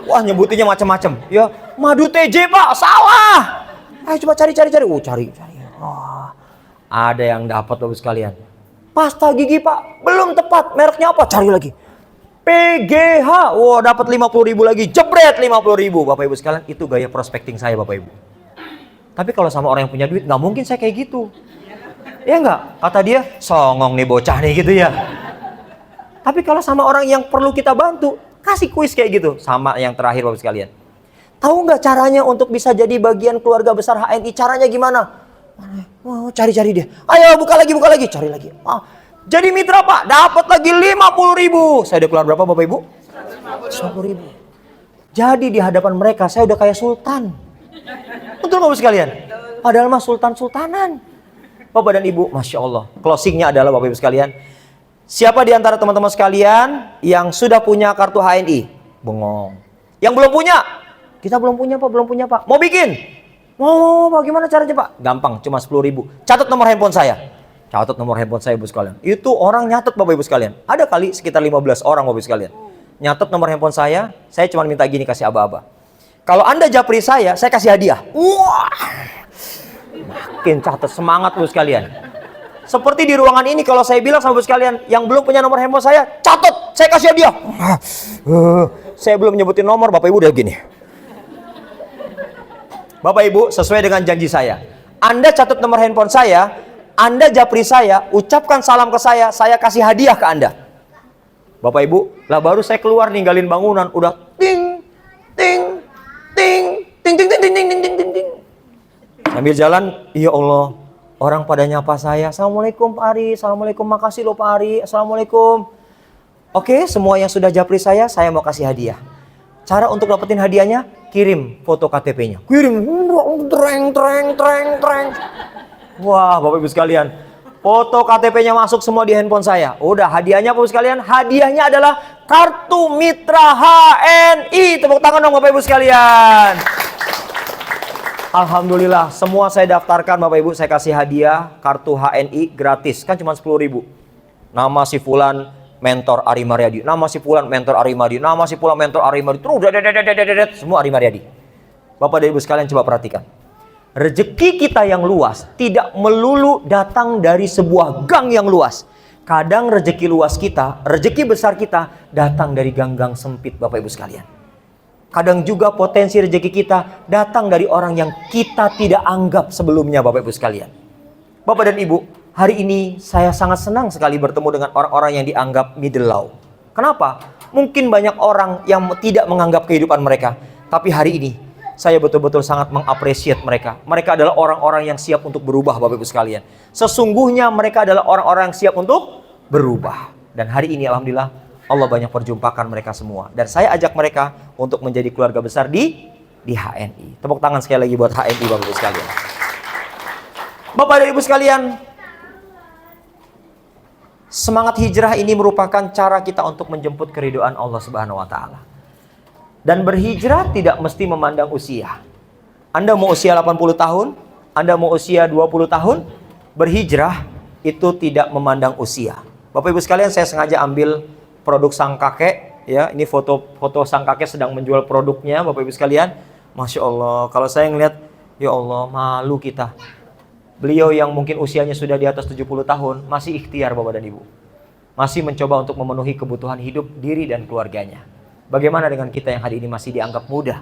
Wah, nyebutinnya macam-macam. Ya, madu TJ Pak. Salah. Ayo coba cari. Cari. Wah, ada yang dapat Bapak sekalian. Pasta gigi Pak. Belum tepat. Mereknya apa? Cari lagi. PGH, wow, dapat 50.000 lagi, jebret 50.000, Bapak Ibu sekalian. Itu gaya prospecting saya, Bapak Ibu. Tapi kalau sama orang yang punya duit, nggak mungkin saya kayak gitu. Ya nggak? Kata dia, songong nih bocah nih gitu ya. Tapi kalau sama orang yang perlu kita bantu, kasih kuis kayak gitu. Sama yang terakhir, Bapak sekalian. Tahu nggak caranya untuk bisa jadi bagian keluarga besar HNI? Caranya gimana? Oh, cari dia. Ayo buka lagi, cari lagi. Jadi mitra Pak, dapat lagi 50.000. Saya udah keluar berapa Bapak Ibu? 150.000. Jadi di hadapan mereka saya udah kayak sultan. Betul Bapak sekalian? Padahal mah sultan-sultanan. Bapak dan Ibu, Masya Allah. Closingnya adalah Bapak Ibu sekalian. Siapa di antara teman-teman sekalian yang sudah punya kartu HNI? Bengong. Yang belum punya? Kita belum punya Pak. Mau bikin? Mau Pak, gimana caranya Pak? Gampang, cuma 10.000. Catat nomor handphone saya. Catat nomor handphone saya Ibu sekalian. Itu orang nyatet Bapak Ibu sekalian. Ada kali sekitar 15 orang Bapak Ibu sekalian. Nyatet nomor handphone saya cuma minta gini, kasih aba-aba. Kalau Anda japri saya kasih hadiah. Wah. Makin catat, semangat Bapak Ibu sekalian. Seperti di ruangan ini kalau saya bilang sama Bapak Ibu sekalian, yang belum punya nomor handphone saya, catat, saya kasih hadiah. Saya belum nyebutin nomor, Bapak Ibu udah gini. Bapak Ibu, sesuai dengan janji saya. Anda catat nomor handphone saya, Anda japri saya, ucapkan salam ke saya kasih hadiah ke Anda. Bapak Ibu, lah baru saya keluar ninggalin bangunan, udah ting. Sambil jalan, ya Allah, orang pada nyapa saya. Assalamualaikum Pak Ari, Assalamualaikum, makasih loh Pak Ari, Assalamualaikum. Oke, semua yang sudah japri saya mau kasih hadiah. Cara untuk dapetin hadiahnya, kirim foto KTP-nya. Kirim, treng. Wah, Bapak Ibu sekalian, foto KTP-nya masuk semua di handphone saya. Udah, hadiahnya Bapak Ibu sekalian, hadiahnya adalah kartu mitra HNI. Tepuk tangan dong Bapak Ibu sekalian. Alhamdulillah, semua saya daftarkan Bapak Ibu, saya kasih hadiah kartu HNI gratis. Kan cuma 10.000. Nama si Fulan, mentor Ari Mariadi. Nama si Fulan, mentor Ari Mariadi. Nama si Fulan, mentor Ari Mariadi. Terus, semua Ari Mariadi. Bapak dan Ibu sekalian coba perhatikan. Rezeki kita yang luas tidak melulu datang dari sebuah gang yang luas. Kadang rezeki luas kita, rezeki besar kita datang dari gang-gang sempit Bapak Ibu sekalian. Kadang juga potensi rezeki kita datang dari orang yang kita tidak anggap sebelumnya Bapak Ibu sekalian. Bapak dan Ibu, hari ini saya sangat senang sekali bertemu dengan orang-orang yang dianggap middle low. Kenapa? Mungkin banyak orang yang tidak menganggap kehidupan mereka. Tapi hari ini, saya betul-betul sangat mengapresiasi mereka. Mereka adalah orang-orang yang siap untuk berubah, Bapak Ibu sekalian. Sesungguhnya mereka adalah orang-orang yang siap untuk berubah. Dan hari ini Alhamdulillah, Allah banyak perjumpakan mereka semua. Dan saya ajak mereka untuk menjadi keluarga besar di HNI. Tepuk tangan sekali lagi buat HNI, Bapak Ibu sekalian. Bapak dan Ibu sekalian, semangat hijrah ini merupakan cara kita untuk menjemput keridhaan Allah Subhanahu wa taala. Dan berhijrah tidak mesti memandang usia. Anda mau usia 80 tahun, Anda mau usia 20 tahun, berhijrah itu tidak memandang usia. Bapak Ibu sekalian, saya sengaja ambil produk sang kakek, ya. Ini foto sang kakek sedang menjual produknya, Bapak Ibu sekalian. Masya Allah, kalau saya ngeliat, ya Allah, malu kita. Beliau yang mungkin usianya sudah di atas 70 tahun, masih ikhtiar Bapak dan Ibu. Masih mencoba untuk memenuhi kebutuhan hidup diri dan keluarganya. Bagaimana dengan kita yang hari ini masih dianggap muda?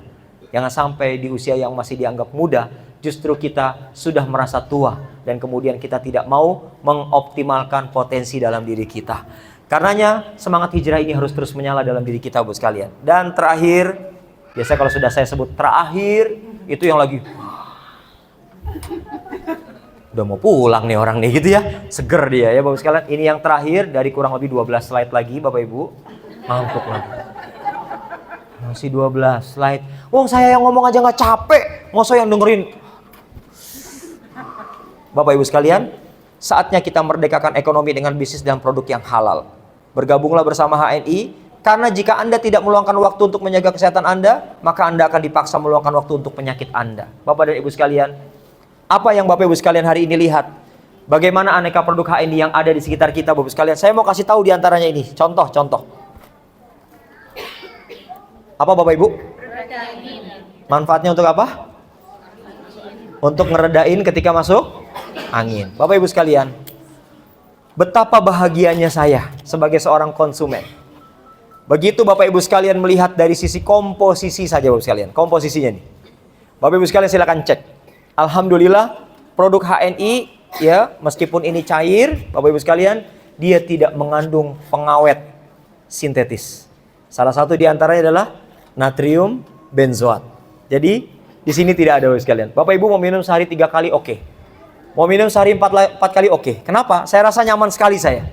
Jangan sampai di usia yang masih dianggap muda, justru kita sudah merasa tua. Dan kemudian kita tidak mau mengoptimalkan potensi dalam diri kita. Karenanya semangat hijrah ini harus terus menyala dalam diri kita, Bapak sekalian. Dan terakhir, biasa kalau sudah saya sebut terakhir, itu yang lagi udah mau pulang nih orang nih gitu ya, seger dia ya Bapak sekalian. Ini yang terakhir dari kurang lebih 12 slide lagi Bapak Ibu. Ngantuk lagi. Masih 12 slide. Wong saya yang ngomong aja nggak capek, masa yang dengerin. Bapak Ibu sekalian, saatnya kita merdekakan ekonomi dengan bisnis dan produk yang halal. Bergabunglah bersama HNI, karena jika Anda tidak meluangkan waktu untuk menjaga kesehatan Anda, maka Anda akan dipaksa meluangkan waktu untuk penyakit Anda. Bapak dan Ibu sekalian, apa yang Bapak Ibu sekalian hari ini lihat? Bagaimana aneka produk HNI yang ada di sekitar kita, Bapak sekalian? Saya mau kasih tahu diantaranya ini. Contoh. Apa Bapak Ibu? Manfaatnya untuk apa? Untuk ngeredain ketika masuk angin. Bapak Ibu sekalian, betapa bahagianya saya sebagai seorang konsumen. Begitu Bapak Ibu sekalian melihat dari sisi komposisi saja Bapak sekalian. Komposisinya nih. Bapak Ibu sekalian silakan cek. Alhamdulillah produk HNI ya, meskipun ini cair, Bapak Ibu sekalian, dia tidak mengandung pengawet sintetis. Salah satu diantaranya adalah natrium benzoat. Jadi di sini tidak ada Bapak Ibu sekalian. Bapak Ibu mau minum sehari 3 kali oke. Mau minum sehari 4 kali oke. Kenapa? Saya rasa nyaman sekali saya.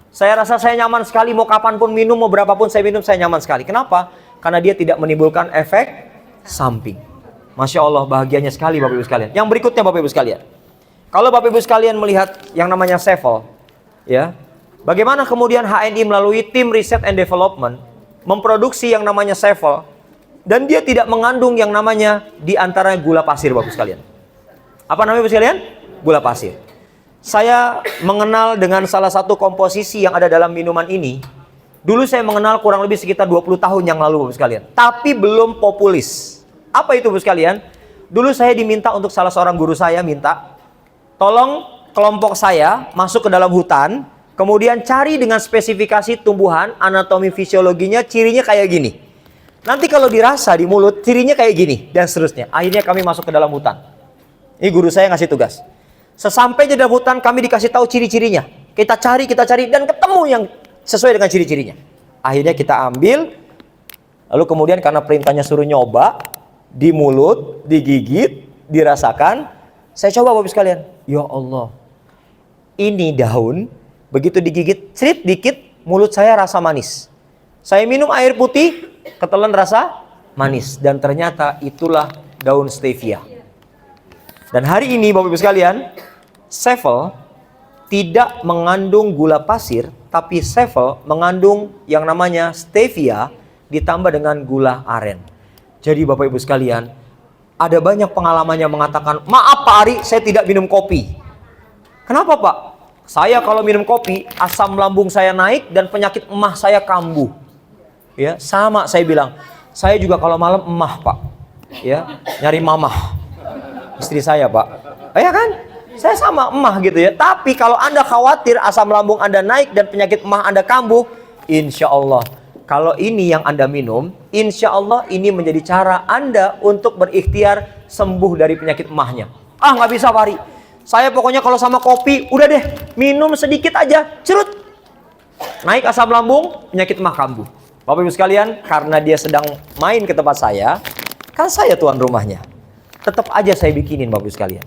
Saya rasa saya nyaman sekali, mau kapanpun minum, mau berapapun saya minum, saya nyaman sekali. Kenapa? Karena dia tidak menimbulkan efek samping. Masya Allah, bahagianya sekali Bapak Ibu sekalian. Yang berikutnya Bapak Ibu sekalian. Kalau Bapak Ibu sekalian melihat yang namanya Sevel, ya, bagaimana kemudian HNI melalui tim Research and Development memproduksi yang namanya Sevel, dan dia tidak mengandung yang namanya diantara gula pasir Bapak Ibu sekalian. Apa namanya Bapak Ibu sekalian? Gula pasir. Saya mengenal dengan salah satu komposisi yang ada dalam minuman ini. Dulu saya mengenal kurang lebih sekitar 20 tahun yang lalu Bapak Ibu sekalian. Tapi belum populis. Apa itu Bapak sekalian? Dulu saya diminta untuk salah seorang guru saya minta, tolong kelompok saya masuk ke dalam hutan, kemudian cari dengan spesifikasi tumbuhan, anatomi fisiologinya, cirinya kayak gini. Nanti kalau dirasa di mulut, cirinya kayak gini, dan seterusnya. Akhirnya kami masuk ke dalam hutan. Ini guru saya ngasih tugas. Sesampai di dalam hutan, kami dikasih tahu ciri-cirinya. Kita cari, dan ketemu yang sesuai dengan ciri-cirinya. Akhirnya kita ambil, lalu kemudian karena perintahnya suruh nyoba, di mulut, digigit, dirasakan. Saya coba Bapak sekalian. Ya Allah, ini daun, begitu digigit, cerit dikit, mulut saya rasa manis. Saya minum air putih, ketelan rasa manis. Dan ternyata itulah daun stevia. Dan hari ini Bapak Ibu sekalian, Sevel tidak mengandung gula pasir, tapi Sevel mengandung yang namanya stevia ditambah dengan gula aren. Jadi Bapak Ibu sekalian, ada banyak pengalaman yang mengatakan, maaf Pak Ari, saya tidak minum kopi. Kenapa Pak? Saya kalau minum kopi, asam lambung saya naik dan penyakit emah saya kambuh. Ya, sama saya bilang, saya juga kalau malam emah Pak. Ya, nyari mamah. Istri saya Pak. Ya kan? Saya sama emah gitu ya. Tapi kalau Anda khawatir asam lambung Anda naik dan penyakit emah Anda kambuh, insya Allah, kalau ini yang Anda minum, insya Allah ini menjadi cara Anda untuk berikhtiar sembuh dari penyakit emahnya. Ah nggak bisa Pak Ari, Saya pokoknya kalau sama kopi, udah deh, minum sedikit aja, cerut. Naik asam lambung, penyakit mah kambuh. Bapak Ibu sekalian, karena dia sedang main ke tempat saya, kan saya tuan rumahnya. Tetap aja saya bikinin Bapak Ibu sekalian.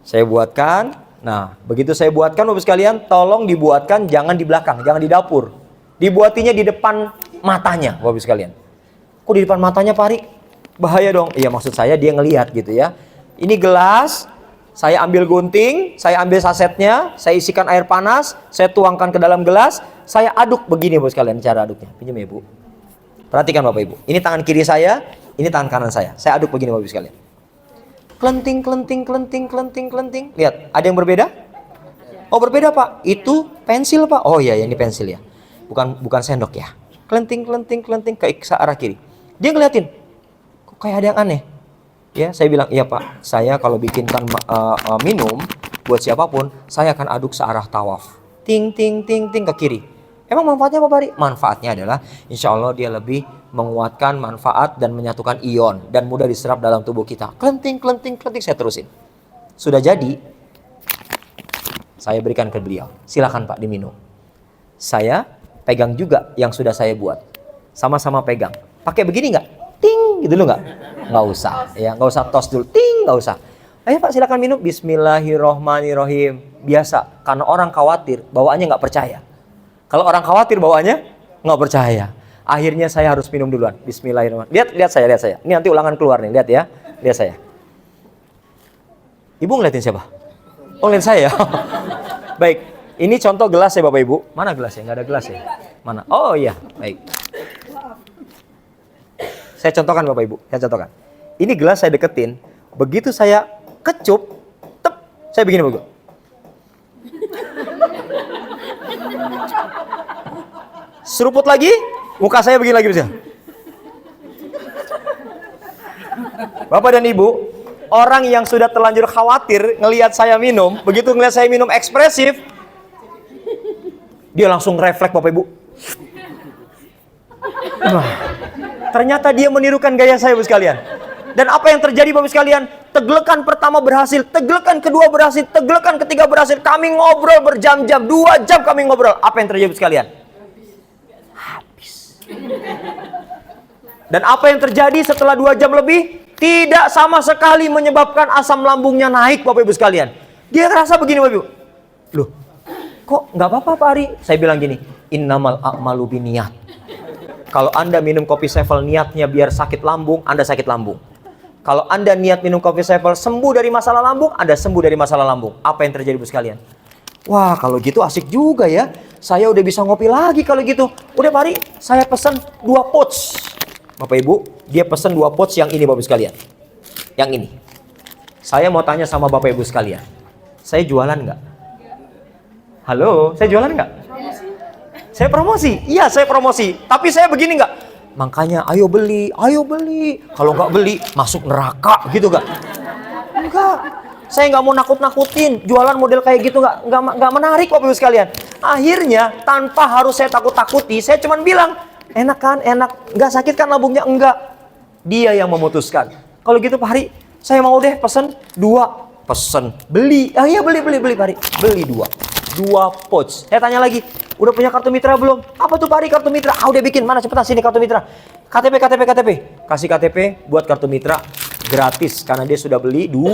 Saya buatkan. Nah, begitu saya buatkan Bapak Ibu sekalian, tolong dibuatkan jangan di belakang, jangan di dapur. Dibuatinya di depan matanya Bapak Ibu sekalian. Kok di depan matanya Pak Ari? Bahaya dong. Iya, maksud saya dia ngelihat gitu ya. Ini gelas, saya ambil gunting, saya ambil sasetnya, saya isikan air panas, saya tuangkan ke dalam gelas, saya aduk begini Bapak sekalian cara aduknya. Pinjam ya Bu. Perhatikan Bapak Ibu. Ini tangan kiri saya, ini tangan kanan saya. Saya aduk begini Bapak Ibu sekalian. Kelenting, kelenting, kelenting, kelenting, kelenting. Lihat, ada yang berbeda? Oh berbeda Pak. Itu pensil Pak. Oh iya, ini pensil ya. Bukan sendok ya. Kelenting, kelenting, kelenting ke arah kiri. Dia ngeliatin, kok kayak ada yang aneh. Ya, saya bilang, iya Pak, saya kalau bikinkan minum buat siapapun, saya akan aduk searah tawaf. Ting, ting, ting, ting ke kiri. Emang manfaatnya apa Pak Ari? Manfaatnya adalah, insya Allah dia lebih menguatkan manfaat dan menyatukan ion. Dan mudah diserap dalam tubuh kita. Kelenting, kelenting, kelenting, saya terusin. Sudah jadi, saya berikan ke beliau. Silakan Pak diminum. Saya pegang juga yang sudah saya buat. Sama-sama pegang. Pakai begini nggak? Ting, gitu dulu nggak? Nggak usah, ya nggak usah tos dulu. Ting, nggak usah. Ayo Pak silakan minum. Bismillahirrohmanirrohim. Biasa, karena orang khawatir, bawaannya nggak percaya. Kalau orang khawatir bawaannya nggak percaya. Akhirnya saya harus minum duluan. Bismillahirrohmanirrohim. Lihat saya. Ini nanti ulangan keluar nih, lihat ya. Lihat saya. Ibu ngeliatin siapa? Oh, ngeliatin saya. Baik, ini contoh gelas ya Bapak Ibu. Mana gelasnya? Nggak ada gelas ya? Mana? Oh iya, baik. Saya contohkan Bapak Ibu, saya contohkan. Ini gelas saya deketin, begitu saya kecup, tep, saya begini Bapak Ibu. Seruput lagi, muka saya begini lagi bisa. Bapak dan Ibu, orang yang sudah terlanjur khawatir ngelihat saya minum, begitu ngelihat saya minum ekspresif, dia langsung refleks Bapak Ibu. Wah, ternyata dia menirukan gaya saya Bapak sekalian. Dan apa yang terjadi Bapak sekalian? Teglekan pertama berhasil, teglekan kedua berhasil, teglekan ketiga berhasil. Kami ngobrol berjam-jam, 2 jam kami ngobrol. Apa yang terjadi Bapak sekalian? Habis. Dan apa yang terjadi setelah 2 jam lebih? Tidak sama sekali menyebabkan asam lambungnya naik Bapak Ibu sekalian. Dia ngerasa begini Bapak Ibu. Loh, kok nggak apa-apa Pak Ari? Saya bilang gini, innamal a'malu biniyat. Kalau Anda minum kopi Sevel niatnya biar sakit lambung, Anda sakit lambung. Kalau Anda niat minum kopi Sevel sembuh dari masalah lambung, Anda sembuh dari masalah lambung. Apa yang terjadi Ibu sekalian? Wah, kalau gitu asik juga ya. Saya udah bisa ngopi lagi kalau gitu. Udah Pak Ari, saya pesan 2 pouch. Bapak Ibu, dia pesan 2 pouch yang ini Bapak Ibu sekalian. Yang ini. Saya mau tanya sama Bapak Ibu sekalian. Saya jualan nggak? Halo, saya jualan nggak? Saya promosi. Iya, saya promosi. Tapi saya begini nggak? Makanya ayo beli, ayo beli. Kalau nggak beli, masuk neraka gitu nggak? Enggak. Saya nggak mau nakut-nakutin. Jualan model kayak gitu nggak menarik Bapak Ibu sekalian. Akhirnya tanpa harus saya takut-takuti, saya cuma bilang, enak kan, enak. Nggak sakit kan lambungnya? Enggak. Dia yang memutuskan. Kalau gitu Pak Hari, saya mau deh pesen 2. Pesen, beli. Ah iya beli Pak Hari. Beli 2 pouch. Saya tanya lagi, udah punya kartu mitra belum? Apa tuh Pak Ari kartu mitra? Ah udah bikin, mana cepetan sini kartu mitra. KTP. Kasih KTP buat kartu mitra gratis karena dia sudah beli 2.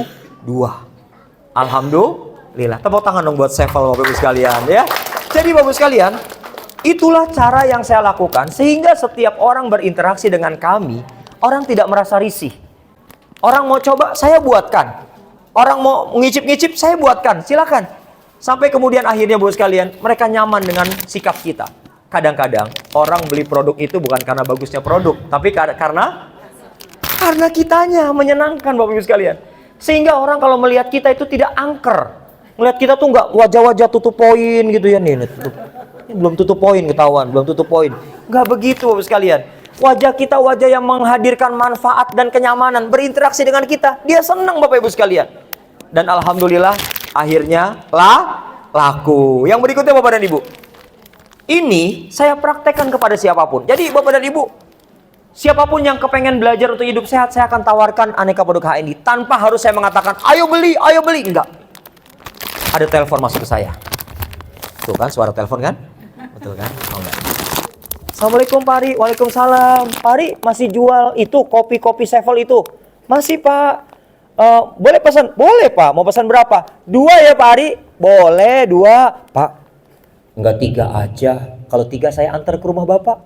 Alhamdulillah. Tepuk tangan dong buat Sevel Bapak Ibu sekalian ya. Jadi Bapak Ibu sekalian, itulah cara yang saya lakukan sehingga setiap orang berinteraksi dengan kami, orang tidak merasa risih. Orang mau coba, saya buatkan. Orang mau ngicip-ngicip, saya buatkan. Silakan. Sampai kemudian akhirnya Bapak sekalian, mereka nyaman dengan sikap kita. Kadang-kadang orang beli produk itu bukan karena bagusnya produk, tapi karena kitanya menyenangkan Bapak Ibu sekalian. Sehingga orang kalau melihat kita itu tidak angker. Melihat kita tuh nggak wajah-wajah tutup poin gitu ya nih. Ini belum tutup poin ketahuan, belum tutup poin. Nggak begitu Bapak sekalian. Wajah kita wajah yang menghadirkan manfaat dan kenyamanan. Berinteraksi dengan kita, dia senang Bapak Ibu sekalian. Dan Alhamdulillah akhirnya laku. Yang berikutnya Bapak dan Ibu. Ini saya praktekkan kepada siapapun. Jadi Bapak dan Ibu, siapapun yang kepengen belajar untuk hidup sehat, saya akan tawarkan aneka produk HNI. Tanpa harus saya mengatakan, ayo beli. Enggak. ada telepon masuk ke saya. Tuh kan suara telepon kan? Betul kan? Oh enggak. Assalamualaikum Pak Ari. Waalaikumsalam. Pak Ari masih jual itu kopi-kopi Sevel itu? Masih Pak. Boleh pesan? Boleh Pak. Mau pesan berapa? 2 ya Pak Ari? Boleh 2. Pak, enggak 3 aja. Kalau 3 saya antar ke rumah Bapak.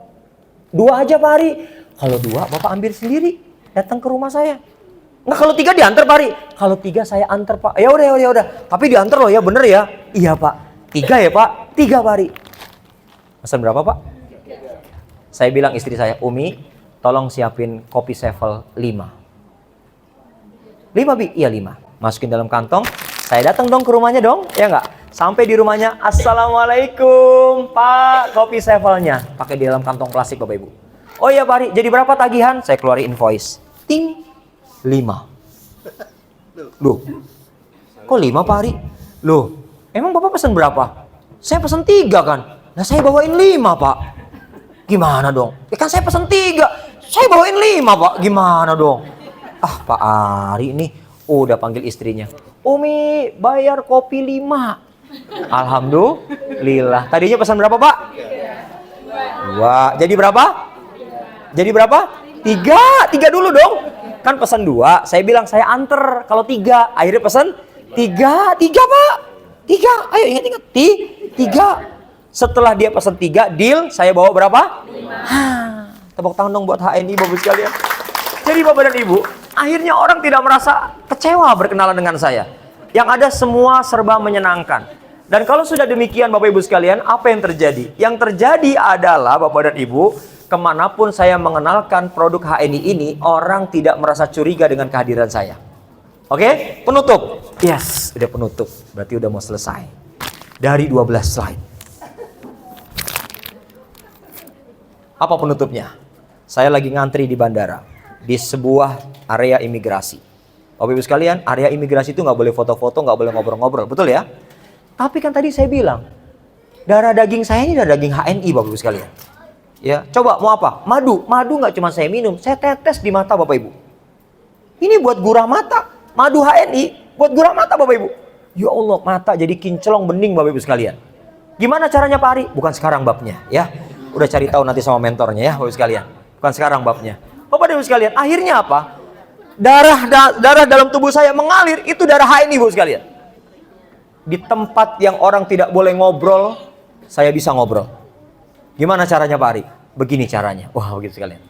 2 aja Pak Ari. Kalau 2 Bapak ambil sendiri. Datang ke rumah saya. Enggak, kalau 3 diantar Pak Ari. Kalau 3 saya antar Pak. Ya udah. Tapi diantar loh ya, bener ya? Iya Pak. 3 ya Pak? 3 Pak Ari. Pesan berapa Pak? Saya bilang istri saya, Umi, tolong siapin kopi Sevel 5. 5 Bi? Iya 5. Masukin dalam kantong. Saya datang dong ke rumahnya dong, ya nggak? Sampai di rumahnya, Assalamualaikum Pak, kopi Sevelnya. Pakai di dalam kantong plastik Bapak Ibu. Oh iya Pak Ari, jadi berapa tagihan? Saya keluarin invoice. Ting, 5. Loh, kok 5 Pak Ari? Loh, emang Bapak pesan berapa? Saya pesan 3 kan? Nah saya bawain 5 Pak. Gimana dong? Ya kan saya pesan 3. Saya bawain 5 Pak. Gimana dong? Ah Pak Ari ini udah panggil istrinya. Umi bayar kopi 5. Alhamdulillah. Tadinya pesan berapa Pak? 2. Jadi berapa? Jadi berapa? 3. 3 dulu dong. Kan pesan 2. Saya bilang saya anter kalau 3. Akhirnya pesan 3. 3 Pak. 3. Ayo ingat-ingat. 3. Setelah dia pesan 3, deal, saya bawa berapa? 5. Tepuk tangan dong buat HNI Bapak sekalian. Jadi Bapak dan Ibu, akhirnya orang tidak merasa kecewa berkenalan dengan saya. Yang ada semua serba menyenangkan. Dan kalau sudah demikian Bapak Ibu sekalian, apa yang terjadi? Yang terjadi adalah Bapak dan Ibu, kemanapun saya mengenalkan produk HNI ini, orang tidak merasa curiga dengan kehadiran saya. Oke? Penutup. Yes, udah penutup. Berarti udah mau selesai. Dari 12 slide. Apa penutupnya? Saya lagi ngantri di bandara, di sebuah area imigrasi. Bapak Ibu sekalian, area imigrasi itu nggak boleh foto-foto, nggak boleh ngobrol-ngobrol, betul ya? Tapi kan tadi saya bilang, darah daging saya ini darah daging HNI Bapak Ibu sekalian. Ya, coba mau apa? Madu nggak cuma saya minum, saya tetes di mata Bapak Ibu. Ini buat gurah mata, madu HNI buat gurah mata Bapak Ibu. Ya Allah, mata jadi kinclong bening Bapak Ibu sekalian. Gimana caranya Pak Ari? Bukan sekarang babnya, ya. Udah cari tahu nanti sama mentornya ya Bapak Ibu sekalian. Bukan sekarang babnya. Bapak Ibu sekalian, akhirnya apa? Darah dalam tubuh saya mengalir, itu darah HNI Bapak Ibu sekalian. Di tempat yang orang tidak boleh ngobrol, saya bisa ngobrol. Gimana caranya Pak Ari? Begini caranya. Wah, begitu sekalian.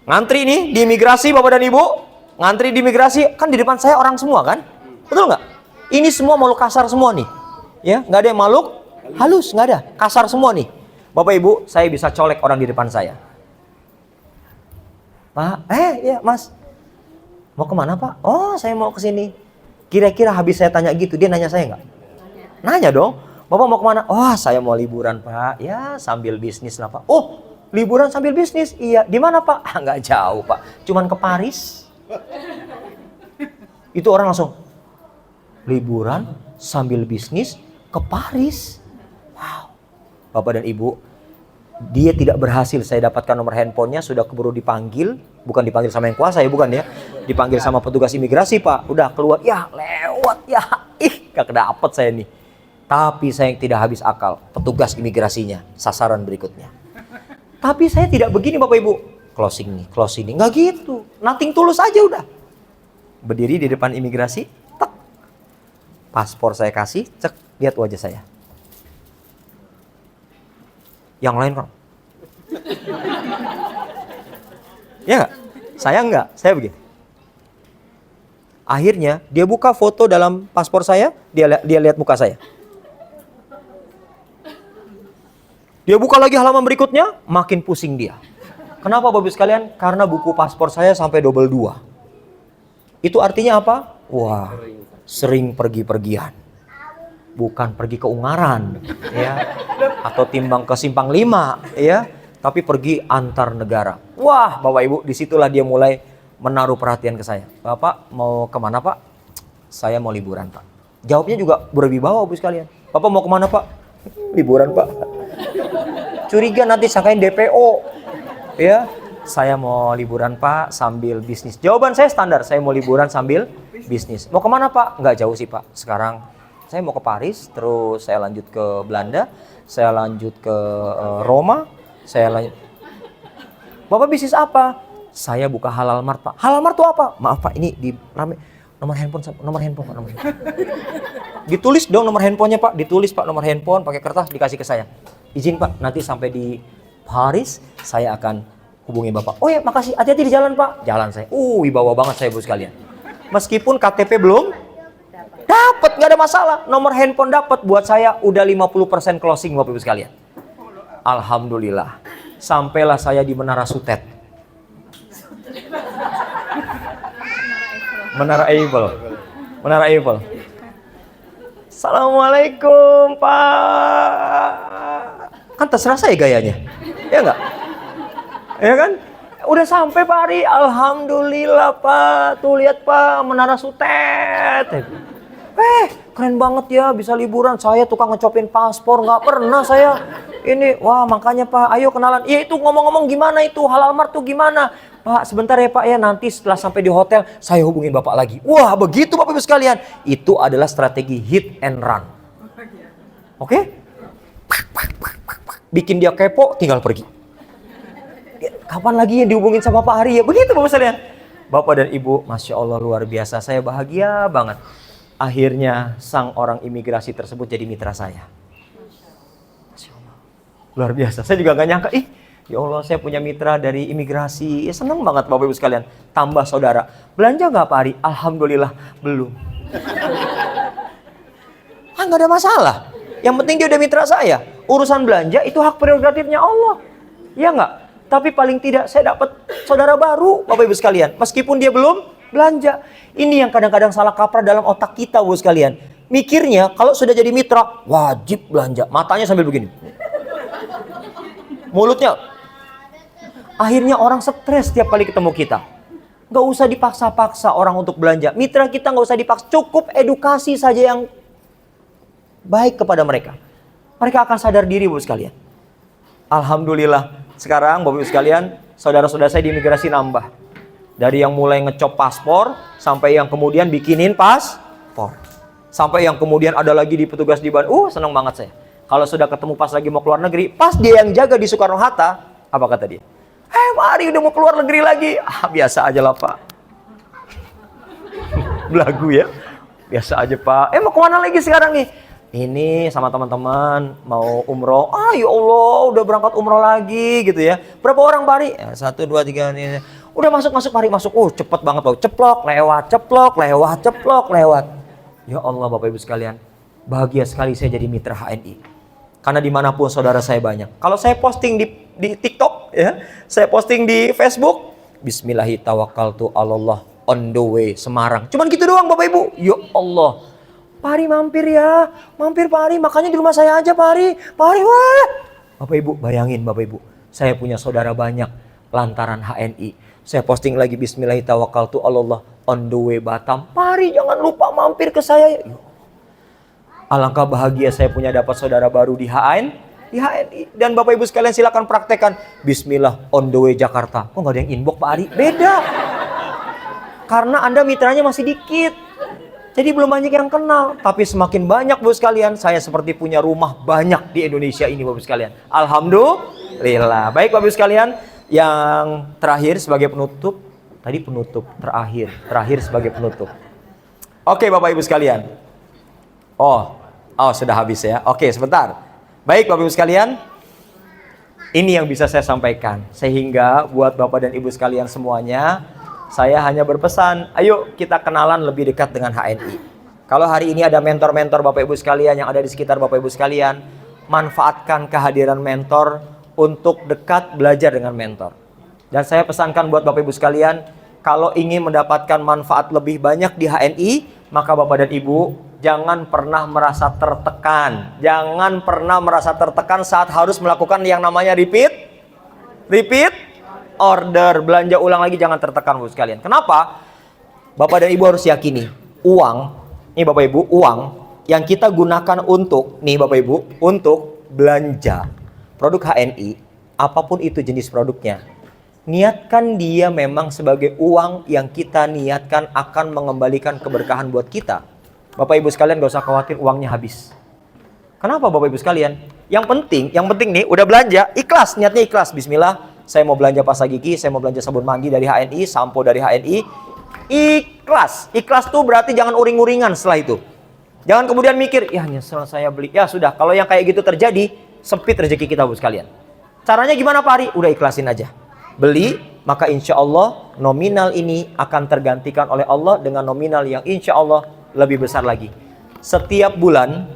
Ngantri nih di imigrasi Bapak dan Ibu. Ngantri di imigrasi, kan di depan saya orang semua kan? Betul nggak? Ini semua makhluk kasar semua nih. Ya, nggak ada yang makhluk halus, nggak ada. Kasar semua nih. Bapak Ibu, saya bisa colek orang di depan saya. Pak, ya Mas. Mau kemana Pak? Oh, saya mau ke sini. Kira-kira habis saya tanya gitu, dia nanya saya nggak? Nanya dong. Bapak mau kemana? Oh, saya mau liburan Pak. Ya, sambil bisnis lah Pak. Oh, liburan sambil bisnis? Iya. Di mana Pak? Nggak jauh Pak. Cuman ke Paris. Itu orang langsung. Liburan sambil bisnis ke Paris. Wow. Bapak dan Ibu, dia tidak berhasil saya dapatkan nomor handphonenya, sudah keburu dipanggil, bukan dipanggil sama yang kuasa ya, bukan ya, dipanggil sama petugas imigrasi Pak, udah keluar, ya lewat ya, gak kedapet saya nih. Tapi saya tidak habis akal, petugas imigrasinya, sasaran berikutnya. Tapi saya tidak begini Bapak Ibu, closing nih, nggak gitu, nothing tulus aja udah. Berdiri di depan imigrasi, tek, paspor saya kasih, cek, lihat wajah saya. Yang lain kan? Ya nggak? Saya nggak, saya begini. Akhirnya dia buka foto dalam paspor saya, dia lihat muka saya. Dia buka lagi halaman berikutnya, makin pusing dia. Kenapa Bapak sekalian? Karena buku paspor saya sampai double 2. Itu artinya apa? Wah, sering pergi-pergian. Bukan pergi ke Ungaran, ya, atau timbang ke Simpang 5, ya, tapi pergi antar negara. Wah, Bapak Ibu, disitulah dia mulai menaruh perhatian ke saya. Bapak mau kemana Pak? Saya mau liburan Pak. Jawabnya juga berwibawa Bapak sekalian. Bapak mau kemana Pak? Liburan Pak. Curiga nanti sangkain DPO, ya. Saya mau liburan Pak sambil bisnis. Jawaban saya standar, saya mau liburan sambil bisnis. Mau kemana Pak? Nggak jauh sih Pak. Sekarang Saya mau ke Paris, terus saya lanjut ke Belanda, saya lanjut ke Roma, saya lanjut. Bapak bisnis apa? Saya buka Halal Mart, Pak. Halal Mart itu apa? Maaf Pak, ini di rame. Nomor handphone Pak, nomor handphone. Ditulis dong nomor handphonenya Pak, ditulis Pak nomor handphone pakai kertas dikasih ke saya. Izin Pak, nanti sampai di Paris saya akan hubungi Bapak. Oh ya, makasih. Hati-hati di jalan Pak. Jalan saya. Wibawa banget saya, Bu sekalian. Meskipun KTP belum dapat, nggak ada masalah. Nomor handphone dapat, buat saya udah 50% closing Bapak Ibu sekalian. Alhamdulillah. Sampailah saya di Menara Sutet. Menara Eiffel. Menara Eiffel. Assalamualaikum Pak. Kan terserah saya gayanya. Ya enggak? Ya kan? Udah sampai Pak Ari. Alhamdulillah Pak. Tuh lihat Pak, Menara Sutet. Keren banget ya bisa liburan. Saya tukang ngecopin paspor, nggak pernah saya. Ini, wah makanya Pak, ayo kenalan. Iya itu ngomong-ngomong gimana itu, Halal Mart tuh gimana? Pak sebentar ya Pak ya, nanti setelah sampai di hotel saya hubungin Bapak lagi. Wah begitu Bapak Ibu sekalian. Itu adalah strategi hit and run. Oke? Bikin dia kepo, tinggal pergi. Kapan lagi yang dihubungin sama Pak Ari ya? Begitu Bapak sekalian. Bapak dan Ibu, Masya Allah luar biasa. Saya bahagia banget. Akhirnya sang orang imigrasi tersebut jadi mitra saya. Masya Allah. Luar biasa. Saya juga gak nyangka, ya Allah saya punya mitra dari imigrasi. Ya seneng banget Bapak Ibu sekalian. Tambah saudara. Belanja gak Pak Ari? Alhamdulillah belum. Gak ada masalah. Yang penting dia udah mitra saya. Urusan belanja itu hak prerogatifnya Allah. Ya nggak? Tapi paling tidak saya dapat saudara baru Bapak Ibu sekalian. Meskipun dia belum belanja. Ini yang kadang-kadang salah kaprah dalam otak kita Bapak Ibu sekalian. Mikirnya kalau sudah jadi mitra wajib belanja. Matanya sambil begini. Mulutnya. Akhirnya orang stres setiap kali ketemu kita. Nggak usah dipaksa-paksa orang untuk belanja. Mitra kita nggak usah dipaksa. Cukup edukasi saja yang baik kepada mereka. Mereka akan sadar diri Bapak sekalian. Alhamdulillah. Sekarang Bapak Ibu sekalian, saudara-saudara saya di imigrasi nambah. Dari yang mulai ngecop paspor, sampai yang kemudian bikinin paspor. Sampai yang kemudian ada lagi di petugas di Bandung. Seneng banget saya. Kalau sudah ketemu pas lagi mau keluar negeri, pas dia yang jaga di Soekarno-Hatta, apa kata dia? Mari udah mau keluar negeri lagi. Biasa aja lah Pak. Belagu ya. Biasa aja Pak. Mau kemana lagi sekarang nih? Ini sama teman-teman mau umroh. Ya Allah udah berangkat umroh lagi gitu ya. Berapa orang Pak Ari? 1, 2, 3 nih. Udah masuk mari masuk. Cepet banget Pak. Ceplok lewat. Ya Allah Bapak Ibu sekalian. Bahagia sekali saya jadi mitra HNI. Karena dimanapun saudara saya banyak. Kalau saya posting di TikTok ya, saya posting di Facebook. Bismillahirrahmanirrahim. On the way Semarang. Cuman gitu doang Bapak Ibu. Ya Allah. Pak Ari mampir ya. Mampir Pak Ari. Makanya di rumah saya aja Pak Ari. Pak Ari wah. Bapak Ibu bayangin Bapak Ibu. Saya punya saudara banyak lantaran HNI. Saya posting lagi Bismillahirrahmanirrahim. On the way Batam. Pak Ari jangan lupa mampir ke saya. Alangkah bahagia saya punya dapat saudara baru di HNI. Dan Bapak Ibu sekalian silakan praktekkan. Bismillah on the way Jakarta. Kok gak ada yang inbox Pak Ari? Beda. Karena Anda mitranya masih dikit. Jadi belum banyak yang kenal. Tapi semakin banyak Bapak sekalian. Saya seperti punya rumah banyak di Indonesia ini Bapak sekalian. Alhamdulillah. Baik Bapak sekalian. Yang terakhir sebagai penutup. Tadi penutup. Terakhir sebagai penutup. Oke Bapak Ibu sekalian. Oh sudah habis ya. Oke sebentar. Baik Bapak Ibu sekalian. Ini yang bisa saya sampaikan. Sehingga buat Bapak dan Ibu sekalian semuanya. Saya hanya berpesan, ayo kita kenalan lebih dekat dengan HNI. Kalau hari ini ada mentor-mentor Bapak Ibu sekalian yang ada di sekitar Bapak Ibu sekalian, manfaatkan kehadiran mentor untuk dekat belajar dengan mentor. Dan saya pesankan buat Bapak Ibu sekalian, kalau ingin mendapatkan manfaat lebih banyak di HNI, maka Bapak dan Ibu jangan pernah merasa tertekan. Jangan pernah merasa tertekan saat harus melakukan yang namanya repeat order, belanja ulang lagi, jangan tertekan Bapak sekalian. Kenapa? Bapak dan Ibu harus yakini, uang, ini Bapak Ibu, uang yang kita gunakan untuk, nih Bapak Ibu, untuk belanja produk HNI, apapun itu jenis produknya, niatkan dia memang sebagai uang yang kita niatkan akan mengembalikan keberkahan buat kita. Bapak Ibu sekalian gak usah khawatir uangnya habis. Kenapa Bapak Ibu sekalian? Yang penting nih udah belanja, ikhlas, niatnya ikhlas. Bismillah, saya mau belanja pasta gigi, saya mau belanja sabun mandi dari HNI, sampo dari HNI. Ikhlas. Ikhlas tuh berarti jangan uring-uringan setelah itu. Jangan kemudian mikir, ya nyesel saya beli. Ya sudah, kalau yang kayak gitu terjadi, sempit rezeki kita Bapak sekalian. Caranya gimana Pak Ari? Udah ikhlasin aja. Beli, maka insya Allah nominal ini akan tergantikan oleh Allah dengan nominal yang insya Allah lebih besar lagi. Setiap bulan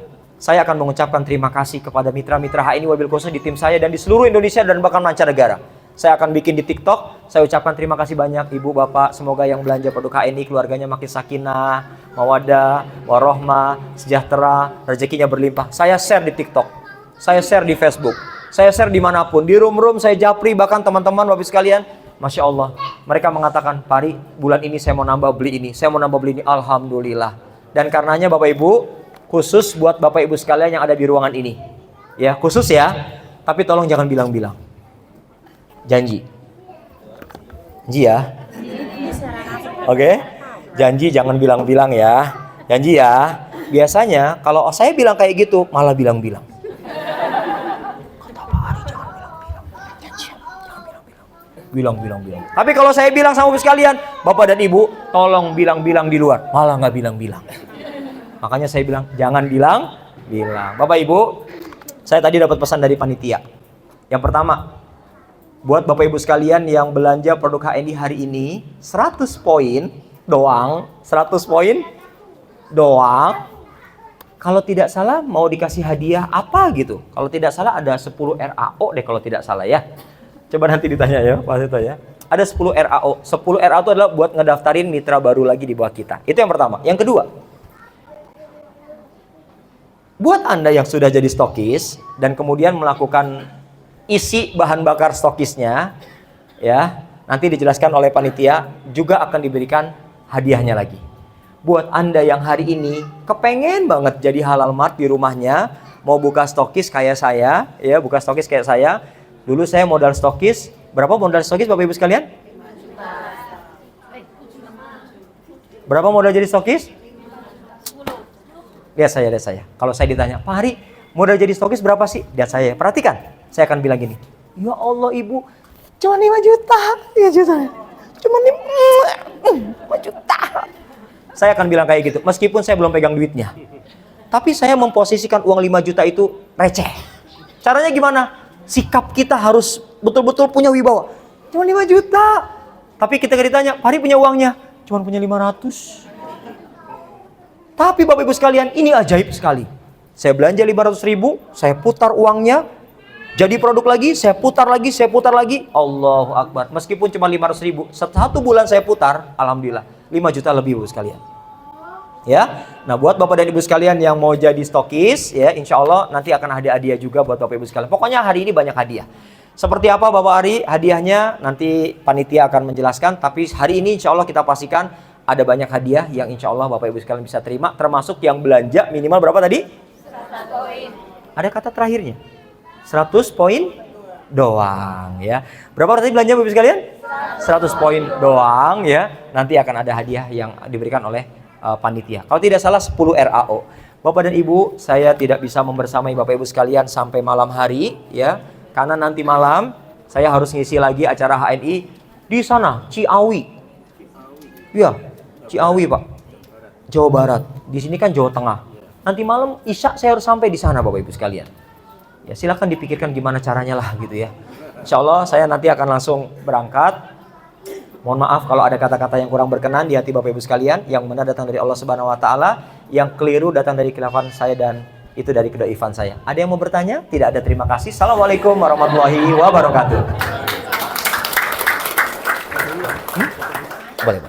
saya akan mengucapkan terima kasih kepada mitra-mitra HNI Wabil Khusus di tim saya dan di seluruh Indonesia dan bahkan mancanegara. Saya akan bikin di TikTok, saya ucapkan terima kasih banyak Ibu Bapak, semoga yang belanja produk HNI keluarganya makin sakinah, mawadah, warohmah, sejahtera, rezekinya berlimpah. Saya share di TikTok, saya share di Facebook, saya share dimanapun, di room-room saya japri, bahkan teman-teman Bapak sekalian, Masya Allah, mereka mengatakan, Pak Ari, bulan ini saya mau nambah beli ini, saya mau nambah beli ini, Alhamdulillah. Dan karenanya Bapak Ibu, khusus buat Bapak Ibu sekalian yang ada di ruangan ini. Ya, khusus ya. Tapi tolong jangan bilang-bilang. Janji. Janji ya. Oke. Janji jangan bilang-bilang ya. Janji ya. Biasanya kalau saya bilang kayak gitu malah bilang-bilang. Kata Pak Ari jangan bilang-bilang. Janji jangan bilang-bilang. Bilang-bilang. Tapi kalau saya bilang sama Bapak sekalian, Bapak dan Ibu, tolong bilang-bilang di luar. Malah nggak bilang-bilang. Makanya saya bilang, jangan bilang. Bapak Ibu, saya tadi dapat pesan dari panitia. Yang pertama, buat Bapak Ibu sekalian yang belanja produk HNI hari ini, 100 poin doang. 100 poin doang. Kalau tidak salah mau dikasih hadiah apa gitu. Kalau tidak salah ada 10 RAO deh kalau tidak salah ya. Coba nanti ditanya ya, Pak Seto ya. Ada 10 RAO. 10 RAO itu adalah buat ngedaftarin mitra baru lagi di bawah kita. Itu yang pertama. Yang kedua, buat Anda yang sudah jadi stokis dan kemudian melakukan isi bahan bakar stokisnya, ya, nanti dijelaskan oleh panitia, juga akan diberikan hadiahnya lagi. Buat Anda yang hari ini kepengen banget jadi halal mart di rumahnya, mau buka stokis kayak saya, ya, buka stokis kayak saya. Dulu saya modal stokis, berapa modal stokis Bapak Ibu sekalian? Berapa modal jadi stokis? Lihat saya. Kalau saya ditanya, Pak Hari, modal jadi stokis berapa sih? Lihat saya, perhatikan. Saya akan bilang gini, ya Allah Ibu, cuma 5 juta. Ya juta. Cuma 5 juta. Saya akan bilang kayak gitu, meskipun saya belum pegang duitnya. Tapi saya memposisikan uang 5 juta itu receh. Caranya gimana? Sikap kita harus betul-betul punya wibawa. Cuma 5 juta. Tapi kita ditanya, Pak Hari punya uangnya? Cuma punya 500. Tapi Bapak Ibu sekalian, ini ajaib sekali. Saya belanja 500 ribu, saya putar uangnya, jadi produk lagi, saya putar lagi. Allahu Akbar. Meskipun cuma 500 ribu, satu bulan saya putar, Alhamdulillah, 5 juta lebih Bapak sekalian. Ya, nah buat Bapak dan Ibu sekalian yang mau jadi stokis, ya insya Allah nanti akan ada hadiah juga buat Bapak Ibu sekalian. Pokoknya hari ini banyak hadiah. Seperti apa Bapak Ari hadiahnya, nanti panitia akan menjelaskan. Tapi hari ini insya Allah kita pastikan ada banyak hadiah yang insya Allah Bapak Ibu sekalian bisa terima. Termasuk yang belanja minimal berapa tadi? 100 poin. Ada kata terakhirnya. 100 poin doang ya. Berapa tadi belanja Bapak Ibu sekalian? 100 poin doang ya. Nanti akan ada hadiah yang diberikan oleh panitia. Kalau tidak salah 10 RAO. Bapak dan Ibu, saya tidak bisa membersamai Bapak Ibu sekalian sampai malam hari ya. Karena nanti malam saya harus ngisi lagi acara HNI di sana, Ciawi. Ya, Ciawi Pak, Jawa Barat. Di sini kan Jawa Tengah. Nanti malam Isya saya harus sampai di sana Bapak Ibu sekalian. Ya silakan dipikirkan gimana caranya lah gitu ya. Insya Allah saya nanti akan langsung berangkat. Mohon maaf kalau ada kata-kata yang kurang berkenan di hati Bapak Ibu sekalian. Yang benar datang dari Allah Subhanahu Wa Taala, yang keliru datang dari khilafan saya dan itu dari kedoifan saya. Ada yang mau bertanya? Tidak ada, terima kasih. Assalamualaikum warahmatullahi wabarakatuh. Boleh.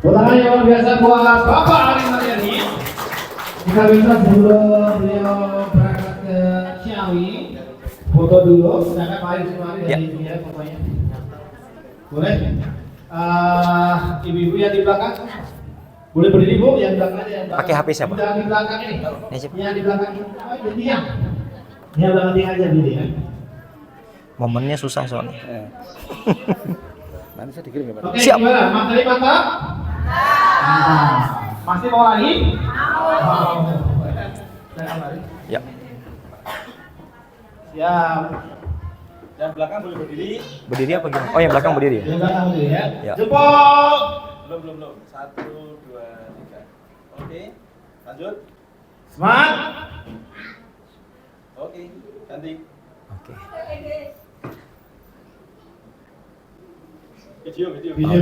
Ulangan yang luar biasa buat Bapak Ari Maryani. Kita minta sebelum beliau berangkat ke Ciawi, foto dulu. Sedangkan Pak Ari Sumari dari dunia fotonya. Boleh? Ibu-ibu yang di belakang, boleh berdiri Bu, yang di belakang aja. Pakai HP siapa? Yang di belakang ini. Ini siapa? Yang di belakang ini. Jadi yang belakang dia aja dulu ya. Momennya susah soalnya. Nanti saya dikirim ya Pak. Oke, Siap. gimana? Materi mantap? Masih mau lagi? Ya. Siap. Yang belakang boleh berdiri. Berdiri apa gimana? Oh, yang belakang berdiri ya? Yang belakang dulu ya. Ya. Jempol. Belum. 1, 2, 3. Oke. Lanjut. Semangat. Oke. Ganti. Oke. Video.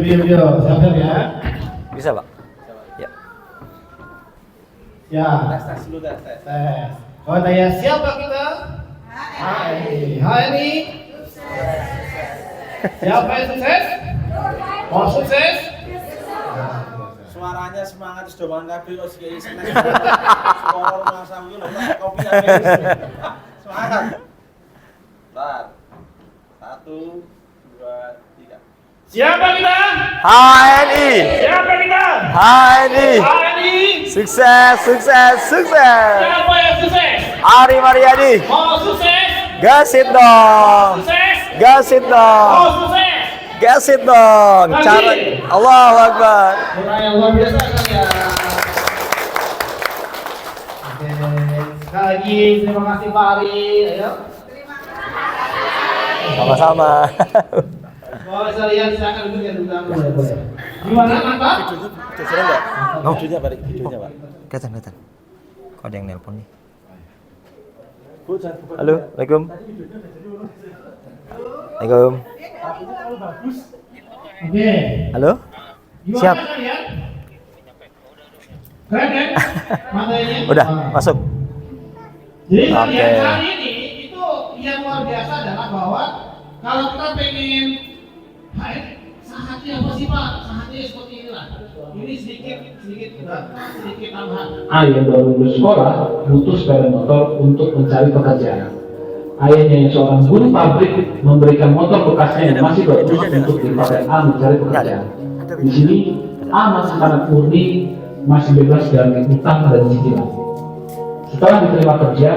Video. Siap ya. Bisa, Pak? Ya. Siap. Tes dulu tes. Tes. Oh, tanya siapa kita? Hai nih. Siapa yang sukses? Mau sukses? Suaranya semangat sudah bangun kabeh kok sik seneng. Suara masa iki lho kopi habis. Semangat. Bentar. 1, 2, 3. Siapa kita? HNI. Siapa kita? HNI. Hari. Sukses. Siapa yang sukses? Ari Mariadi. Mau sukses? Gasit dong. Sukses? Gasit dong. Mau sukses? Gasit dong. Lagi. Cara Allahu Akbar. Orang yang luar biasa kalian. Oke, sekali lagi terima kasih Pak Ari. Ayo. Sama-sama. Boleh sekalian silakan duduk ya boleh. Gimana mantap? Videonya enggak? Videonya balik, videonya, Pak. Kelihatan. Kok ada yang nelpon nih? Bu, jangan buka. Halo, Assalamualaikum. Assalamualaikum. Oke. Halo? Gimana Siap. kalian? Keren kan? Materinya? Udah, Nah. masuk. Jadi Oke. kalian hari ini itu yang luar biasa adalah bahwa kalau kita pengen sahatnya apa sih Pak? Sahatnya seperti inilah. Ini sedikit tambahan. Ayah baru lulus sekolah butuh sepeda motor untuk mencari pekerjaan. Ayahnya yang seorang buruh pabrik memberikan motor bekasnya yang masih bagus untuk dipakai A mencari pekerjaan. Di sini A masih sangat murni, masih bebas dari utang dan cicilan. Setelah diterima kerja,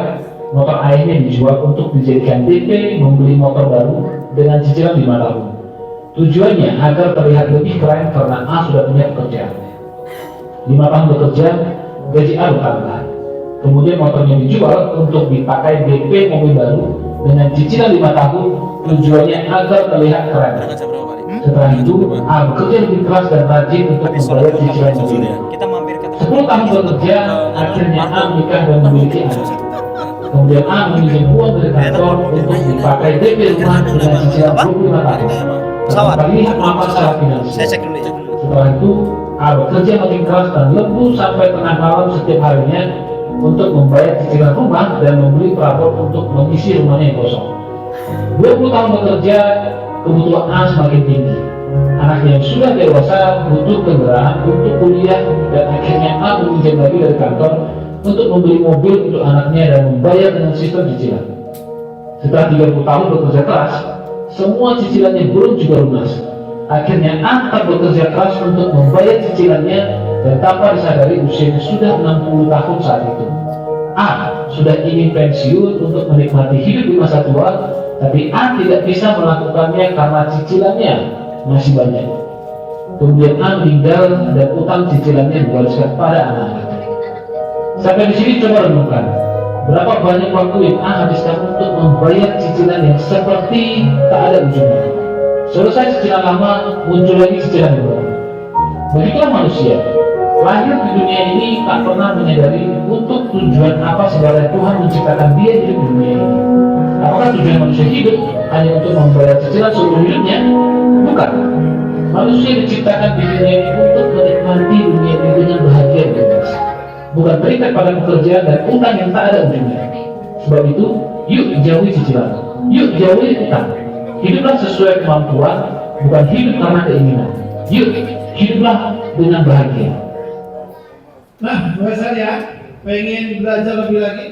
motor ayahnya dijual untuk dijadikan DP membeli motor baru dengan cicilan 5 tahun. Tujuannya agar terlihat lebih keren karena A sudah punya pekerjaan. 5 tahun bekerja, gaji A bertambah. Kemudian motornya dijual untuk dipakai DP mobil baru dengan cicilan 5 tahun. Tujuannya agar terlihat keren. Setelah itu, A bekerja lebih keras dan rajin untuk membayar cicilan mobil. Kita mampir ke 10 tahun bekerja, akhirnya A menikah dan memiliki anak. Kemudian A meminjam uang dari kantor untuk dipakai DP rumah dengan cicilan 25 tahun. Kembali apa secara finansial. Setelah itu, A bekerja makin keras dan lembut sampai tengah malam setiap harinya untuk membayar cicilan rumah dan membeli perabot untuk mengisi rumahnya yang kosong. 20 tahun bekerja, kebutuhan A semakin tinggi. Anaknya yang sudah dewasa butuh kendaraan untuk kuliah dan akhirnya A meminjam lagi dari kantor untuk membeli mobil untuk anaknya dan membayar dengan sistem cicilan. Setelah 30 tahun bekerja keras, semua cicilannya belum juga lunas. Akhirnya A tetap bekerja keras untuk membayar cicilannya dan tanpa disadari usianya sudah 60 tahun saat itu. A sudah ingin pensiun untuk menikmati hidup di masa tua, tapi A tidak bisa melakukannya karena cicilannya masih banyak. Kemudian A meninggal dan utang cicilannya diwariskan pada anak-anaknya. Sampai di sini coba renungkan, berapa banyak waktu yang A habiskan untuk membayar cicilan yang seperti tak ada ujungnya. Selesai cicilan lama, muncul lagi cicilan yang baru. Begitulah manusia, lahir di dunia ini tak pernah menyadari untuk tujuan apa sebenarnya Tuhan menciptakan dia hidup di dunia ini. Apakah tujuan manusia hidup hanya untuk membayar cicilan seluruh hidupnya? Bukan. Manusia diciptakan di dunia ini untuk menikmati dunia ini dengan bahagia dan bebas. Bukan terikat pada pekerjaan dan utang yang tak ada ujungnya. Sebab itu, yuk jauhi cicilan, yuk jauhi utang. Hiduplah sesuai kemampuan, bukan hidup karena keinginan. Yuk, hiduplah dengan bahagia. Nah, buat saya pengen belajar lebih lagi,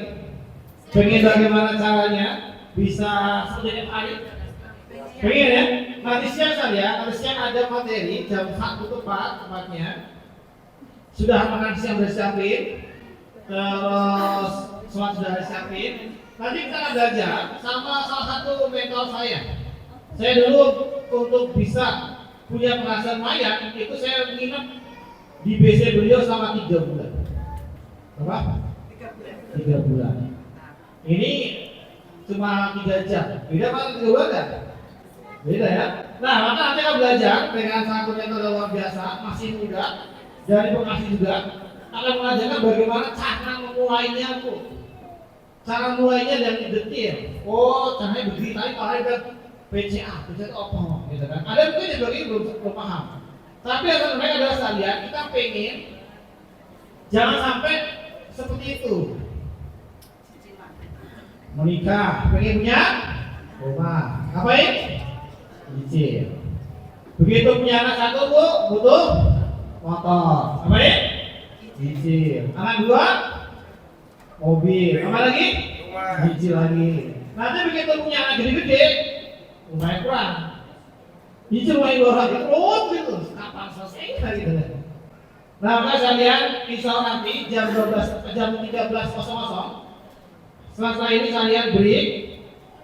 pengen bagaimana caranya bisa seperti Ari. Pengen ya? Nanti siang ada materi jam 1 tepat tempatnya. Sudah makan siang sudah siapin, terus sholat sudah siapin. Nanti kita akan belajar sama salah satu mentor saya. Saya dulu untuk bisa punya penghasilan lumayan, itu saya menginap di BC beliau selama 3 bulan. Berapa? 3 bulan. Ini cuma 3 jam. Beda mana 3 bulan kan? Beda ya. Nah, maka nanti akan belajar dengan satu metode luar biasa, masih muda, dari Bekasi juga, akan mengajarkan bagaimana cara memulainya Bu. Cara mulainya dari detail. Oh, caranya begini, tadi Pak Hari bilang PCA itu apa? Gitu kan? Ada mungkin yang begini belum paham. Tapi yang mereka adalah sekalian, kita pengen jangan sampai seperti itu. Menikah, pengen punya rumah, ngapain? Cicil. Begitu punya anak satu Bu, butuh motor, ngapain? Cicil. Anak 2, mobil. Apa lagi? Cicil lagi. Nanti begitu punya anak gede-gede, rumahnya kurang. Cicil rumahnya 2 lagi, terus gitu. Kapan selesai gitu. Nah, maka sekalian, insya Allah nanti jam 13.00 setelah ini kalian break,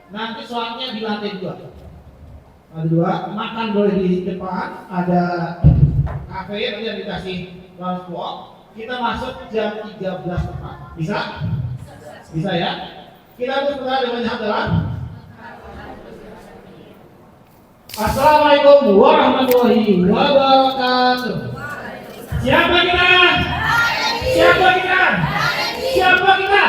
nanti sholatnya di lantai 2. Ada 2, makan boleh di depan, ada kafe nanti yang dikasih transport. Kita masuk jam 13 tepat. Bisa? Bisa ya? Kita harus berdoa dengan hadirat. Assalamualaikum warahmatullahi wabarakatuh. Siapa kita? Siapa kita? Siapa kita?